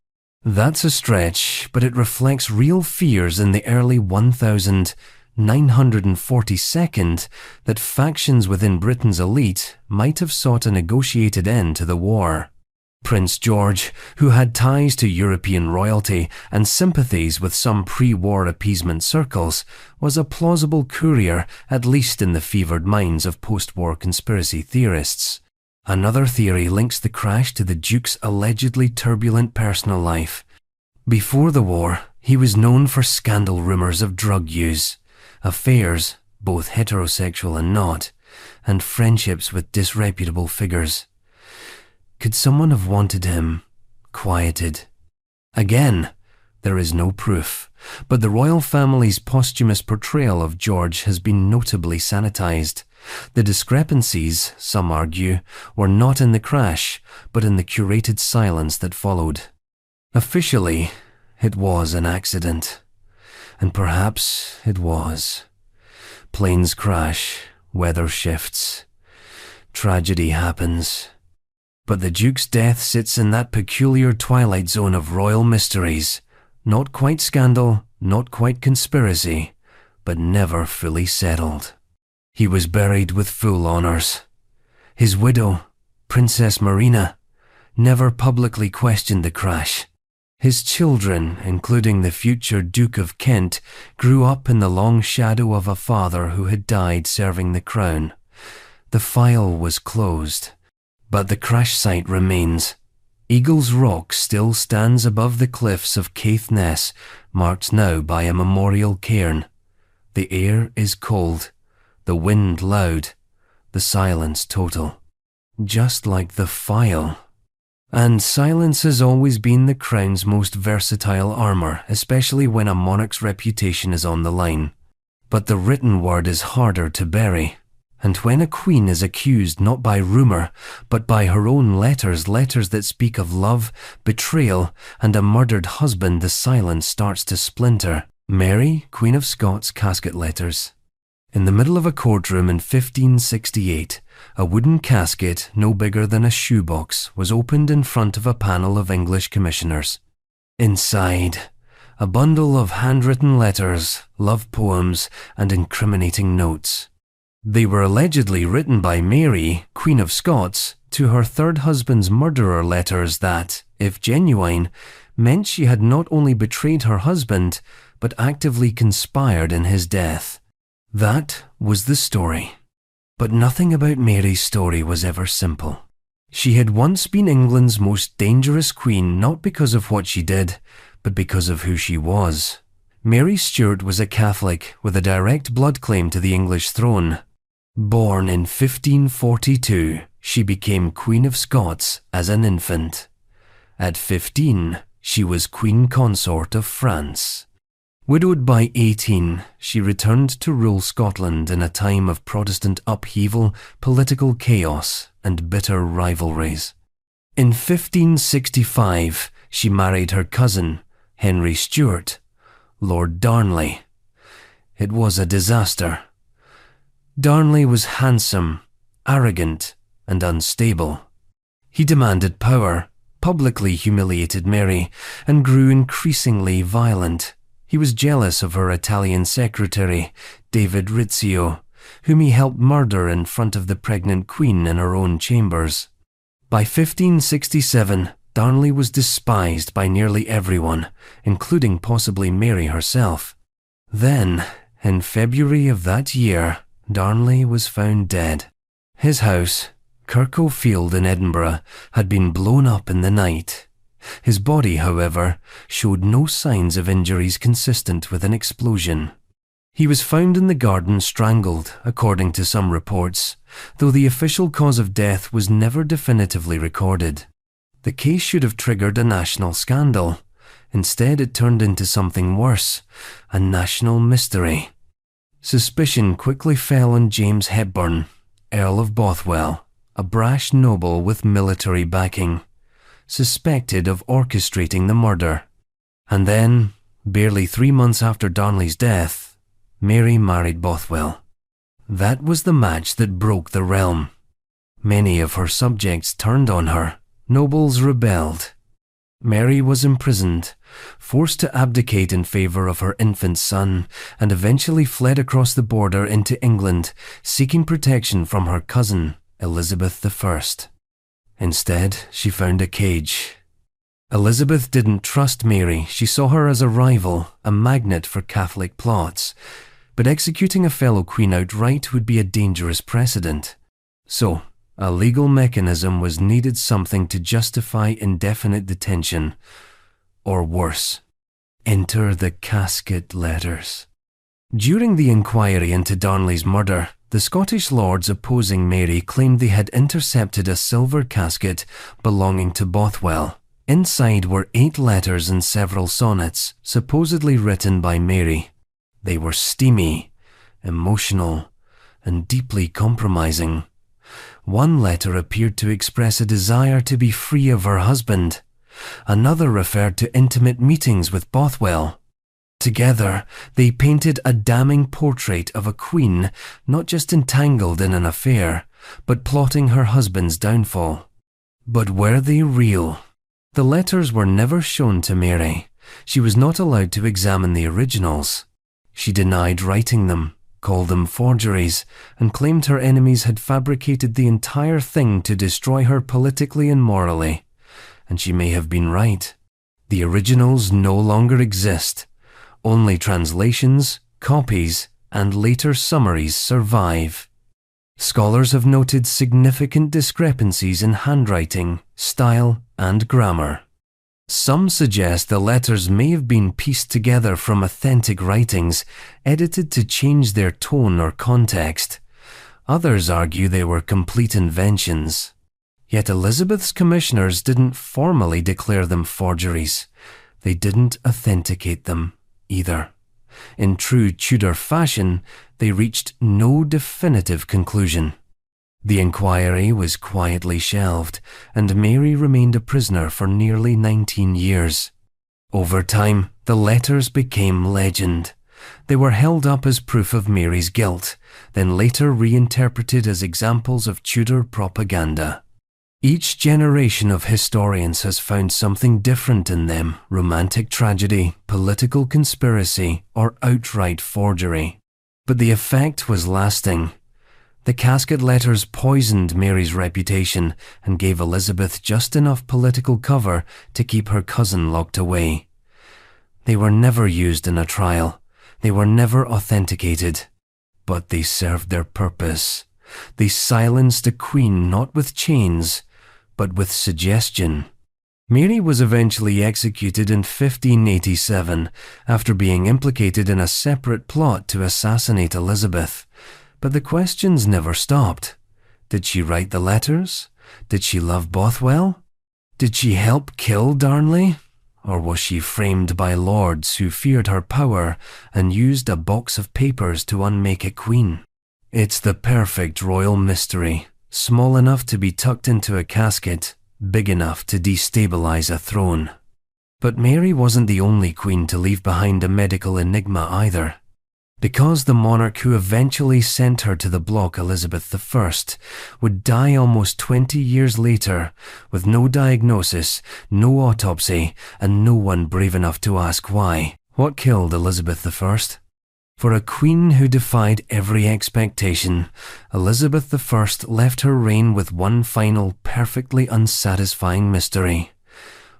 That's a stretch, but it reflects real fears in the early 1942 that factions within Britain's elite might have sought a negotiated end to the war. Prince George, who had ties to European royalty and sympathies with some pre-war appeasement circles, was a plausible courier, at least in the fevered minds of post-war conspiracy theorists. Another theory links the crash to the Duke's allegedly turbulent personal life. Before the war, he was known for scandal rumours of drug use, affairs, both heterosexual and not, and friendships with disreputable figures. Could someone have wanted him quieted? Again, there is no proof, but the royal family's posthumous portrayal of George has been notably sanitized. The discrepancies, some argue, were not in the crash, but in the curated silence that followed. Officially, it was an accident. And perhaps it was. Planes crash, weather shifts, tragedy happens. But the Duke's death sits in that peculiar twilight zone of royal mysteries, not quite scandal, not quite conspiracy, but never fully settled. He was buried with full honours. His widow, Princess Marina, never publicly questioned the crash. His children, including the future Duke of Kent, grew up in the long shadow of a father who had died serving the crown. The file was closed. But the crash site remains. Eagle's Rock still stands above the cliffs of Caithness, marked now by a memorial cairn. The air is cold, the wind loud, the silence total. Just like the file. And silence has always been the crown's most versatile armour, especially when a monarch's reputation is on the line. But the written word is harder to bury. And when a queen is accused not by rumour, but by her own letters that speak of love, betrayal, and a murdered husband, the silence starts to splinter. Mary, Queen of Scots casket letters. In the middle of a courtroom in 1568, a wooden casket, no bigger than a shoebox, was opened in front of a panel of English commissioners. Inside, a bundle of handwritten letters, love poems, and incriminating notes. They were allegedly written by Mary, Queen of Scots, to her third husband's murderer, letters that, if genuine, meant she had not only betrayed her husband, but actively conspired in his death. That was the story. But nothing about Mary's story was ever simple. She had once been England's most dangerous queen, not because of what she did, but because of who she was. Mary Stuart was a Catholic with a direct blood claim to the English throne. Born in 1542, she became Queen of Scots as an infant. At 15, she was Queen Consort of France. Widowed by 18, she returned to rule Scotland in a time of Protestant upheaval, political chaos, and bitter rivalries. In 1565, she married her cousin, Henry Stuart, Lord Darnley. It was a disaster. Darnley was handsome, arrogant, and unstable. He demanded power, publicly humiliated Mary, and grew increasingly violent. He was jealous of her Italian secretary, David Rizzio, whom he helped murder in front of the pregnant queen in her own chambers. By 1567, Darnley was despised by nearly everyone, including possibly Mary herself. Then, in February of that year, Darnley was found dead. His house, Kirkhope Field in Edinburgh, had been blown up in the night. His body, however, showed no signs of injuries consistent with an explosion. He was found in the garden strangled, according to some reports, though the official cause of death was never definitively recorded. The case should have triggered a national scandal. Instead, it turned into something worse, a national mystery. Suspicion quickly fell on James Hepburn, Earl of Bothwell, a brash noble with military backing, suspected of orchestrating the murder. And then, barely 3 months after Darnley's death, Mary married Bothwell. That was the match that broke the realm. Many of her subjects turned on her. Nobles rebelled. Mary was imprisoned, forced to abdicate in favour of her infant son, and eventually fled across the border into England, seeking protection from her cousin, Elizabeth I. Instead, she found a cage. Elizabeth didn't trust Mary. She saw her as a rival, a magnet for Catholic plots. But executing a fellow queen outright would be a dangerous precedent. So, a legal mechanism was needed, something to justify indefinite detention. Or worse, enter the casket letters. During the inquiry into Darnley's murder, the Scottish lords opposing Mary claimed they had intercepted a silver casket belonging to Bothwell. Inside were 8 letters and several sonnets, supposedly written by Mary. They were steamy, emotional, and deeply compromising. One letter appeared to express a desire to be free of her husband. Another referred to intimate meetings with Bothwell. Together, they painted a damning portrait of a queen not just entangled in an affair, but plotting her husband's downfall. But were they real? The letters were never shown to Mary. She was not allowed to examine the originals. She denied writing them, called them forgeries, and claimed her enemies had fabricated the entire thing to destroy her politically and morally. And she may have been right. The originals no longer exist. Only translations, copies, and later summaries survive. Scholars have noted significant discrepancies in handwriting, style, and grammar. Some suggest the letters may have been pieced together from authentic writings, edited to change their tone or context. Others argue they were complete inventions. Yet Elizabeth's commissioners didn't formally declare them forgeries. They didn't authenticate them either. In true Tudor fashion, they reached no definitive conclusion. The inquiry was quietly shelved, and Mary remained a prisoner for nearly 19 years. Over time, the letters became legend. They were held up as proof of Mary's guilt, then later reinterpreted as examples of Tudor propaganda. Each generation of historians has found something different in them: romantic tragedy, political conspiracy, or outright forgery. But the effect was lasting. The casket letters poisoned Mary's reputation and gave Elizabeth just enough political cover to keep her cousin locked away. They were never used in a trial. They were never authenticated. But they served their purpose. They silenced a queen not with chains, but with suggestion. Mary was eventually executed in 1587 after being implicated in a separate plot to assassinate Elizabeth. But the questions never stopped. Did she write the letters? Did she love Bothwell? Did she help kill Darnley? Or was she framed by lords who feared her power and used a box of papers to unmake a queen? It's the perfect royal mystery, small enough to be tucked into a casket, big enough to destabilize a throne. But Mary wasn't the only queen to leave behind a medical enigma either. Because the monarch who eventually sent her to the block, Elizabeth I, would die almost 20 years later, with no diagnosis, no autopsy, and no one brave enough to ask why. What killed Elizabeth I? For a queen who defied every expectation, Elizabeth I left her reign with one final, perfectly unsatisfying mystery.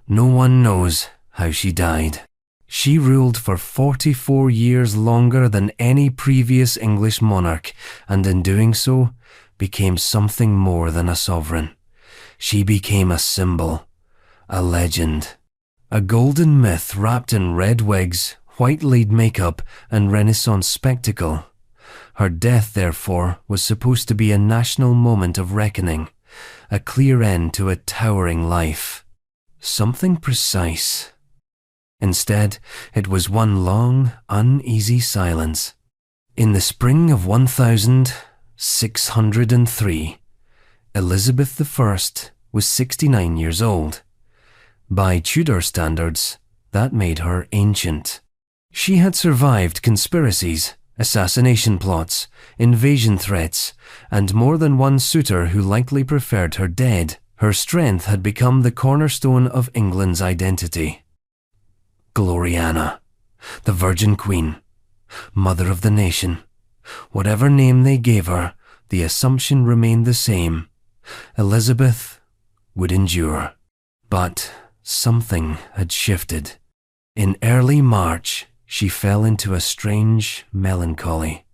No one knows how she died. She ruled for 44 years longer than any previous English monarch, and in doing so, became something more than a sovereign. She became a symbol, a legend, a golden myth wrapped in red wigs, white laid makeup, and Renaissance spectacle. Her death, therefore, was supposed to be a national moment of reckoning, a clear end to a towering life. Something precise. Instead, it was one long, uneasy silence. In the spring of 1603, Elizabeth I was 69 years old. By Tudor standards, that made her ancient. She had survived conspiracies, assassination plots, invasion threats, and more than one suitor who likely preferred her dead. Her strength had become the cornerstone of England's identity. Gloriana, the Virgin Queen, Mother of the Nation. Whatever name they gave her, the assumption remained the same. Elizabeth would endure. But something had shifted. In early March, she fell into a strange melancholy.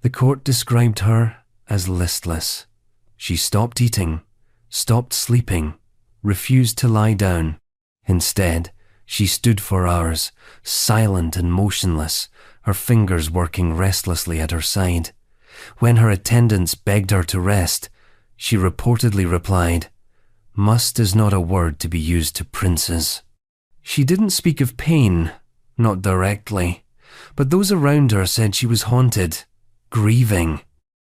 The court described her as listless. She stopped eating, stopped sleeping, refused to lie down. Instead, she stood for hours, silent and motionless, her fingers working restlessly at her side. When her attendants begged her to rest, she reportedly replied, "Must is not a word to be used to princes." She didn't speak of pain, not directly, but those around her said she was haunted, grieving,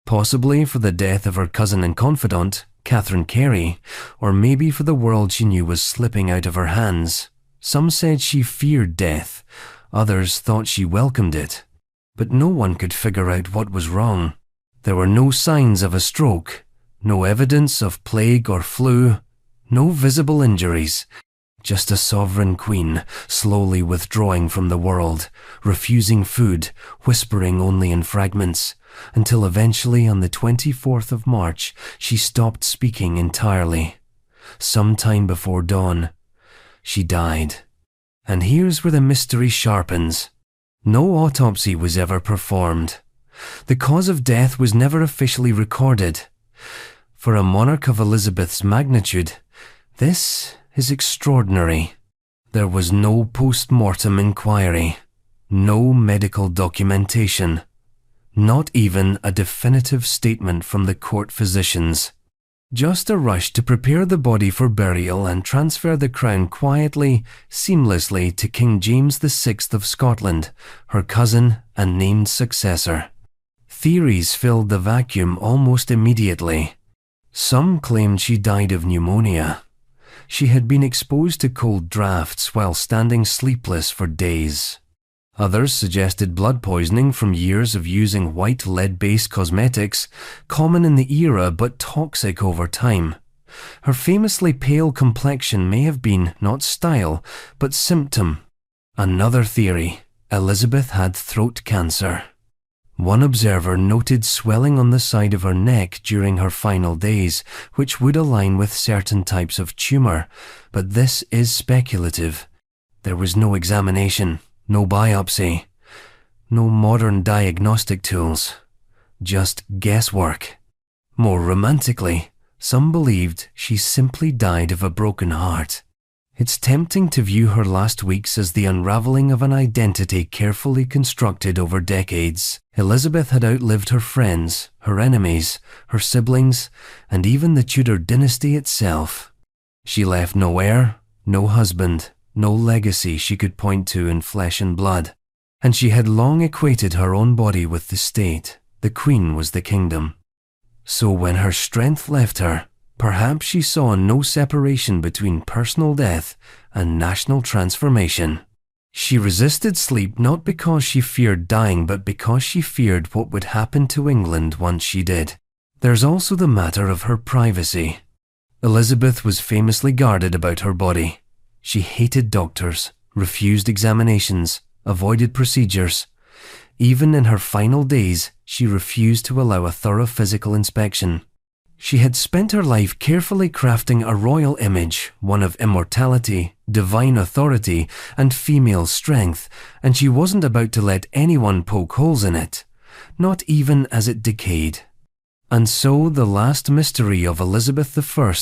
possibly for the death of her cousin and confidant, Catherine Carey, or maybe for the world she knew was slipping out of her hands. Some said she feared death, others thought she welcomed it, but no one could figure out what was wrong. There were no signs of a stroke, no evidence of plague or flu, no visible injuries, just a sovereign queen slowly withdrawing from the world, refusing food, whispering only in fragments, until eventually on the 24th of March she stopped speaking entirely. Sometime before dawn, she died. And here's where the mystery sharpens. No autopsy was ever performed. The cause of death was never officially recorded. For a monarch of Elizabeth's magnitude, this is extraordinary. There was no post-mortem inquiry, no medical documentation, not even a definitive statement from the court physicians. Just a rush to prepare the body for burial and transfer the crown quietly, seamlessly to King James VI of Scotland, her cousin and named successor. Theories filled the vacuum almost immediately. Some claimed she died of pneumonia. She had been exposed to cold drafts while standing sleepless for days. Others suggested blood poisoning from years of using white lead-based cosmetics, common in the era but toxic over time. Her famously pale complexion may have been not style, but symptom. Another theory, Elizabeth had throat cancer. One observer noted swelling on the side of her neck during her final days, which would align with certain types of tumor, but this is speculative. There was no examination, no biopsy, no modern diagnostic tools, just guesswork. More romantically, some believed she simply died of a broken heart. It's tempting to view her last weeks as the unraveling of an identity carefully constructed over decades. Elizabeth had outlived her friends, her enemies, her siblings, and even the Tudor dynasty itself. She left no heir, no husband, no legacy she could point to in flesh and blood, and she had long equated her own body with the state. The Queen was the kingdom. So when her strength left her, perhaps she saw no separation between personal death and national transformation. She resisted sleep not because she feared dying, but because she feared what would happen to England once she did. There's also the matter of her privacy. Elizabeth was famously guarded about her body. She hated doctors, refused examinations, avoided procedures. Even in her final days, she refused to allow a thorough physical inspection. She had spent her life carefully crafting a royal image, one of immortality, divine authority, and female strength, and she wasn't about to let anyone poke holes in it, not even as it decayed. And so the last mystery of Elizabeth I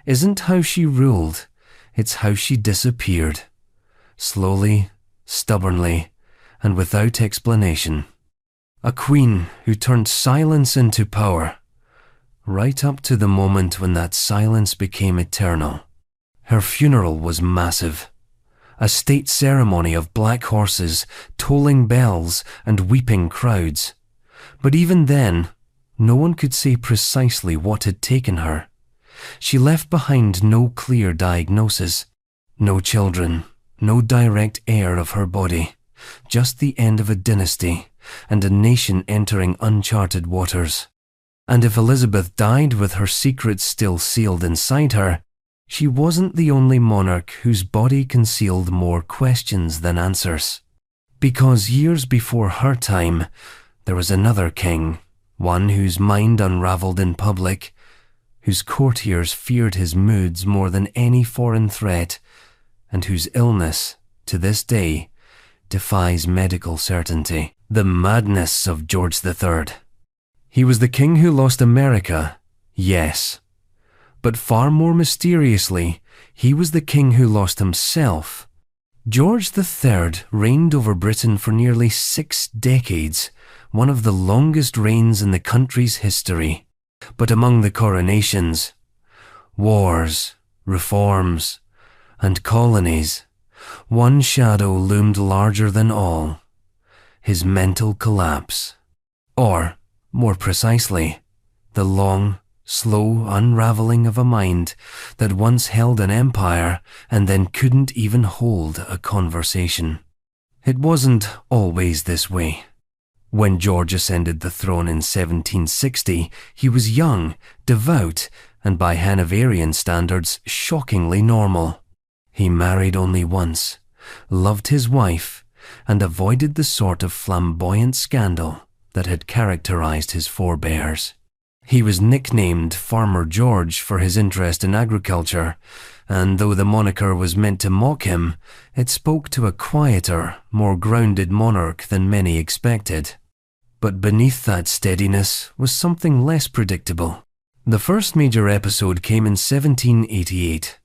isn't how she ruled, it's how she disappeared. Slowly, stubbornly, and without explanation. A queen who turned silence into power, right up to the moment when that silence became eternal. Her funeral was massive. A state ceremony of black horses, tolling bells, and weeping crowds. But even then, no one could say precisely what had taken her. She left behind no clear diagnosis, no children, no direct heir of her body, just the end of a dynasty and a nation entering uncharted waters. And if Elizabeth died with her secrets still sealed inside her, she wasn't the only monarch whose body concealed more questions than answers. Because years before her time, there was another king, one whose mind unraveled in public, whose courtiers feared his moods more than any foreign threat, and whose illness, to this day, defies medical certainty. The madness of George III. He was the king who lost America, yes, but far more mysteriously, he was the king who lost himself. George III reigned over Britain for nearly 6 decades, one of the longest reigns in the country's history. But among the coronations, wars, reforms, and colonies, one shadow loomed larger than all: his mental collapse. Or, more precisely, the long, slow unraveling of a mind that once held an empire and then couldn't even hold a conversation. It wasn't always this way. When George ascended the throne in 1760, he was young, devout, and by Hanoverian standards, shockingly normal. He married only once, loved his wife, and avoided the sort of flamboyant scandal that had characterized his forebears. He was nicknamed Farmer George for his interest in agriculture, and though the moniker was meant to mock him, it spoke to a quieter, more grounded monarch than many expected. But beneath that steadiness was something less predictable. The first major episode came in 1788.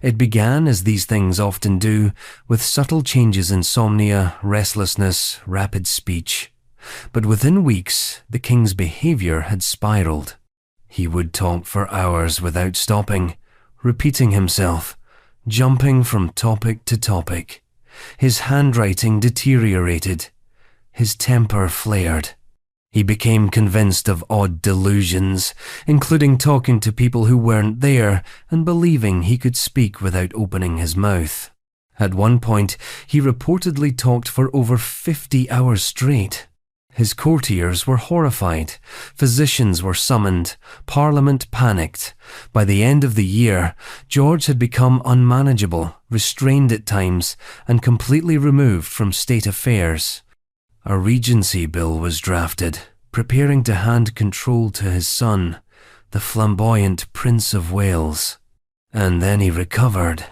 It began, as these things often do, with subtle changes in insomnia, restlessness, rapid speech. But within weeks, the king's behaviour had spiralled. He would talk for hours without stopping, repeating himself, jumping from topic to topic. His handwriting deteriorated. His temper flared. He became convinced of odd delusions, including talking to people who weren't there and believing he could speak without opening his mouth. At one point, he reportedly talked for over 50 hours straight. His courtiers were horrified. Physicians were summoned. Parliament panicked. By the end of the year, George had become unmanageable, restrained at times, and completely removed from state affairs. A regency bill was drafted, preparing to hand control to his son, the flamboyant Prince of Wales. And then he recovered.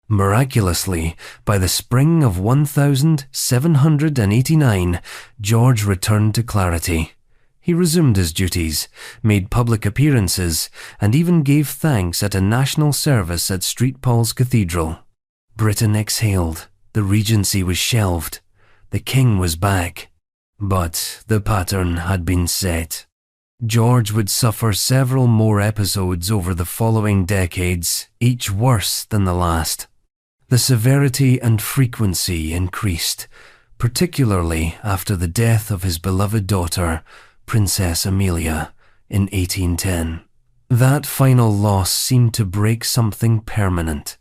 Miraculously, by the spring of 1789, George returned to clarity. He resumed his duties, made public appearances, and even gave thanks at a national service at St. Paul's Cathedral. Britain exhaled. The regency was shelved. The king was back. But the pattern had been set. George would suffer several more episodes over the following decades, each worse than the last. The severity and frequency increased, particularly after the death of his beloved daughter, Princess Amelia, in 1810. That final loss seemed to break something permanent.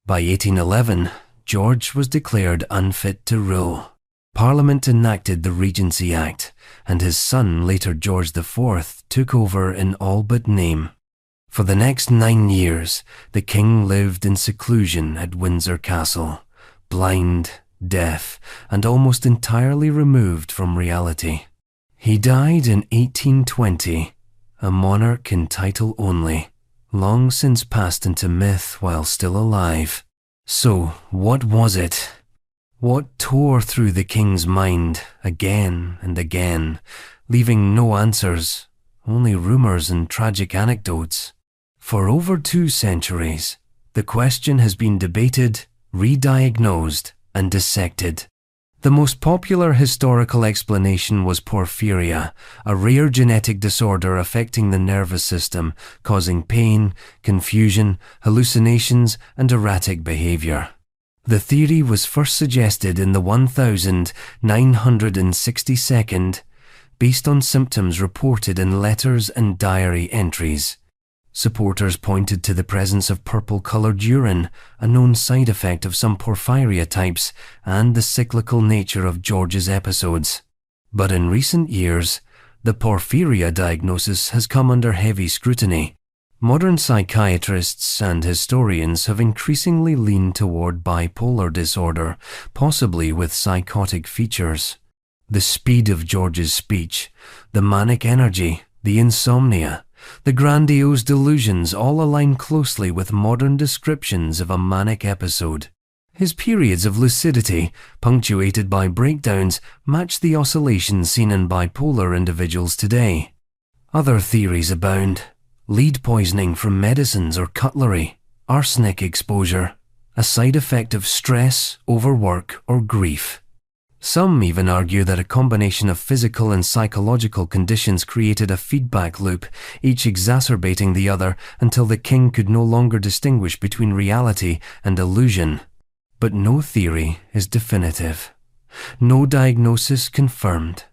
By 1811, George was declared unfit to rule. Parliament enacted the Regency Act, and his son, later George IV, took over in all but name. For the next 9 years, the king lived in seclusion at Windsor Castle, blind, deaf, and almost entirely removed from reality. He died in 1820, a monarch in title only, long since passed into myth while still alive. So, what was it? What tore through the king's mind again and again, leaving no answers, only rumours and tragic anecdotes? For over 2 centuries, the question has been debated, re-diagnosed, and dissected. The most popular historical explanation was porphyria, a rare genetic disorder affecting the nervous system, causing pain, confusion, hallucinations, and erratic behaviour. The theory was first suggested in the 1962, based on symptoms reported in letters and diary entries. Supporters pointed to the presence of purple-coloured urine, a known side effect of some porphyria types, and the cyclical nature of George's episodes. But in recent years, the porphyria diagnosis has come under heavy scrutiny. Modern psychiatrists and historians have increasingly leaned toward bipolar disorder, possibly with psychotic features. The speed of George's speech, the manic energy, the insomnia, The grandiose delusions all align closely with modern descriptions of a manic episode. His periods of lucidity, punctuated by breakdowns, match the oscillations seen in bipolar individuals today. Other theories abound: lead poisoning from medicines or cutlery, arsenic exposure, a side effect of stress, overwork, or grief. Some even argue that a combination of physical and psychological conditions created a feedback loop, each exacerbating the other until the king could no longer distinguish between reality and illusion. But no theory is definitive. No diagnosis confirmed.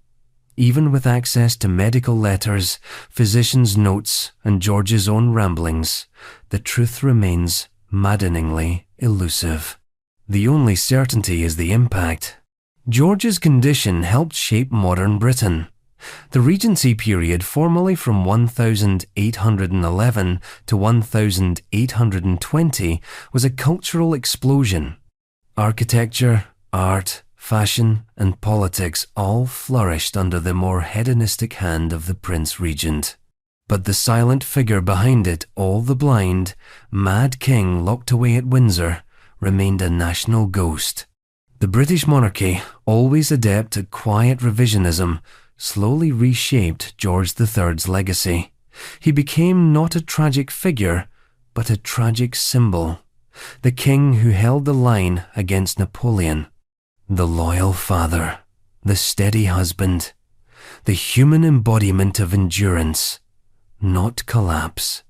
Even with access to medical letters, physicians' notes, and George's own ramblings, the truth remains maddeningly elusive. The only certainty is the impact. George's condition helped shape modern Britain. The Regency period, formally from 1811 to 1820, was a cultural explosion. Architecture, art, fashion, and politics all flourished under the more hedonistic hand of the Prince Regent. But the silent figure behind it all, the blind, mad king locked away at Windsor, remained a national ghost. The British monarchy, always adept at quiet revisionism, slowly reshaped George III's legacy. He became not a tragic figure, but a tragic symbol. The king who held the line against Napoleon. The loyal father, the steady husband, the human embodiment of endurance, not collapse.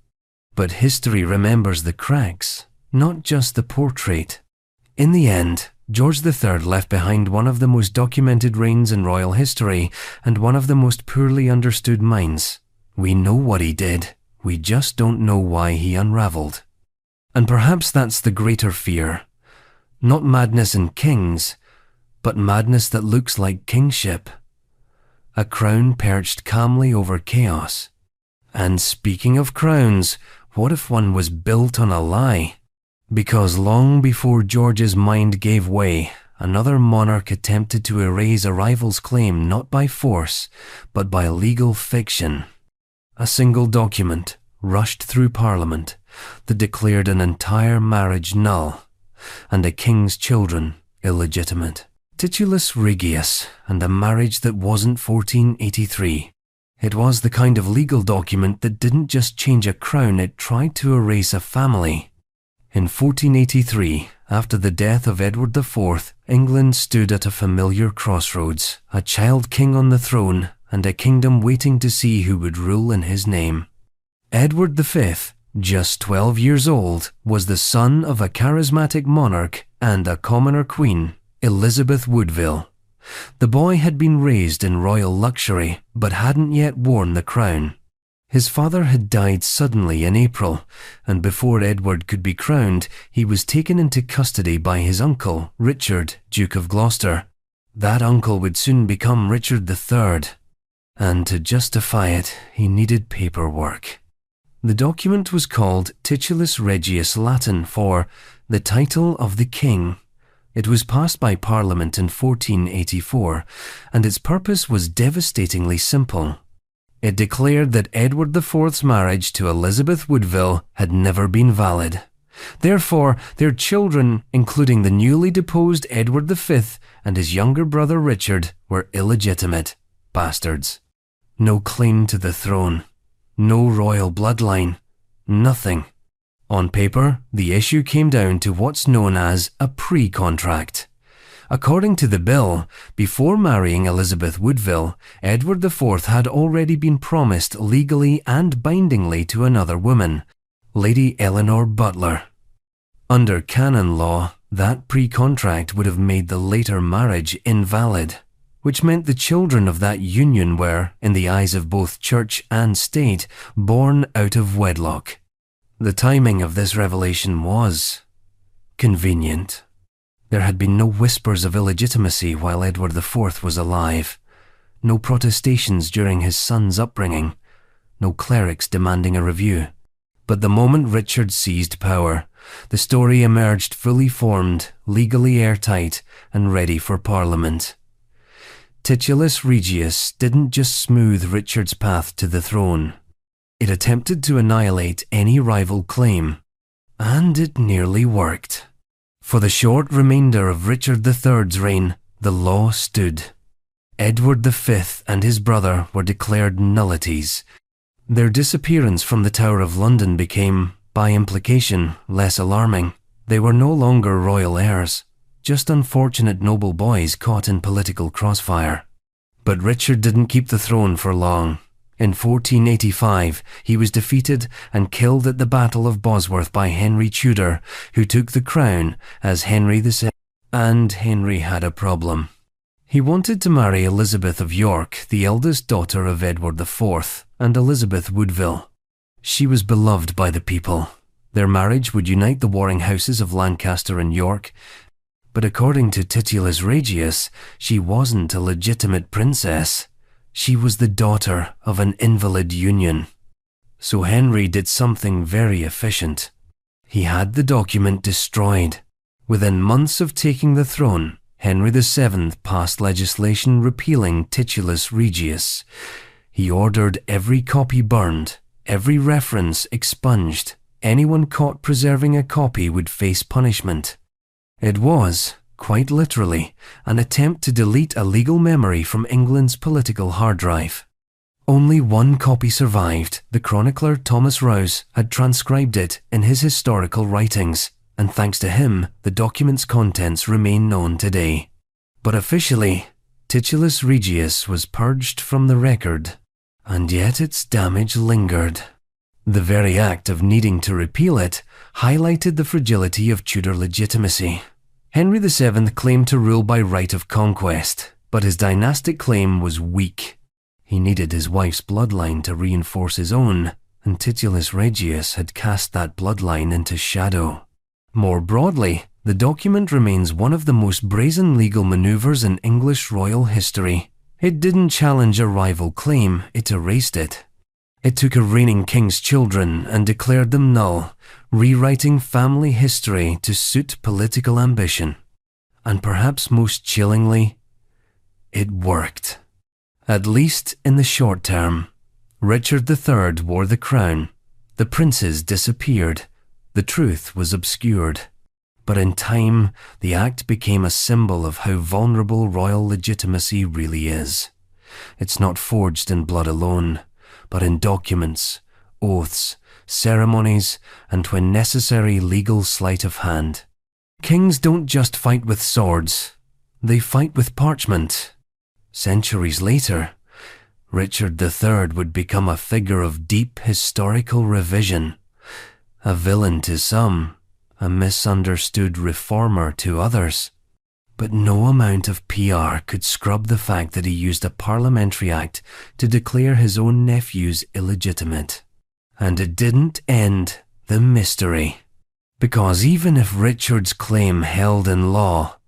But history remembers the cracks, not just the portrait. In the end, George III left behind one of the most documented reigns in royal history and one of the most poorly understood minds. We know what he did, we just don't know why he unraveled. And perhaps that's the greater fear. Not madness in kings, but madness that looks like kingship. A crown perched calmly over chaos. And speaking of crowns, what if one was built on a lie? Because long before George's mind gave way, another monarch attempted to erase a rival's claim not by force, but by legal fiction. A single document, rushed through Parliament, that declared an entire marriage null, and a king's children illegitimate. Titulus Regius, and a marriage that wasn't 1483. It was the kind of legal document that didn't just change a crown, it tried to erase a family. In 1483, after the death of Edward IV, England stood at a familiar crossroads, a child king on the throne, and a kingdom waiting to see who would rule in his name. Edward V, just 12 years old, was the son of a charismatic monarch and a commoner queen, Elizabeth Woodville. The boy had been raised in royal luxury, but hadn't yet worn the crown. His father had died suddenly in April, and before Edward could be crowned, he was taken into custody by his uncle, Richard, Duke of Gloucester. That uncle would soon become Richard III, and to justify it, he needed paperwork. The document was called Titulus Regius, Latin for the title of the king. It was passed by Parliament in 1484, and its purpose was devastatingly simple. It declared that Edward IV's marriage to Elizabeth Woodville had never been valid. Therefore, their children, including the newly deposed Edward V and his younger brother Richard, were illegitimate bastards. No claim to the throne. No royal bloodline. Nothing. On paper, the issue came down to what's known as a pre-contract. According to the bill, before marrying Elizabeth Woodville, Edward IV had already been promised legally and bindingly to another woman, Lady Eleanor Butler. Under canon law, that pre-contract would have made the later marriage invalid, which meant the children of that union were, in the eyes of both church and state, born out of wedlock. The timing of this revelation was convenient. There had been no whispers of illegitimacy while Edward IV was alive, no protestations during his son's upbringing, no clerics demanding a review. But the moment Richard seized power, the story emerged fully formed, legally airtight, and ready for Parliament. Titulus Regius didn't just smooth Richard's path to the throne. It attempted to annihilate any rival claim, and it nearly worked. For the short remainder of Richard III's reign, the law stood. Edward V and his brother were declared nullities. Their disappearance from the Tower of London became, by implication, less alarming. They were no longer royal heirs, just unfortunate noble boys caught in political crossfire. But Richard didn't keep the throne for long. In 1485, he was defeated and killed at the Battle of Bosworth by Henry Tudor, who took the crown as Henry VII. And Henry had a problem. He wanted to marry Elizabeth of York, the eldest daughter of Edward IV, and Elizabeth Woodville. She was beloved by the people. Their marriage would unite the warring houses of Lancaster and York, but according to Titulus Regius, she wasn't a legitimate princess. She was the daughter of an invalid union. So Henry did something very efficient. He had the document destroyed. Within months of taking the throne, Henry VII passed legislation repealing Titulus Regius. He ordered every copy burned, every reference expunged. Anyone caught preserving a copy would face punishment. It was, quite literally, an attempt to delete a legal memory from England's political hard drive. Only one copy survived. The chronicler Thomas Rouse had transcribed it in his historical writings, and thanks to him, the document's contents remain known today. But officially, Titulus Regius was purged from the record, and yet its damage lingered. The very act of needing to repeal it highlighted the fragility of Tudor legitimacy. Henry VII claimed to rule by right of conquest, but his dynastic claim was weak. He needed his wife's bloodline to reinforce his own, and Titulus Regius had cast that bloodline into shadow. More broadly, the document remains one of the most brazen legal maneuvers in English royal history. It didn't challenge a rival claim, it erased it. It took a reigning king's children and declared them null, rewriting family history to suit political ambition. And perhaps most chillingly, it worked. At least in the short term. Richard III wore the crown. The princes disappeared. The truth was obscured. But in time, the act became a symbol of how vulnerable royal legitimacy really is. It's not forged in blood alone, but in documents, oaths, ceremonies, and when necessary, legal sleight of hand. Kings don't just fight with swords, they fight with parchment. Centuries later, Richard III would become a figure of deep historical revision, a villain to some, a misunderstood reformer to others. But no amount of PR could scrub the fact that he used a parliamentary act to declare his own nephews illegitimate. And it didn't end the mystery. Because even if Richard's claim held in law,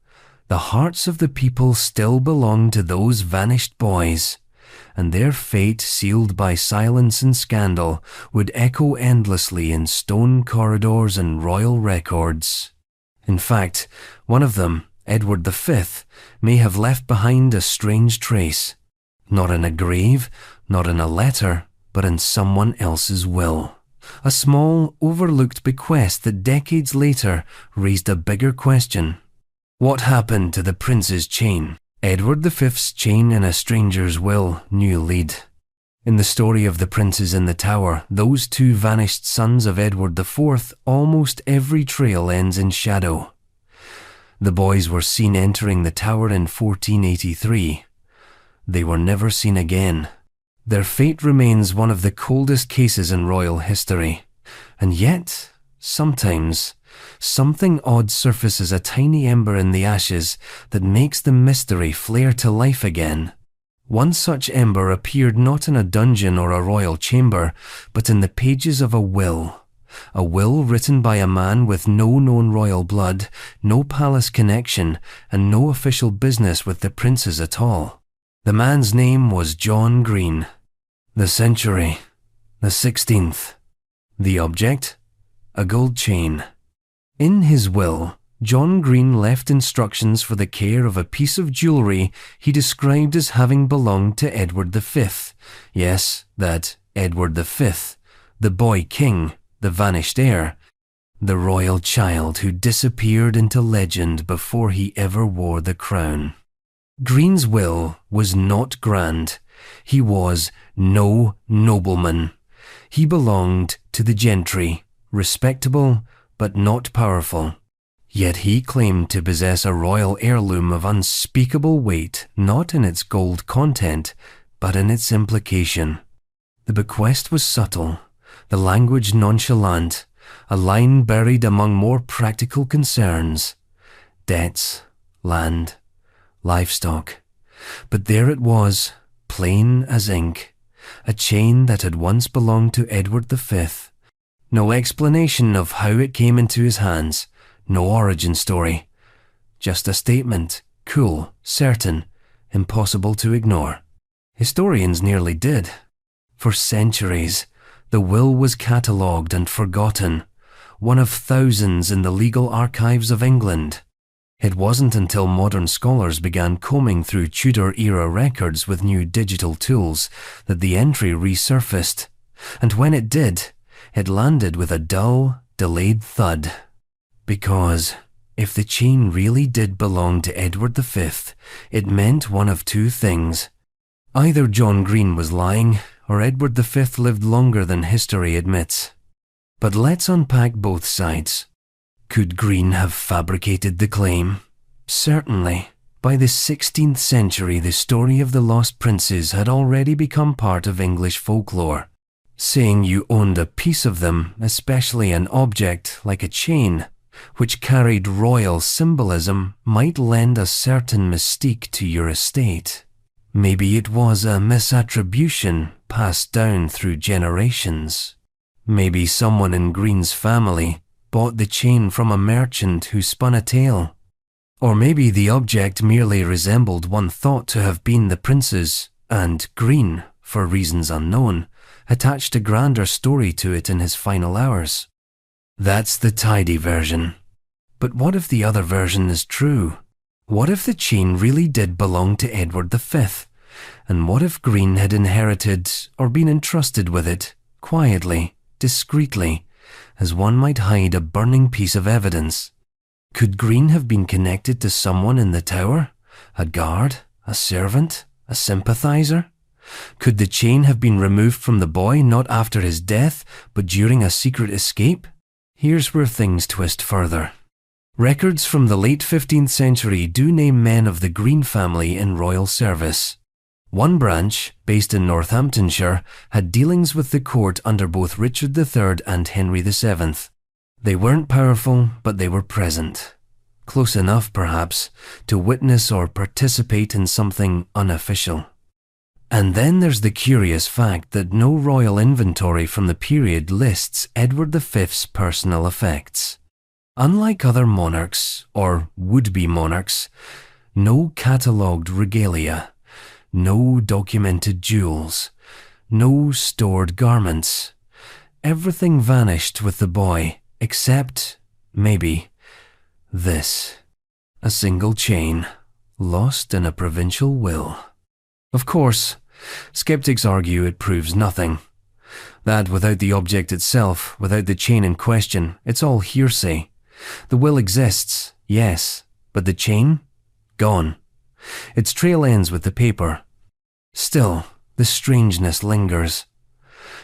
the hearts of the people still belonged to those vanished boys, and their fate, sealed by silence and scandal, would echo endlessly in stone corridors and royal records. In fact, one of them, Edward V, may have left behind a strange trace, not in a grave, not in a letter, but in someone else's will. A small, overlooked bequest that decades later raised a bigger question. What happened to the prince's chain? Edward V's chain in a stranger's will, new lead. In the story of the princes in the tower, those two vanished sons of Edward IV, almost every trail ends in shadow. The boys were seen entering the tower in 1483. They were never seen again. Their fate remains one of the coldest cases in royal history. And yet, sometimes, something odd surfaces, a tiny ember in the ashes that makes the mystery flare to life again. One such ember appeared not in a dungeon or a royal chamber, but in the pages of a will written by a man with no known royal blood, no palace connection, and no official business with the princes at all. The man's name was John Green. The century, the 16th. The object, a gold chain. In his will, John Green left instructions for the care of a piece of jewellery he described as having belonged to Edward V. Yes, that Edward V, the boy king, the vanished heir, the royal child who disappeared into legend before he ever wore the crown. Green's will was not grand. He was no nobleman. He belonged to the gentry, respectable but not powerful. Yet he claimed to possess a royal heirloom of unspeakable weight, not in its gold content, but in its implication. The bequest was subtle, the language nonchalant, a line buried among more practical concerns: debts, land, livestock. But there it was, plain as ink, a chain that had once belonged to Edward V. No explanation of how it came into his hands, no origin story. Just a statement, cool, certain, impossible to ignore. Historians nearly did. For centuries, the will was catalogued and forgotten, one of thousands in the legal archives of England. It wasn't until modern scholars began combing through Tudor-era records with new digital tools that the entry resurfaced, and when it did, it landed with a dull, delayed thud. Because if the chain really did belong to Edward V, it meant one of two things. Either John Green was lying, or Edward V lived longer than history admits. But let's unpack both sides. Could Green have fabricated the claim? Certainly. By the 16th century, the story of the lost princes had already become part of English folklore. Saying you owned a piece of them, especially an object like a chain, which carried royal symbolism, might lend a certain mystique to your estate. Maybe it was a misattribution passed down through generations. Maybe someone in Green's family bought the chain from a merchant who spun a tale. Or maybe the object merely resembled one thought to have been the prince's, and Green, for reasons unknown, attached a grander story to it in his final hours. That's the tidy version. But what if the other version is true? What if the chain really did belong to Edward V? And what if Green had inherited or been entrusted with it, quietly, discreetly, as one might hide a burning piece of evidence? Could Green have been connected to someone in the tower? A guard? A servant? A sympathizer? Could the chain have been removed from the boy not after his death, but during a secret escape? Here's where things twist further. Records from the late 15th century do name men of the Green family in royal service. One branch, based in Northamptonshire, had dealings with the court under both Richard III and Henry VII. They weren't powerful, but they were present. Close enough, perhaps, to witness or participate in something unofficial. And then there's the curious fact that no royal inventory from the period lists Edward V's personal effects. Unlike other monarchs, or would-be monarchs, no catalogued regalia, no documented jewels, no stored garments. Everything vanished with the boy, except, maybe, this. A single chain, lost in a provincial will. Of course, skeptics argue it proves nothing. That without the object itself, without the chain in question, it's all hearsay. The will exists, yes, but the chain? Gone. Its trail ends with the paper. Still, the strangeness lingers.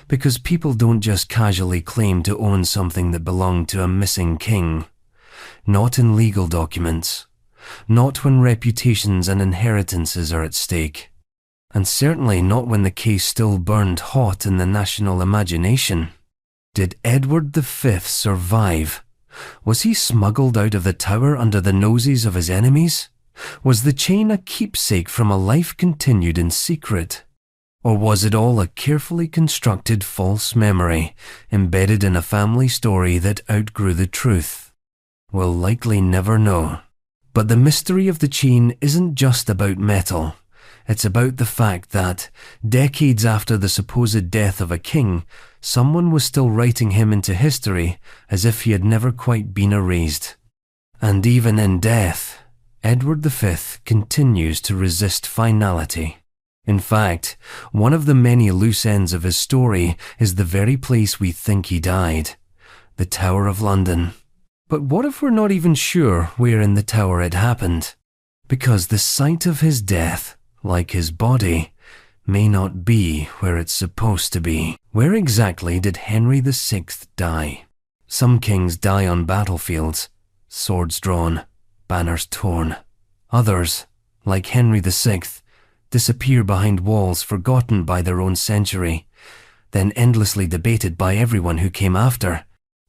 Because people don't just casually claim to own something that belonged to a missing king. Not in legal documents. Not when reputations and inheritances are at stake. And certainly not when the case still burned hot in the national imagination. Did Edward V survive? Was he smuggled out of the tower under the noses of his enemies? Was the chain a keepsake from a life continued in secret? Or was it all a carefully constructed false memory, embedded in a family story that outgrew the truth? We'll likely never know. But the mystery of the chain isn't just about metal. It's about the fact that, decades after the supposed death of a king, someone was still writing him into history as if he had never quite been erased. And even in death, Edward V continues to resist finality. In fact, one of the many loose ends of his story is the very place we think he died, the Tower of London. But what if we're not even sure where in the tower it happened? Because the site of his death, like his body, may not be where it's supposed to be. Where exactly did Henry VI die? Some kings die on battlefields, swords drawn, banners torn. Others, like Henry VI, disappear behind walls forgotten by their own century, then endlessly debated by everyone who came after.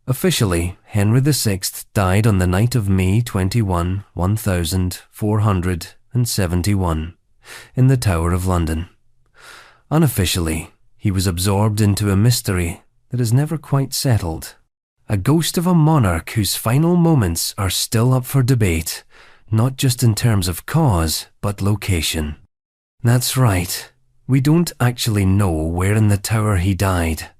Officially, Henry VI died on the night of May 21, 1471, in the Tower of London. Unofficially, he was absorbed into a mystery that is never quite settled. A ghost of a monarch whose final moments are still up for debate, not just in terms of cause, but location. That's right, we don't actually know where in the tower he died.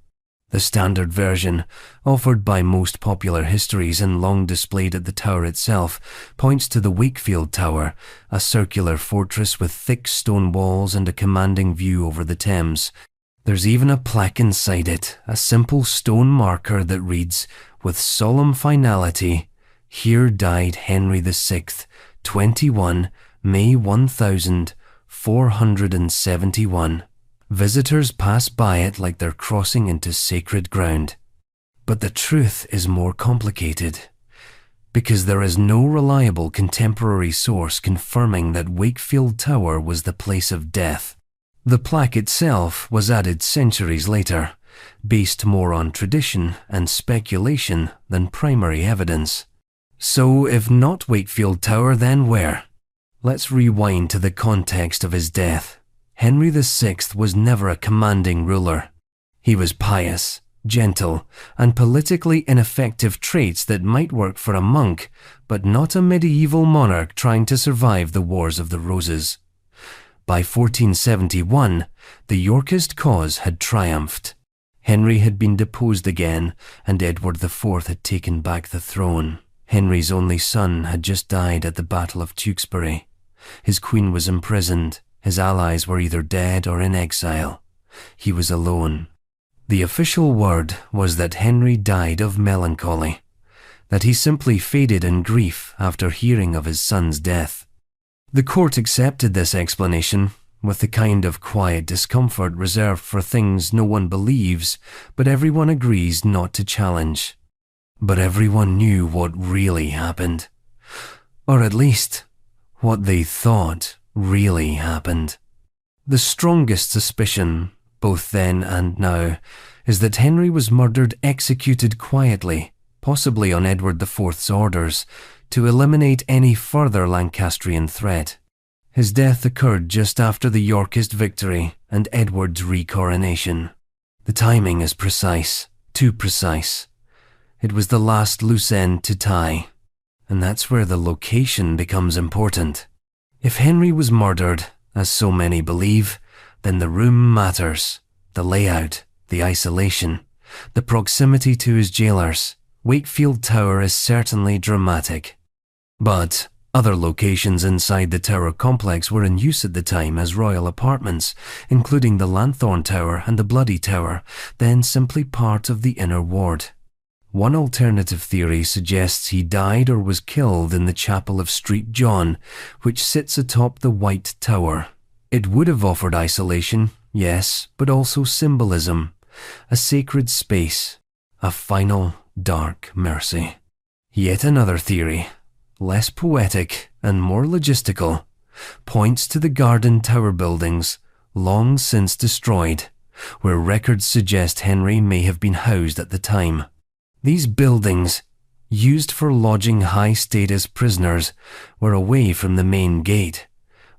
The standard version, offered by most popular histories and long displayed at the tower itself, points to the Wakefield Tower, a circular fortress with thick stone walls and a commanding view over the Thames. There's even a plaque inside it, a simple stone marker that reads, with solemn finality, "Here died Henry VI, 21 May 1471. Visitors pass by it like they're crossing into sacred ground. But the truth is more complicated, because there is no reliable contemporary source confirming that Wakefield Tower was the place of death. The plaque itself was added centuries later, based more on tradition and speculation than primary evidence. So if not Wakefield Tower, then where? Let's rewind to the context of his death. Henry VI was never a commanding ruler. He was pious, gentle, and politically ineffective, traits that might work for a monk, but not a medieval monarch trying to survive the Wars of the Roses. By 1471, the Yorkist cause had triumphed. Henry had been deposed again, and Edward IV had taken back the throne. Henry's only son had just died at the Battle of Tewkesbury. His queen was imprisoned. His allies were either dead or in exile. He was alone. The official word was that Henry died of melancholy, that he simply faded in grief after hearing of his son's death. The court accepted this explanation, with the kind of quiet discomfort reserved for things no one believes, but everyone agrees not to challenge. But everyone knew what really happened. Or at least, what they thought really happened. The strongest suspicion, both then and now, is that Henry was executed quietly, possibly on Edward IV's orders, to eliminate any further Lancastrian threat. His death occurred just after the Yorkist victory and Edward's recoronation. The timing is precise, too precise. It was the last loose end to tie, and that's where the location becomes important. If Henry was murdered, as so many believe, then the room matters. The layout, the isolation, the proximity to his jailers. Wakefield Tower is certainly dramatic. But other locations inside the tower complex were in use at the time as royal apartments, including the Lanthorn Tower and the Bloody Tower, then simply part of the inner ward. One alternative theory suggests he died or was killed in the chapel of Street John, which sits atop the White Tower. It would have offered isolation, yes, but also symbolism, a sacred space, a final dark mercy. Yet another theory, less poetic and more logistical, points to the Garden Tower buildings, long since destroyed, where records suggest Henry may have been housed at the time. These buildings, used for lodging high-status prisoners, were away from the main gate,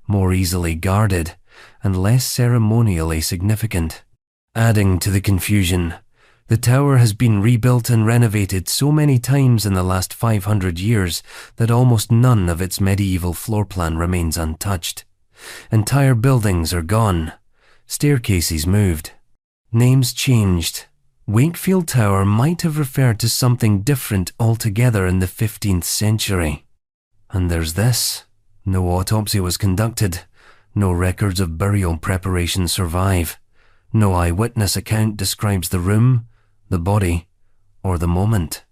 more easily guarded, and less ceremonially significant. Adding to the confusion, the tower has been rebuilt and renovated so many times in the last 500 years that almost none of its medieval floor plan remains untouched. Entire buildings are gone, staircases moved, names changed. Wakefield Tower might have referred to something different altogether in the 15th century. And there's this. No autopsy was conducted. No records of burial preparation survive. No eyewitness account describes the room, the body, or the moment.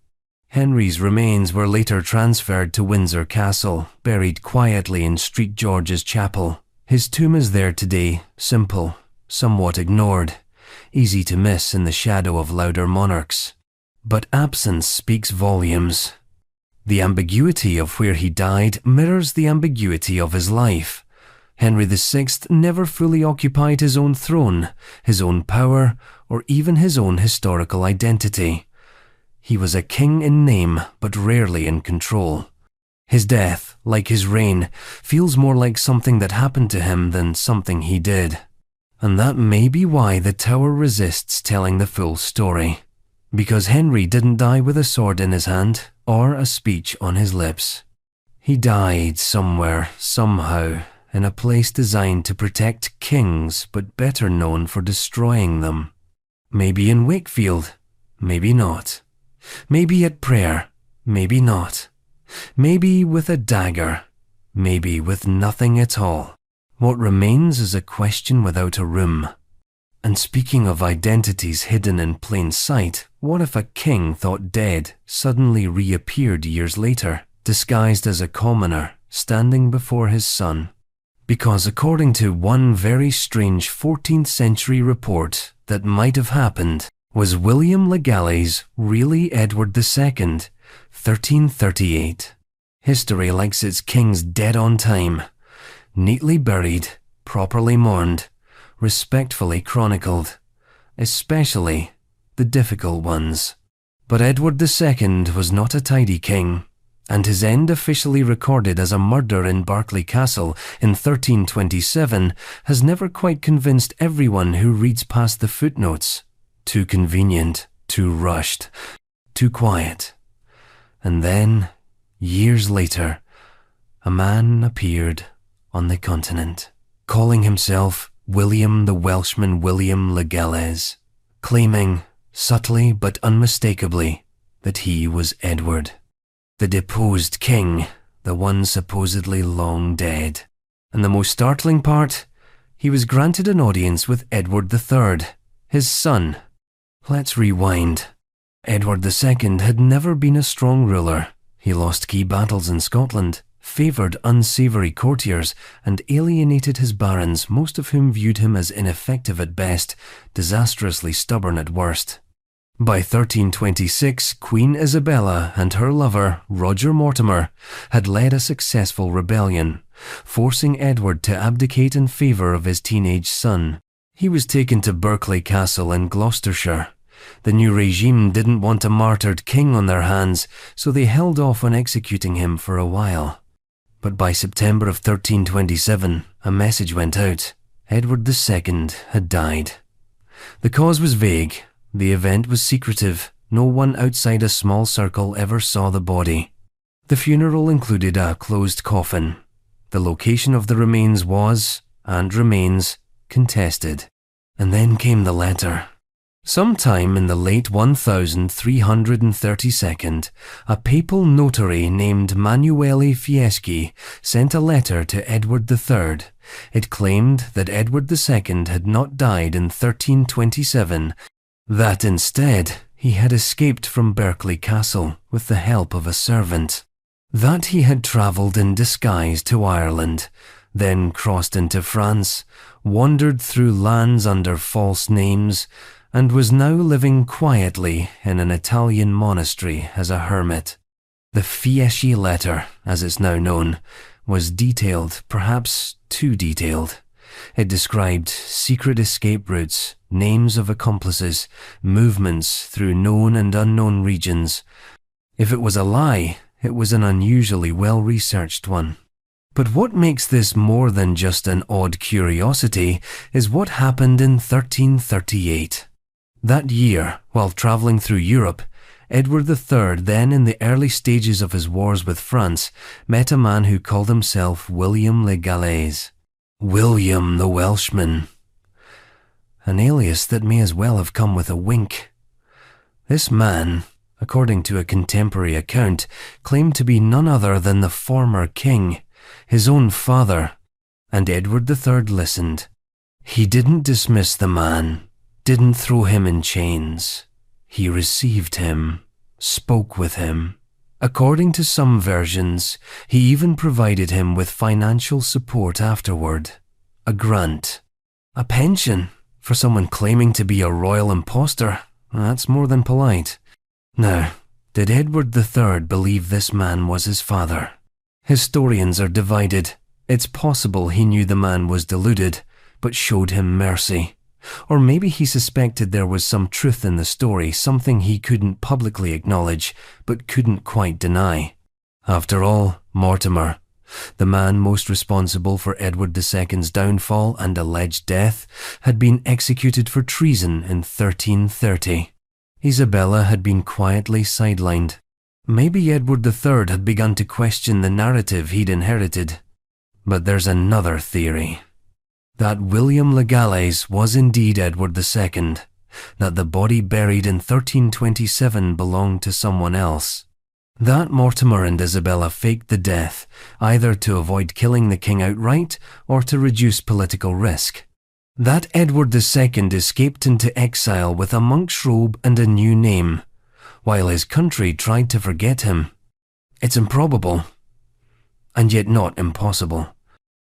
Henry's remains were later transferred to Windsor Castle, buried quietly in St. George's Chapel. His tomb is there today, simple, somewhat ignored, easy to miss in the shadow of louder monarchs. But absence speaks volumes. The ambiguity of where he died mirrors the ambiguity of his life. Henry VI never fully occupied his own throne, his own power, or even his own historical identity. He was a king in name, but rarely in control. His death, like his reign, feels more like something that happened to him than something he did. And that may be why the Tower resists telling the full story. Because Henry didn't die with a sword in his hand, or a speech on his lips. He died somewhere, somehow, in a place designed to protect kings, but better known for destroying them. Maybe in Wakefield, maybe not. Maybe at prayer, maybe not. Maybe with a dagger, maybe with nothing at all. What remains is a question without a room. And speaking of identities hidden in plain sight, what if a king thought dead suddenly reappeared years later, disguised as a commoner, standing before his son? Because according to one very strange 14th century report, that might have happened. Was William le Galais really Edward II, 1338? History likes its kings dead on time, neatly buried, properly mourned, respectfully chronicled, especially the difficult ones. But Edward II was not a tidy king, and his end officially recorded as a murder in Berkeley Castle in 1327 has never quite convinced everyone who reads past the footnotes. Too convenient, too rushed, too quiet. And then, years later, a man appeared on the continent, calling himself William the Welshman William le Galais, claiming, subtly but unmistakably, that he was Edward, the deposed king, the one supposedly long dead. And the most startling part, he was granted an audience with Edward III, his son. Let's rewind. Edward II had never been a strong ruler. He lost key battles in Scotland, favoured unsavoury courtiers, and alienated his barons, most of whom viewed him as ineffective at best, disastrously stubborn at worst. By 1326, Queen Isabella and her lover, Roger Mortimer, had led a successful rebellion, forcing Edward to abdicate in favour of his teenage son. He was taken to Berkeley Castle in Gloucestershire. The new regime didn't want a martyred king on their hands, so they held off on executing him for a while. But by September of 1327, a message went out. Edward II had died. The cause was vague. The event was secretive. No one outside a small circle ever saw the body. The funeral included a closed coffin. The location of the remains was, and remains, contested. And then came the letter. Sometime in the late 1332, a papal notary named Manuele Fieschi sent a letter to Edward III. It claimed that Edward II had not died in 1327, that instead he had escaped from Berkeley Castle with the help of a servant, that he had travelled in disguise to Ireland, then crossed into France, wandered through lands under false names, and was now living quietly in an Italian monastery as a hermit. The Fieschi letter, as it's now known, was detailed, perhaps too detailed. It described secret escape routes, names of accomplices, movements through known and unknown regions. If it was a lie, it was an unusually well-researched one. But what makes this more than just an odd curiosity is what happened in 1338. That year, while travelling through Europe, Edward III, then in the early stages of his wars with France, met a man who called himself William le Galais. William the Welshman. An alias that may as well have come with a wink. This man, according to a contemporary account, claimed to be none other than the former king, his own father, and Edward III listened. He didn't dismiss the man, didn't throw him in chains. He received him, spoke with him. According to some versions, he even provided him with financial support afterward. A grant. A pension for someone claiming to be a royal impostor. That's more than polite. Now, did Edward III believe this man was his father? Historians are divided. It's possible he knew the man was deluded, but showed him mercy. Or maybe he suspected there was some truth in the story, something he couldn't publicly acknowledge, but couldn't quite deny. After all, Mortimer, the man most responsible for Edward II's downfall and alleged death, had been executed for treason in 1330. Isabella had been quietly sidelined. Maybe Edward III had begun to question the narrative he'd inherited. But there's another theory. That William Le Galles was indeed Edward II, that the body buried in 1327 belonged to someone else. That Mortimer and Isabella faked the death, either to avoid killing the king outright or to reduce political risk. That Edward II escaped into exile with a monk's robe and a new name, while his country tried to forget him. It's improbable, and yet not impossible.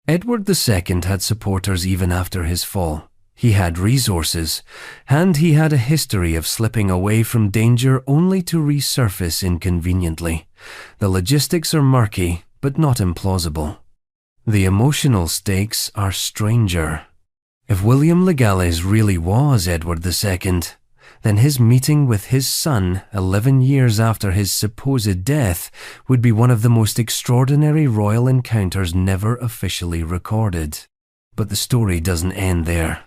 Edward II had supporters even after his fall. He had resources, and he had a history of slipping away from danger only to resurface inconveniently. The logistics are murky, but not implausible. The emotional stakes are stranger. If William Le Galles really was Edward II, then his meeting with his son 11 years after his supposed death would be one of the most extraordinary royal encounters never officially recorded. But the story doesn't end there.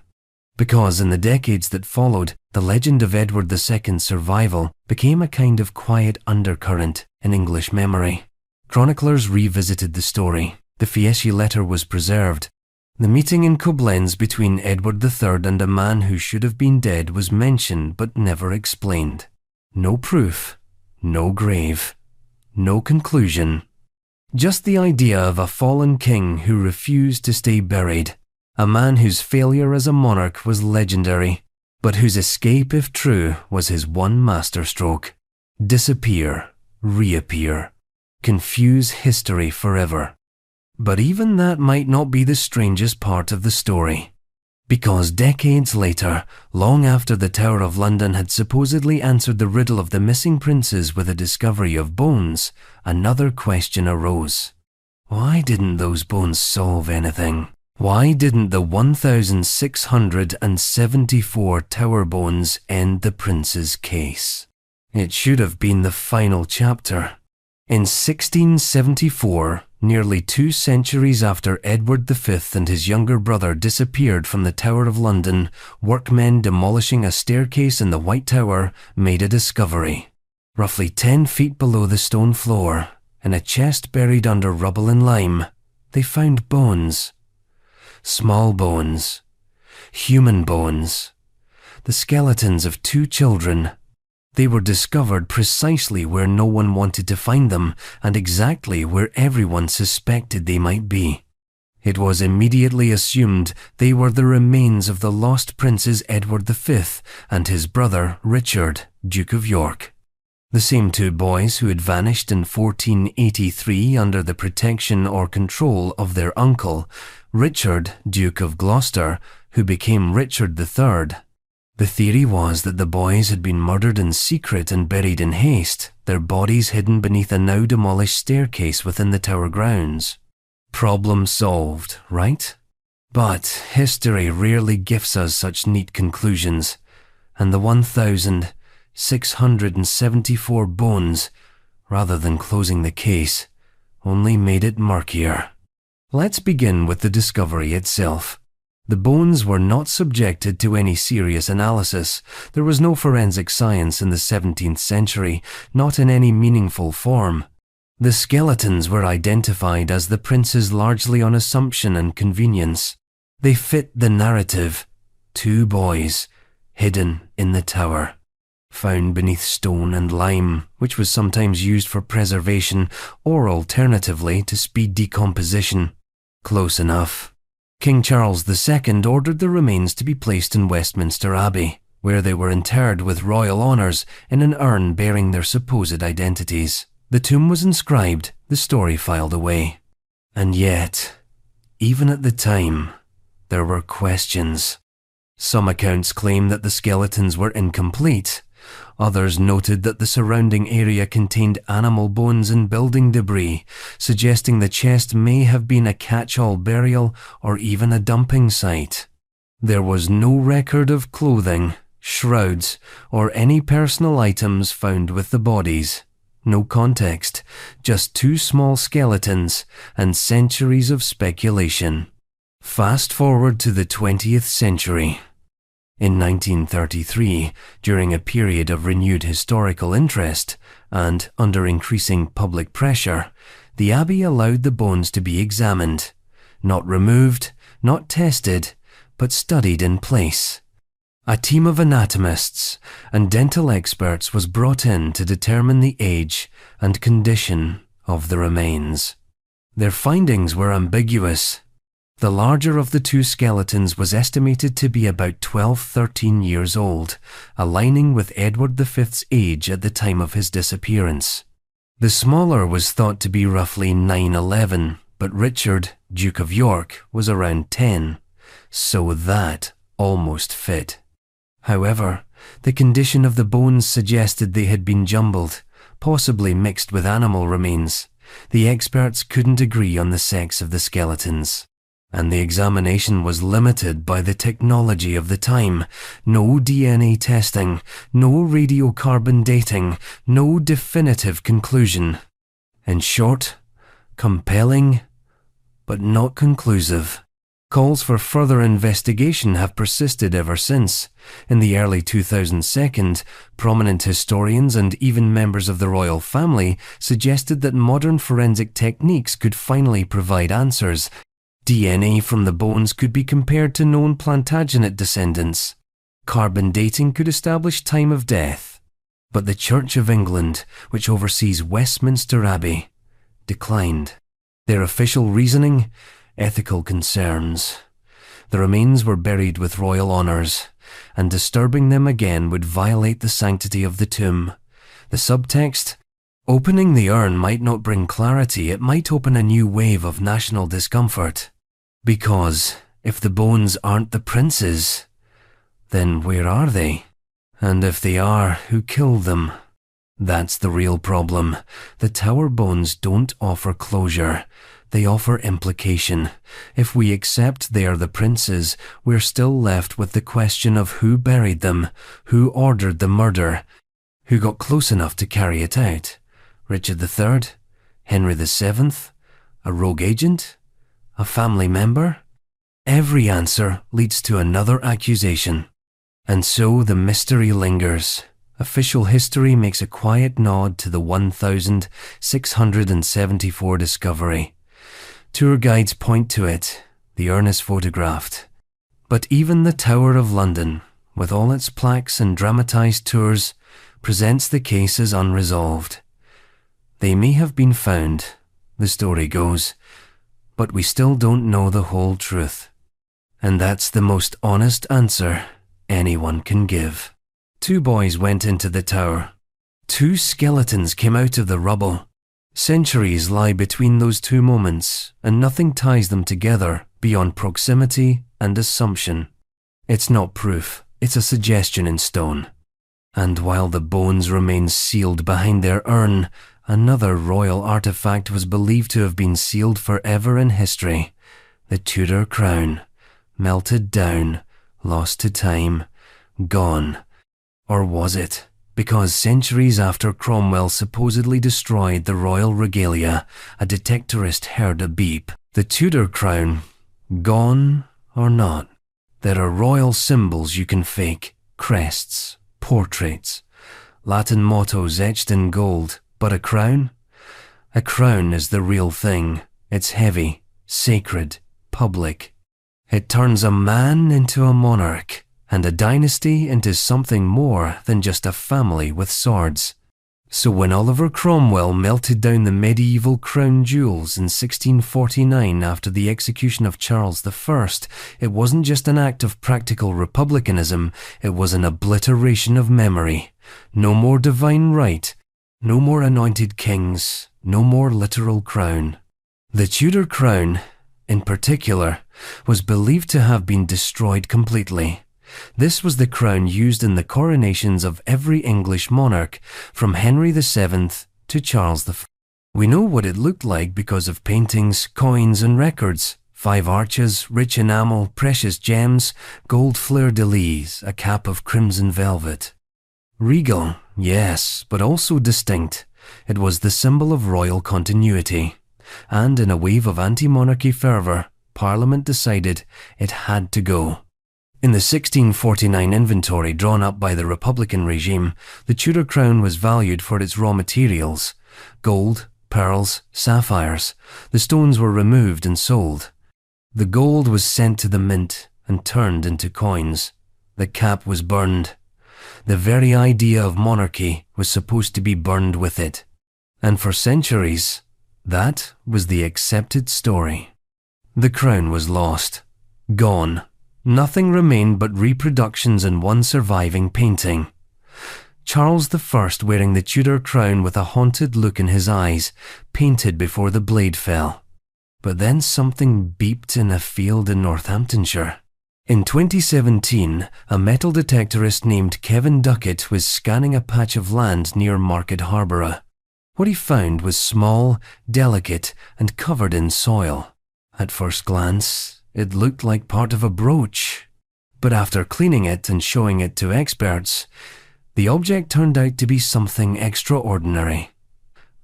Because in the decades that followed, the legend of Edward II's survival became a kind of quiet undercurrent in English memory. Chroniclers revisited the story. The Fieschi letter was preserved. The meeting in Koblenz between Edward III and a man who should have been dead was mentioned but never explained. No proof, no grave, no conclusion. Just the idea of a fallen king who refused to stay buried, a man whose failure as a monarch was legendary, but whose escape, if true, was his one masterstroke. Disappear, reappear, confuse history forever. But even that might not be the strangest part of the story. Because decades later, long after the Tower of London had supposedly answered the riddle of the missing princes with a discovery of bones, another question arose. Why didn't those bones solve anything? Why didn't the 1,674 tower bones end the prince's case? It should have been the final chapter. In 1674, nearly 2 centuries after Edward V and his younger brother disappeared from the Tower of London, workmen demolishing a staircase in the White Tower made a discovery. Roughly 10 feet below the stone floor, in a chest buried under rubble and lime, they found bones. Small bones. Human bones. The skeletons of 2 children. They were discovered precisely where no one wanted to find them and exactly where everyone suspected they might be. It was immediately assumed they were the remains of the lost princes Edward V and his brother Richard, Duke of York. The same 2 boys who had vanished in 1483 under the protection or control of their uncle, Richard, Duke of Gloucester, who became Richard III. The theory was that the boys had been murdered in secret and buried in haste, their bodies hidden beneath a now demolished staircase within the tower grounds. Problem solved, right? But history rarely gives us such neat conclusions, and the 1,674 bones, rather than closing the case, only made it murkier. Let's begin with the discovery itself. The bones were not subjected to any serious analysis. There was no forensic science in the 17th century, not in any meaningful form. The skeletons were identified as the princes largely on assumption and convenience. They fit the narrative. 2 boys, hidden in the tower, found beneath stone and lime, which was sometimes used for preservation or alternatively to speed decomposition. Close enough. King Charles II ordered the remains to be placed in Westminster Abbey, where they were interred with royal honours in an urn bearing their supposed identities. The tomb was inscribed, the story filed away. And yet, even at the time, there were questions. Some accounts claim that the skeletons were incomplete. Others noted that the surrounding area contained animal bones and building debris, suggesting the chest may have been a catch-all burial or even a dumping site. There was no record of clothing, shrouds, or any personal items found with the bodies. No context, just two small skeletons and centuries of speculation. Fast forward to the 20th century. In 1933, during a period of renewed historical interest and under increasing public pressure, the Abbey allowed the bones to be examined, not removed, not tested, but studied in place. A team of anatomists and dental experts was brought in to determine the age and condition of the remains. Their findings were ambiguous. The larger of the two skeletons was estimated to be about 12-13 years old, aligning with Edward V's age at the time of his disappearance. The smaller was thought to be roughly 9-11, but Richard, Duke of York, was around 10, so that almost fit. However, the condition of the bones suggested they had been jumbled, possibly mixed with animal remains. The experts couldn't agree on the sex of the skeletons. And the examination was limited by the technology of the time. No DNA testing, no radiocarbon dating, no definitive conclusion. In short, compelling, but not conclusive. Calls for further investigation have persisted ever since. In the early 2000s, prominent historians and even members of the royal family suggested that modern forensic techniques could finally provide answers. DNA from the bones could be compared to known Plantagenet descendants. Carbon dating could establish time of death. But the Church of England, which oversees Westminster Abbey, declined. Their official reasoning? Ethical concerns. The remains were buried with royal honours, and disturbing them again would violate the sanctity of the tomb. The subtext? Opening the urn might not bring clarity, it might open a new wave of national discomfort. Because if the bones aren't the prince's, then where are they? And if they are, who killed them? That's the real problem. The Tower bones don't offer closure. They offer implication. If we accept they are the prince's, we're still left with the question of who buried them, who ordered the murder, who got close enough to carry it out. Richard III? Henry VII? A rogue agent? A family member? Every answer leads to another accusation. And so the mystery lingers. Official history makes a quiet nod to the 1674 discovery. Tour guides point to it. The urn is photographed. But even the Tower of London, with all its plaques and dramatised tours, presents the case as unresolved. They may have been found, the story goes, but we still don't know the whole truth. And that's the most honest answer anyone can give. Two boys went into the tower. Two skeletons came out of the rubble. Centuries lie between those two moments, and nothing ties them together beyond proximity and assumption. It's not proof, it's a suggestion in stone. And while the bones remain sealed behind their urn, another royal artifact was believed to have been sealed forever in history. The Tudor crown, melted down, lost to time, gone. Or was it? Because centuries after Cromwell supposedly destroyed the royal regalia, a detectorist heard a beep. The Tudor crown, gone or not? There are royal symbols you can fake, crests, portraits, Latin mottos etched in gold, but a crown? A crown is the real thing. It's heavy, sacred, public. It turns a man into a monarch, and a dynasty into something more than just a family with swords. So when Oliver Cromwell melted down the medieval crown jewels in 1649 after the execution of Charles I, it wasn't just an act of practical republicanism, it was an obliteration of memory. No more divine right, no more anointed kings, no more literal crown. The Tudor crown, in particular, was believed to have been destroyed completely. This was the crown used in the coronations of every English monarch, from Henry VII to Charles I. We know what it looked like because of paintings, coins, and records. 5 arches, rich enamel, precious gems, gold fleur-de-lis, a cap of crimson velvet. Regal, yes, but also distinct. It was the symbol of royal continuity. And in a wave of anti-monarchy fervour, Parliament decided it had to go. In the 1649 inventory drawn up by the Republican regime, the Tudor crown was valued for its raw materials: gold, pearls, sapphires. The stones were removed and sold. The gold was sent to the mint and turned into coins. The cap was burned. The very idea of monarchy was supposed to be burned with it. And for centuries, that was the accepted story. The crown was lost. Gone. Nothing remained but reproductions and one surviving painting. Charles I wearing the Tudor crown with a haunted look in his eyes, painted before the blade fell. But then something beeped in a field in Northamptonshire. In 2017, a metal detectorist named Kevin Duckett was scanning a patch of land near Market Harborough. What he found was small, delicate, and covered in soil. At first glance, it looked like part of a brooch. But after cleaning it and showing it to experts, the object turned out to be something extraordinary.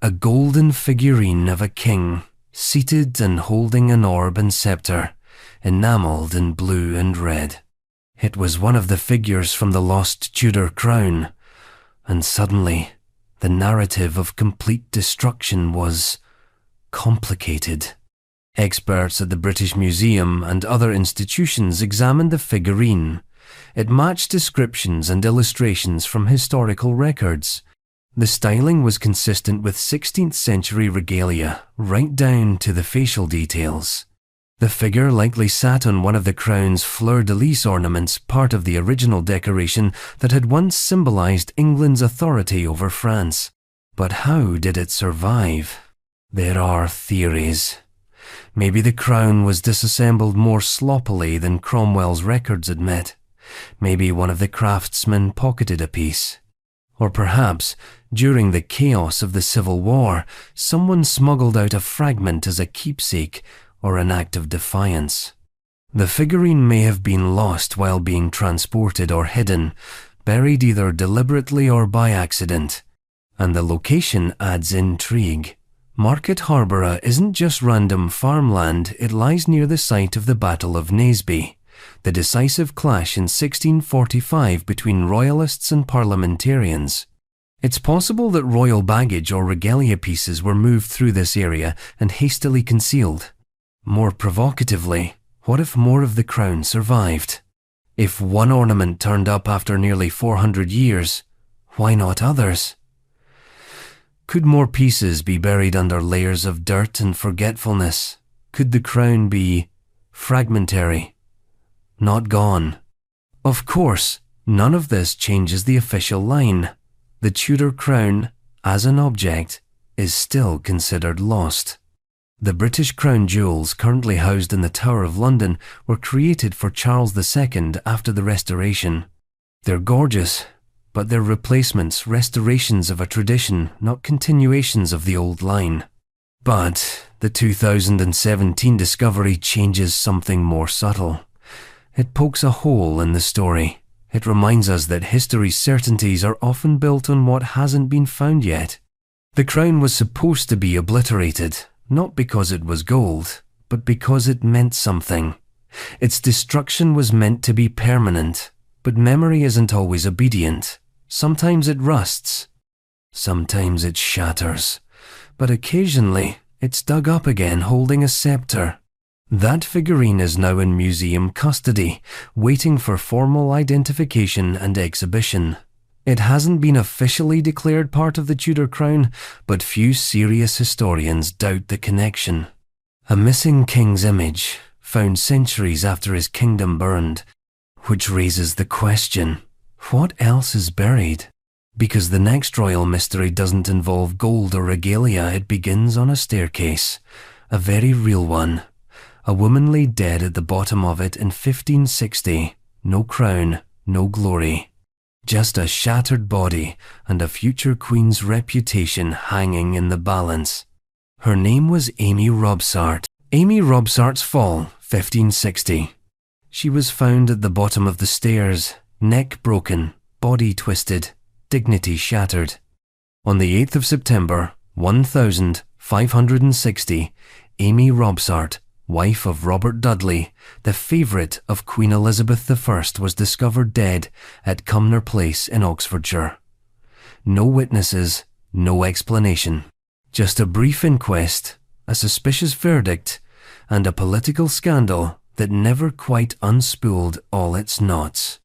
A golden figurine of a king, seated and holding an orb and scepter, enamelled in blue and red. It was one of the figures from the lost Tudor crown, and suddenly the narrative of complete destruction was complicated. Experts at the British Museum and other institutions examined the figurine. It matched descriptions and illustrations from historical records. The styling was consistent with 16th century regalia, right down to the facial details. The figure likely sat on one of the crown's fleur-de-lis ornaments, part of the original decoration that had once symbolized England's authority over France. But how did it survive? There are theories. Maybe the crown was disassembled more sloppily than Cromwell's records admit. Maybe one of the craftsmen pocketed a piece. Or perhaps, during the chaos of the Civil War, someone smuggled out a fragment as a keepsake or an act of defiance. The figurine may have been lost while being transported or hidden, buried either deliberately or by accident. And the location adds intrigue. Market Harborough isn't just random farmland, it lies near the site of the Battle of Naseby, the decisive clash in 1645 between royalists and parliamentarians. It's possible that royal baggage or regalia pieces were moved through this area and hastily concealed. More provocatively, what if more of the crown survived? If one ornament turned up after nearly 400 years, why not others? Could more pieces be buried under layers of dirt and forgetfulness? Could the crown be fragmentary, not gone? Of course, none of this changes the official line. The Tudor crown, as an object, is still considered lost. The British crown jewels currently housed in the Tower of London were created for Charles II after the Restoration. They're gorgeous, but they're replacements, restorations of a tradition, not continuations of the old line. But the 2017 discovery changes something more subtle. It pokes a hole in the story. It reminds us that history's certainties are often built on what hasn't been found yet. The crown was supposed to be obliterated, not because it was gold, but because it meant something. Its destruction was meant to be permanent, but memory isn't always obedient. Sometimes it rusts, sometimes it shatters, but occasionally it's dug up again holding a scepter. That figurine is now in museum custody, waiting for formal identification and exhibition. It hasn't been officially declared part of the Tudor crown, but few serious historians doubt the connection. A missing king's image, found centuries after his kingdom burned, which raises the question, what else is buried? Because the next royal mystery doesn't involve gold or regalia, it begins on a staircase, a very real one. A woman lay dead at the bottom of it in 1560, no crown, no glory. Just a shattered body and a future queen's reputation hanging in the balance. Her name was Amy Robsart. Amy Robsart's fall, 1560. She was found at the bottom of the stairs, neck broken, body twisted, dignity shattered. On the 8th of September, 1560, Amy Robsart, wife of Robert Dudley, the favourite of Queen Elizabeth I, was discovered dead at Cumnor Place in Oxfordshire. No witnesses, no explanation. Just a brief inquest, a suspicious verdict, and a political scandal that never quite unspooled all its knots.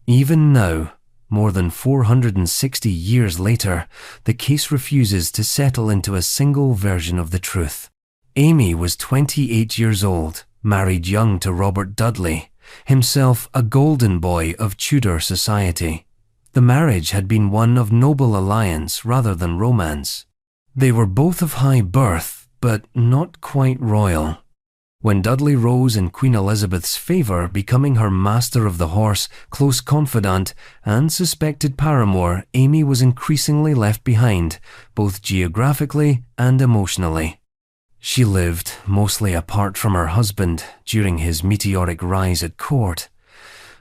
Even now, more than 460 years later, the case refuses to settle into a single version of the truth. Amy was 28 years old, married young to Robert Dudley, himself a golden boy of Tudor society. The marriage had been one of noble alliance rather than romance. They were both of high birth, but not quite royal. When Dudley rose in Queen Elizabeth's favour, becoming her master of the horse, close confidant, and suspected paramour, Amy was increasingly left behind, both geographically and emotionally. She lived mostly apart from her husband during his meteoric rise at court,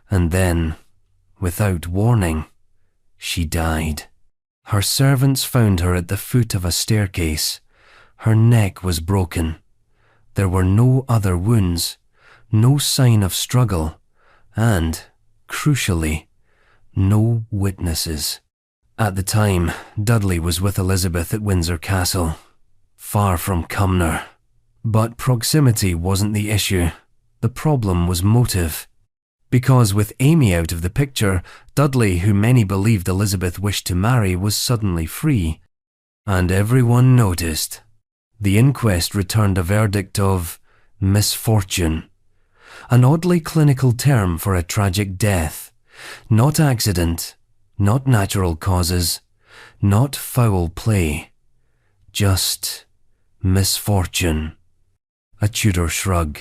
and then, without warning, she died. Her servants found her at the foot of a staircase. Her neck was broken. There were no other wounds, no sign of struggle, and, crucially, no witnesses. At the time, Dudley was with Elizabeth at Windsor Castle, far from Cumnor. But proximity wasn't the issue. The problem was motive. Because with Amy out of the picture, Dudley, who many believed Elizabeth wished to marry, was suddenly free. And everyone noticed. The inquest returned a verdict of misfortune, an oddly clinical term for a tragic death. Not accident, not natural causes, not foul play. Just misfortune. A Tudor shrug.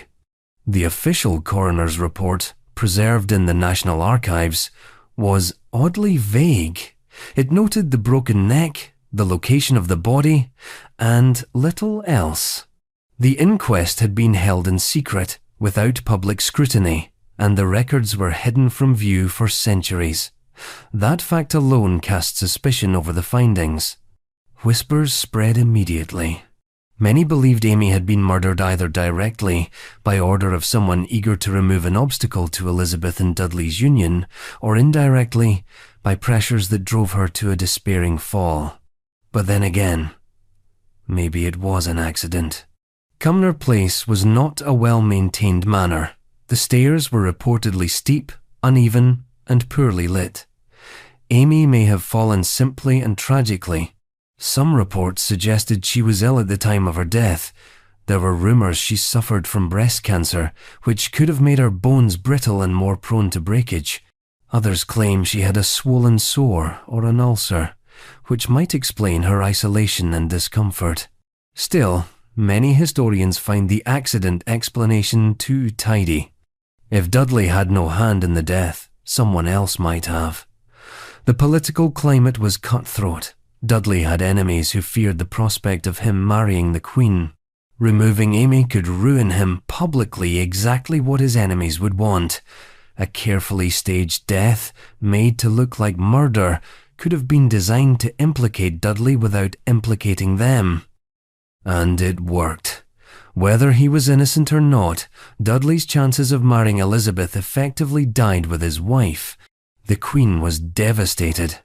The official coroner's report, preserved in the National Archives, was oddly vague. It noted the broken neck, the location of the body, and little else. The inquest had been held in secret, without public scrutiny, and the records were hidden from view for centuries. That fact alone cast suspicion over the findings. Whispers spread immediately. Many believed Amy had been murdered either directly, by order of someone eager to remove an obstacle to Elizabeth and Dudley's union, or indirectly, by pressures that drove her to a despairing fall. But then again, maybe it was an accident. Cumnor Place was not a well-maintained manor. The stairs were reportedly steep, uneven, and poorly lit. Amy may have fallen simply and tragically. Some reports suggested she was ill at the time of her death. There were rumours she suffered from breast cancer, which could have made her bones brittle and more prone to breakage. Others claim she had a swollen sore or an ulcer, which might explain her isolation and discomfort. Still, many historians find the accident explanation too tidy. If Dudley had no hand in the death, someone else might have. The political climate was cutthroat. Dudley had enemies who feared the prospect of him marrying the Queen. Removing Amy could ruin him publicly, exactly what his enemies would want. A carefully staged death, made to look like murder, could have been designed to implicate Dudley without implicating them. And it worked. Whether he was innocent or not, Dudley's chances of marrying Elizabeth effectively died with his wife. The Queen was devastated.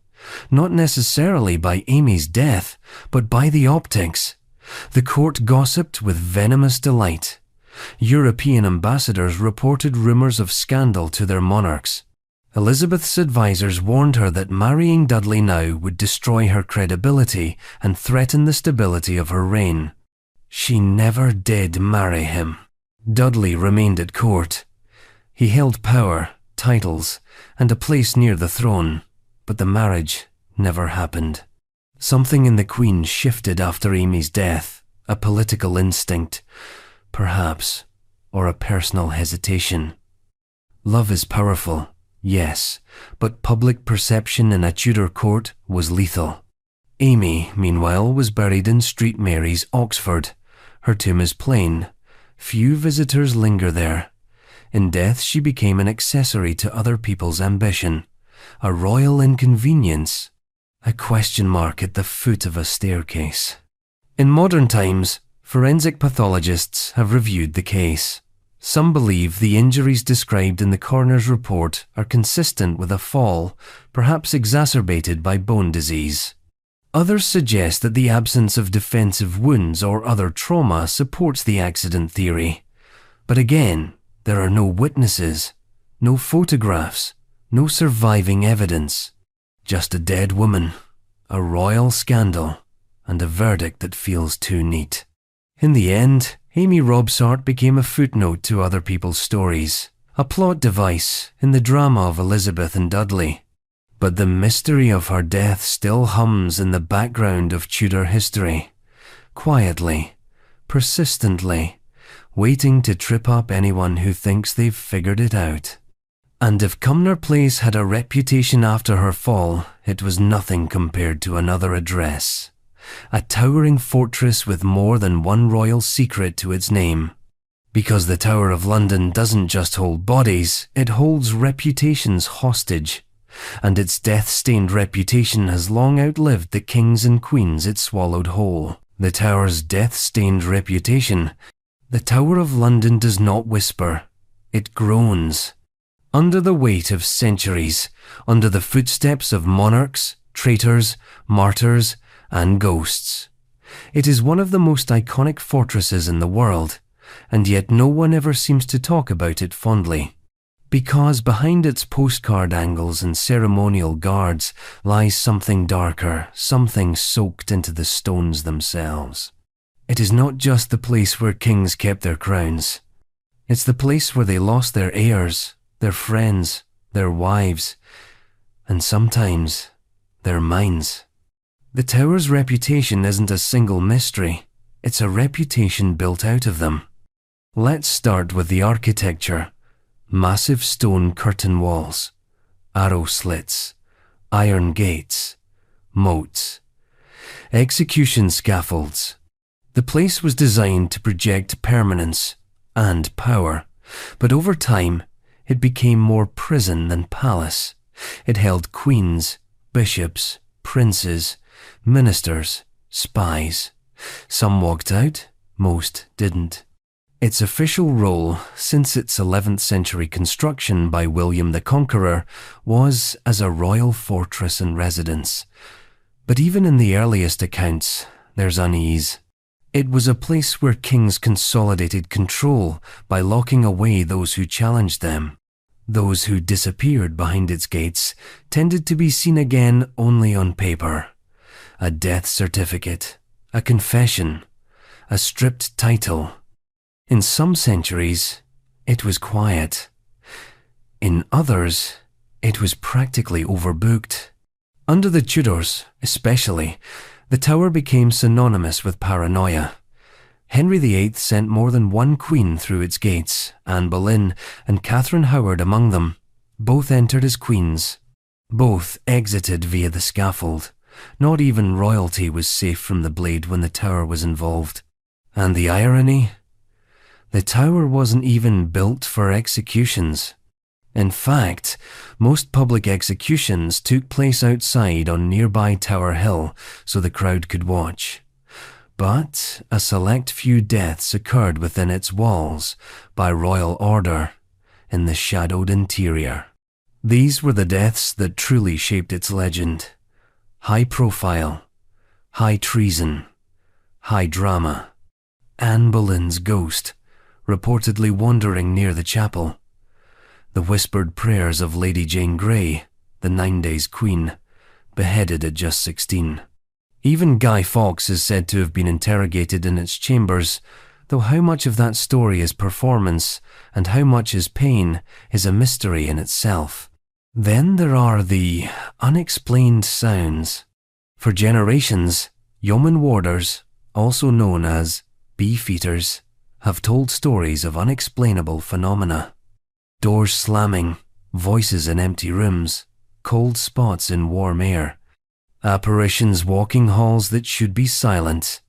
Not necessarily by Amy's death, but by the optics. The court gossiped with venomous delight. European ambassadors reported rumours of scandal to their monarchs. Elizabeth's advisors warned her that marrying Dudley now would destroy her credibility and threaten the stability of her reign. She never did marry him. Dudley remained at court. He held power, titles, and a place near the throne, but the marriage never happened. Something in the Queen shifted after Amy's death, a political instinct, perhaps, or a personal hesitation. Love is powerful, yes, but public perception in a Tudor court was lethal. Amy, meanwhile, was buried in St Mary's, Oxford. Her tomb is plain. Few visitors linger there. In death, she became an accessory to other people's ambition, a royal inconvenience, a question mark at the foot of a staircase. In modern times, forensic pathologists have reviewed the case. Some believe the injuries described in the coroner's report are consistent with a fall, perhaps exacerbated by bone disease. Others suggest that the absence of defensive wounds or other trauma supports the accident theory. But again, there are no witnesses, no photographs, no surviving evidence. Just a dead woman, a royal scandal, and a verdict that feels too neat. In the end, Amy Robsart became a footnote to other people's stories, a plot device in the drama of Elizabeth and Dudley. But the mystery of her death still hums in the background of Tudor history, quietly, persistently, waiting to trip up anyone who thinks they've figured it out. And if Cumnor Place had a reputation after her fall, it was nothing compared to another address. A towering fortress with more than one royal secret to its name. Because the Tower of London doesn't just hold bodies, it holds reputations hostage. And its death-stained reputation has long outlived the kings and queens it swallowed whole. The Tower's death-stained reputation. The Tower of London does not whisper, it groans. Under the weight of centuries, under the footsteps of monarchs, traitors, martyrs, and ghosts. It is one of the most iconic fortresses in the world, and yet no one ever seems to talk about it fondly. Because behind its postcard angles and ceremonial guards lies something darker, something soaked into the stones themselves. It is not just the place where kings kept their crowns. It's the place where they lost their heirs, their friends, their wives, and sometimes their minds. The Tower's reputation isn't a single mystery, it's a reputation built out of them. Let's start with the architecture. Massive stone curtain walls, arrow slits, iron gates, moats, execution scaffolds. The place was designed to project permanence and power, but over time it became more prison than palace. It held queens, bishops, princes, ministers, spies. Some walked out, most didn't. Its official role, since its 11th century construction by William the Conqueror, was as a royal fortress and residence. But even in the earliest accounts, there's unease. It was a place where kings consolidated control by locking away those who challenged them. Those who disappeared behind its gates tended to be seen again only on paper. A death certificate, a confession, a stripped title. In some centuries, it was quiet. In others, it was practically overbooked. Under the Tudors, especially, the Tower became synonymous with paranoia. Henry VIII sent more than one queen through its gates, Anne Boleyn and Catherine Howard among them. Both entered as queens. Both exited via the scaffold. Not even royalty was safe from the blade when the Tower was involved. And the irony? The Tower wasn't even built for executions. In fact, most public executions took place outside on nearby Tower Hill so the crowd could watch. But a select few deaths occurred within its walls by royal order in the shadowed interior. These were the deaths that truly shaped its legend. High profile, high treason, high drama. Anne Boleyn's ghost, reportedly wandering near the chapel. the whispered prayers of Lady Jane Grey, the 9 Days Queen, beheaded at just 16. Even Guy Fawkes is said to have been interrogated in its chambers, though how much of that story is performance and how much is pain is a mystery in itself. Then there are the unexplained sounds. For generations, yeoman warders, also known as beefeaters, have told stories of unexplainable phenomena. Doors slamming, voices in empty rooms, cold spots in warm air, apparitions walking halls that should be silent.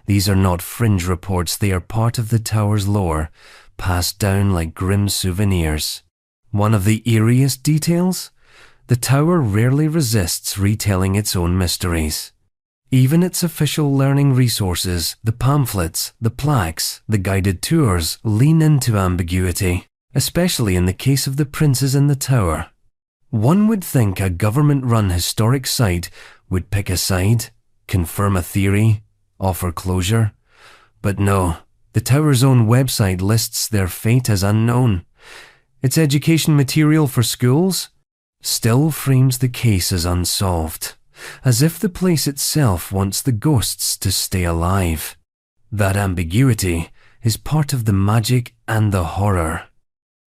These are not fringe reports, they are part of the tower's lore, passed down like grim souvenirs. One of the eeriest details? The tower rarely resists retelling its own mysteries. Even its official learning resources, the pamphlets, the plaques, the guided tours, lean into ambiguity, especially in the case of the princes in the tower. One would think a government-run historic site would pick a side, confirm a theory, offer closure. But no, the tower's own website lists their fate as unknown. Its education material for schools still frames the case as unsolved, as if the place itself wants the ghosts to stay alive. That ambiguity is part of the magic and the horror.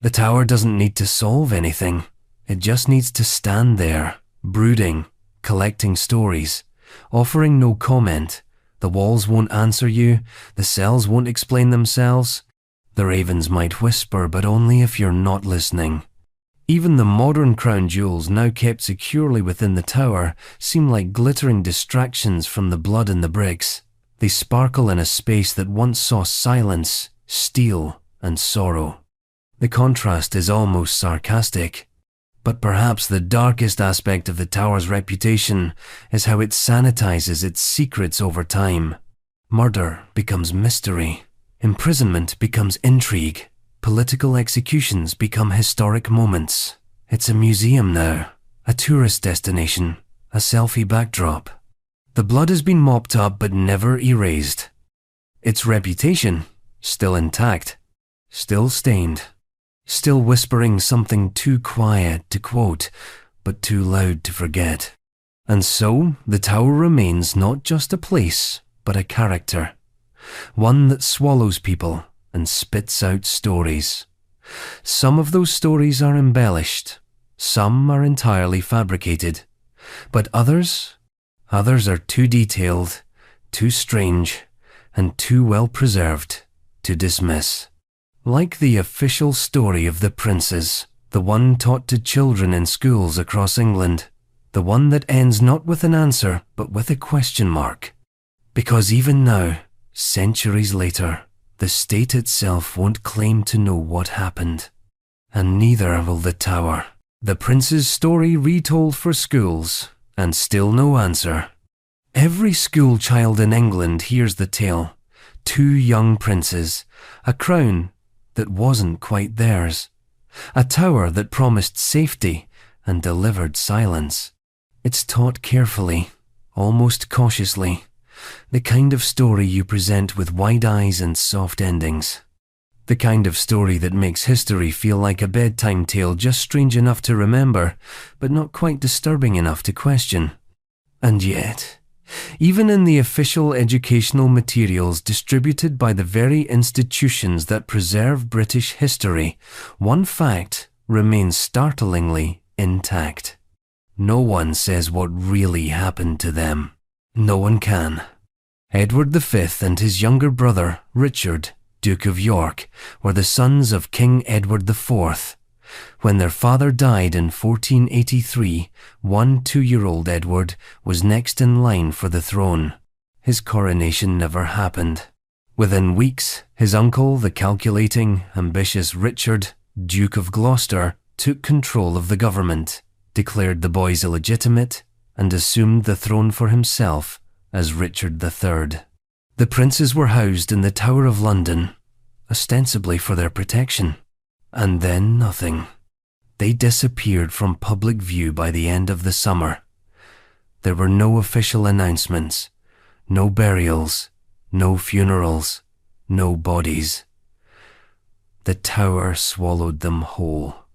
The tower doesn't need to solve anything. It just needs to stand there, brooding, collecting stories, offering no comment. The walls won't answer you, the cells won't explain themselves. The ravens might whisper, but only if you're not listening. Even the modern crown jewels now kept securely within the tower seem like glittering distractions from the blood in the bricks. They sparkle in a space that once saw silence, steel, and sorrow. The contrast is almost sarcastic. But perhaps the darkest aspect of the tower's reputation is how it sanitizes its secrets over time. Murder becomes mystery. Imprisonment becomes intrigue. Political executions become historic moments. It's a museum now, a tourist destination, a selfie backdrop. The blood has been mopped up but never erased. Its reputation, still intact, still stained, still whispering something too quiet to quote, but too loud to forget. And so, the tower remains not just a place, but a character. One that swallows people and spits out stories. Some of those stories are embellished, some are entirely fabricated, but others are too detailed, too strange, and too well preserved to dismiss. Like the official story of the princes, the one taught to children in schools across England, the one that ends not with an answer but with a question mark. Because even now, centuries later, the state itself won't claim to know what happened. And neither will the tower. The prince's story retold for schools, and still no answer. Every school child in England hears the tale. 2 young princes, a crown that wasn't quite theirs, a tower that promised safety and delivered silence. It's taught carefully, almost cautiously, the kind of story you present with wide eyes and soft endings. The kind of story that makes history feel like a bedtime tale, just strange enough to remember, but not quite disturbing enough to question. And yet, even in the official educational materials distributed by the very institutions that preserve British history, one fact remains startlingly intact. No one says what really happened to them. No one can. Edward V and his younger brother, Richard, Duke of York, were the sons of King Edward IV. When their father died in 1483, 2-year-old Edward was next in line for the throne. His coronation never happened. Within weeks, his uncle, the calculating, ambitious Richard, Duke of Gloucester, took control of the government, declared the boys illegitimate, and assumed the throne for himself as Richard III. The princes were housed in the Tower of London, ostensibly for their protection. And then nothing. They disappeared from public view by the end of the summer. There were no official announcements, no burials, no funerals, no bodies. The tower swallowed them whole.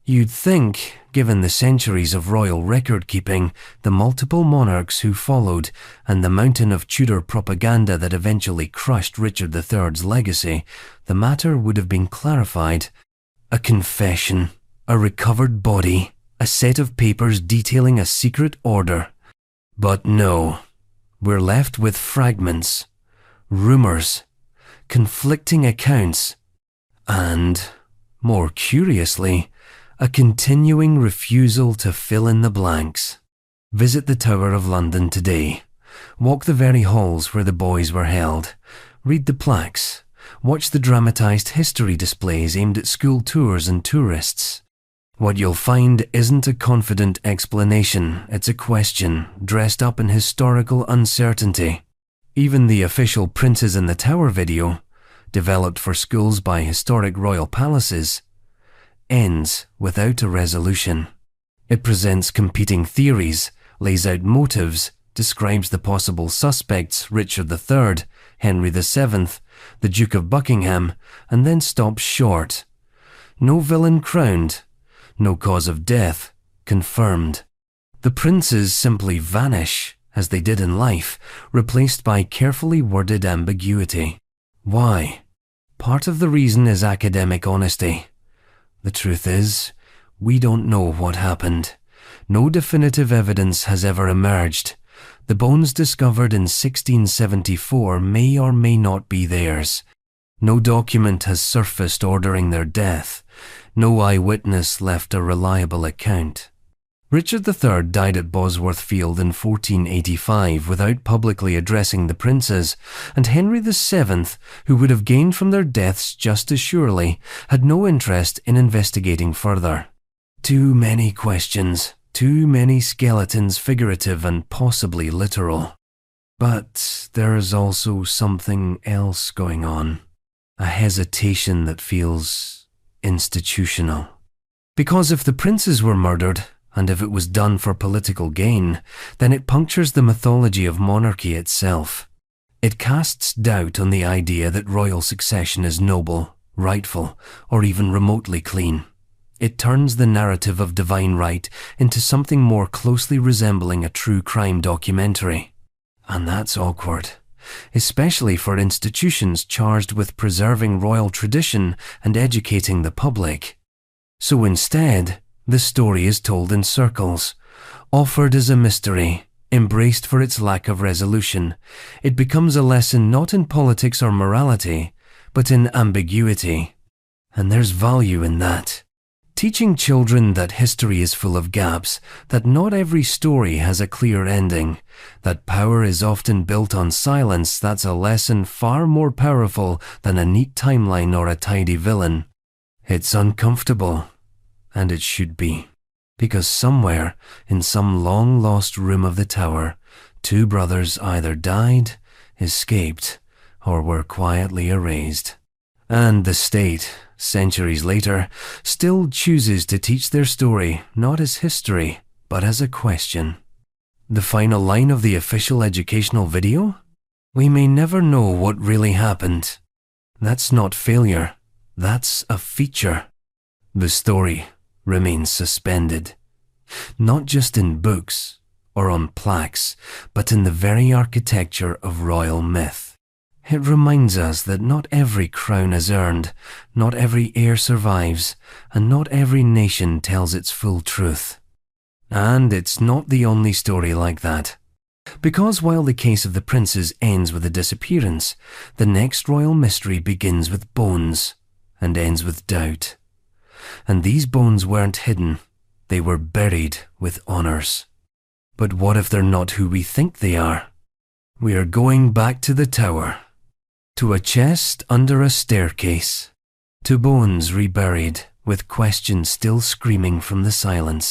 You'd think, given the centuries of royal record-keeping, the multiple monarchs who followed, and the mountain of Tudor propaganda that eventually crushed Richard III's legacy, the matter would have been clarified. A confession, a recovered body, a set of papers detailing a secret order. But no, we're left with fragments, rumors, conflicting accounts, and, more curiously, a continuing refusal to fill in the blanks. Visit the Tower of London today. Walk the very halls where the boys were held. Read the plaques. Watch the dramatised history displays aimed at school tours and tourists. What you'll find isn't a confident explanation, it's a question dressed up in historical uncertainty. Even the official Princes in the Tower video, developed for schools by historic royal palaces, ends without a resolution. It presents competing theories, lays out motives, describes the possible suspects, Richard III, Henry VII, the Duke of Buckingham, and then stops short. No villain crowned, no cause of death confirmed. The princes simply vanish, as they did in life, replaced by carefully worded ambiguity. Why? Part of the reason is academic honesty. The truth is, we don't know what happened. No definitive evidence has ever emerged. The bones discovered in 1674 may or may not be theirs. No document has surfaced ordering their death. No eyewitness left a reliable account. Richard III died at Bosworth Field in 1485 without publicly addressing the princes, and Henry VII, who would have gained from their deaths just as surely, had no interest in investigating further. Too many questions, too many skeletons, figurative and possibly literal. But there is also something else going on, a hesitation that feels institutional. Because if the princes were murdered, and if it was done for political gain, then it punctures the mythology of monarchy itself. It casts doubt on the idea that royal succession is noble, rightful, or even remotely clean. It turns the narrative of divine right into something more closely resembling a true crime documentary. And that's awkward, especially for institutions charged with preserving royal tradition and educating the public. So instead, the story is told in circles, offered as a mystery, embraced for its lack of resolution. It becomes a lesson not in politics or morality, but in ambiguity. And there's value in that. Teaching children that history is full of gaps, that not every story has a clear ending, that power is often built on silence, that's a lesson far more powerful than a neat timeline or a tidy villain. It's uncomfortable. And it should be, because somewhere, in some long-lost room of the tower, two brothers either died, escaped, or were quietly erased. And the state, centuries later, still chooses to teach their story not as history, but as a question. The final line of the official educational video? We may never know what really happened. That's not failure, that's a feature. The story remains suspended, not just in books or on plaques, but in the very architecture of royal myth. It reminds us that not every crown is earned, not every heir survives, and not every nation tells its full truth. And it's not the only story like that. Because while the case of the princes ends with a disappearance, the next royal mystery begins with bones and ends with doubt. And these bones weren't hidden, they were buried with honours. But what if they're not who we think they are? We are going back to the tower, to a chest under a staircase, to bones reburied, with questions still screaming from the silence.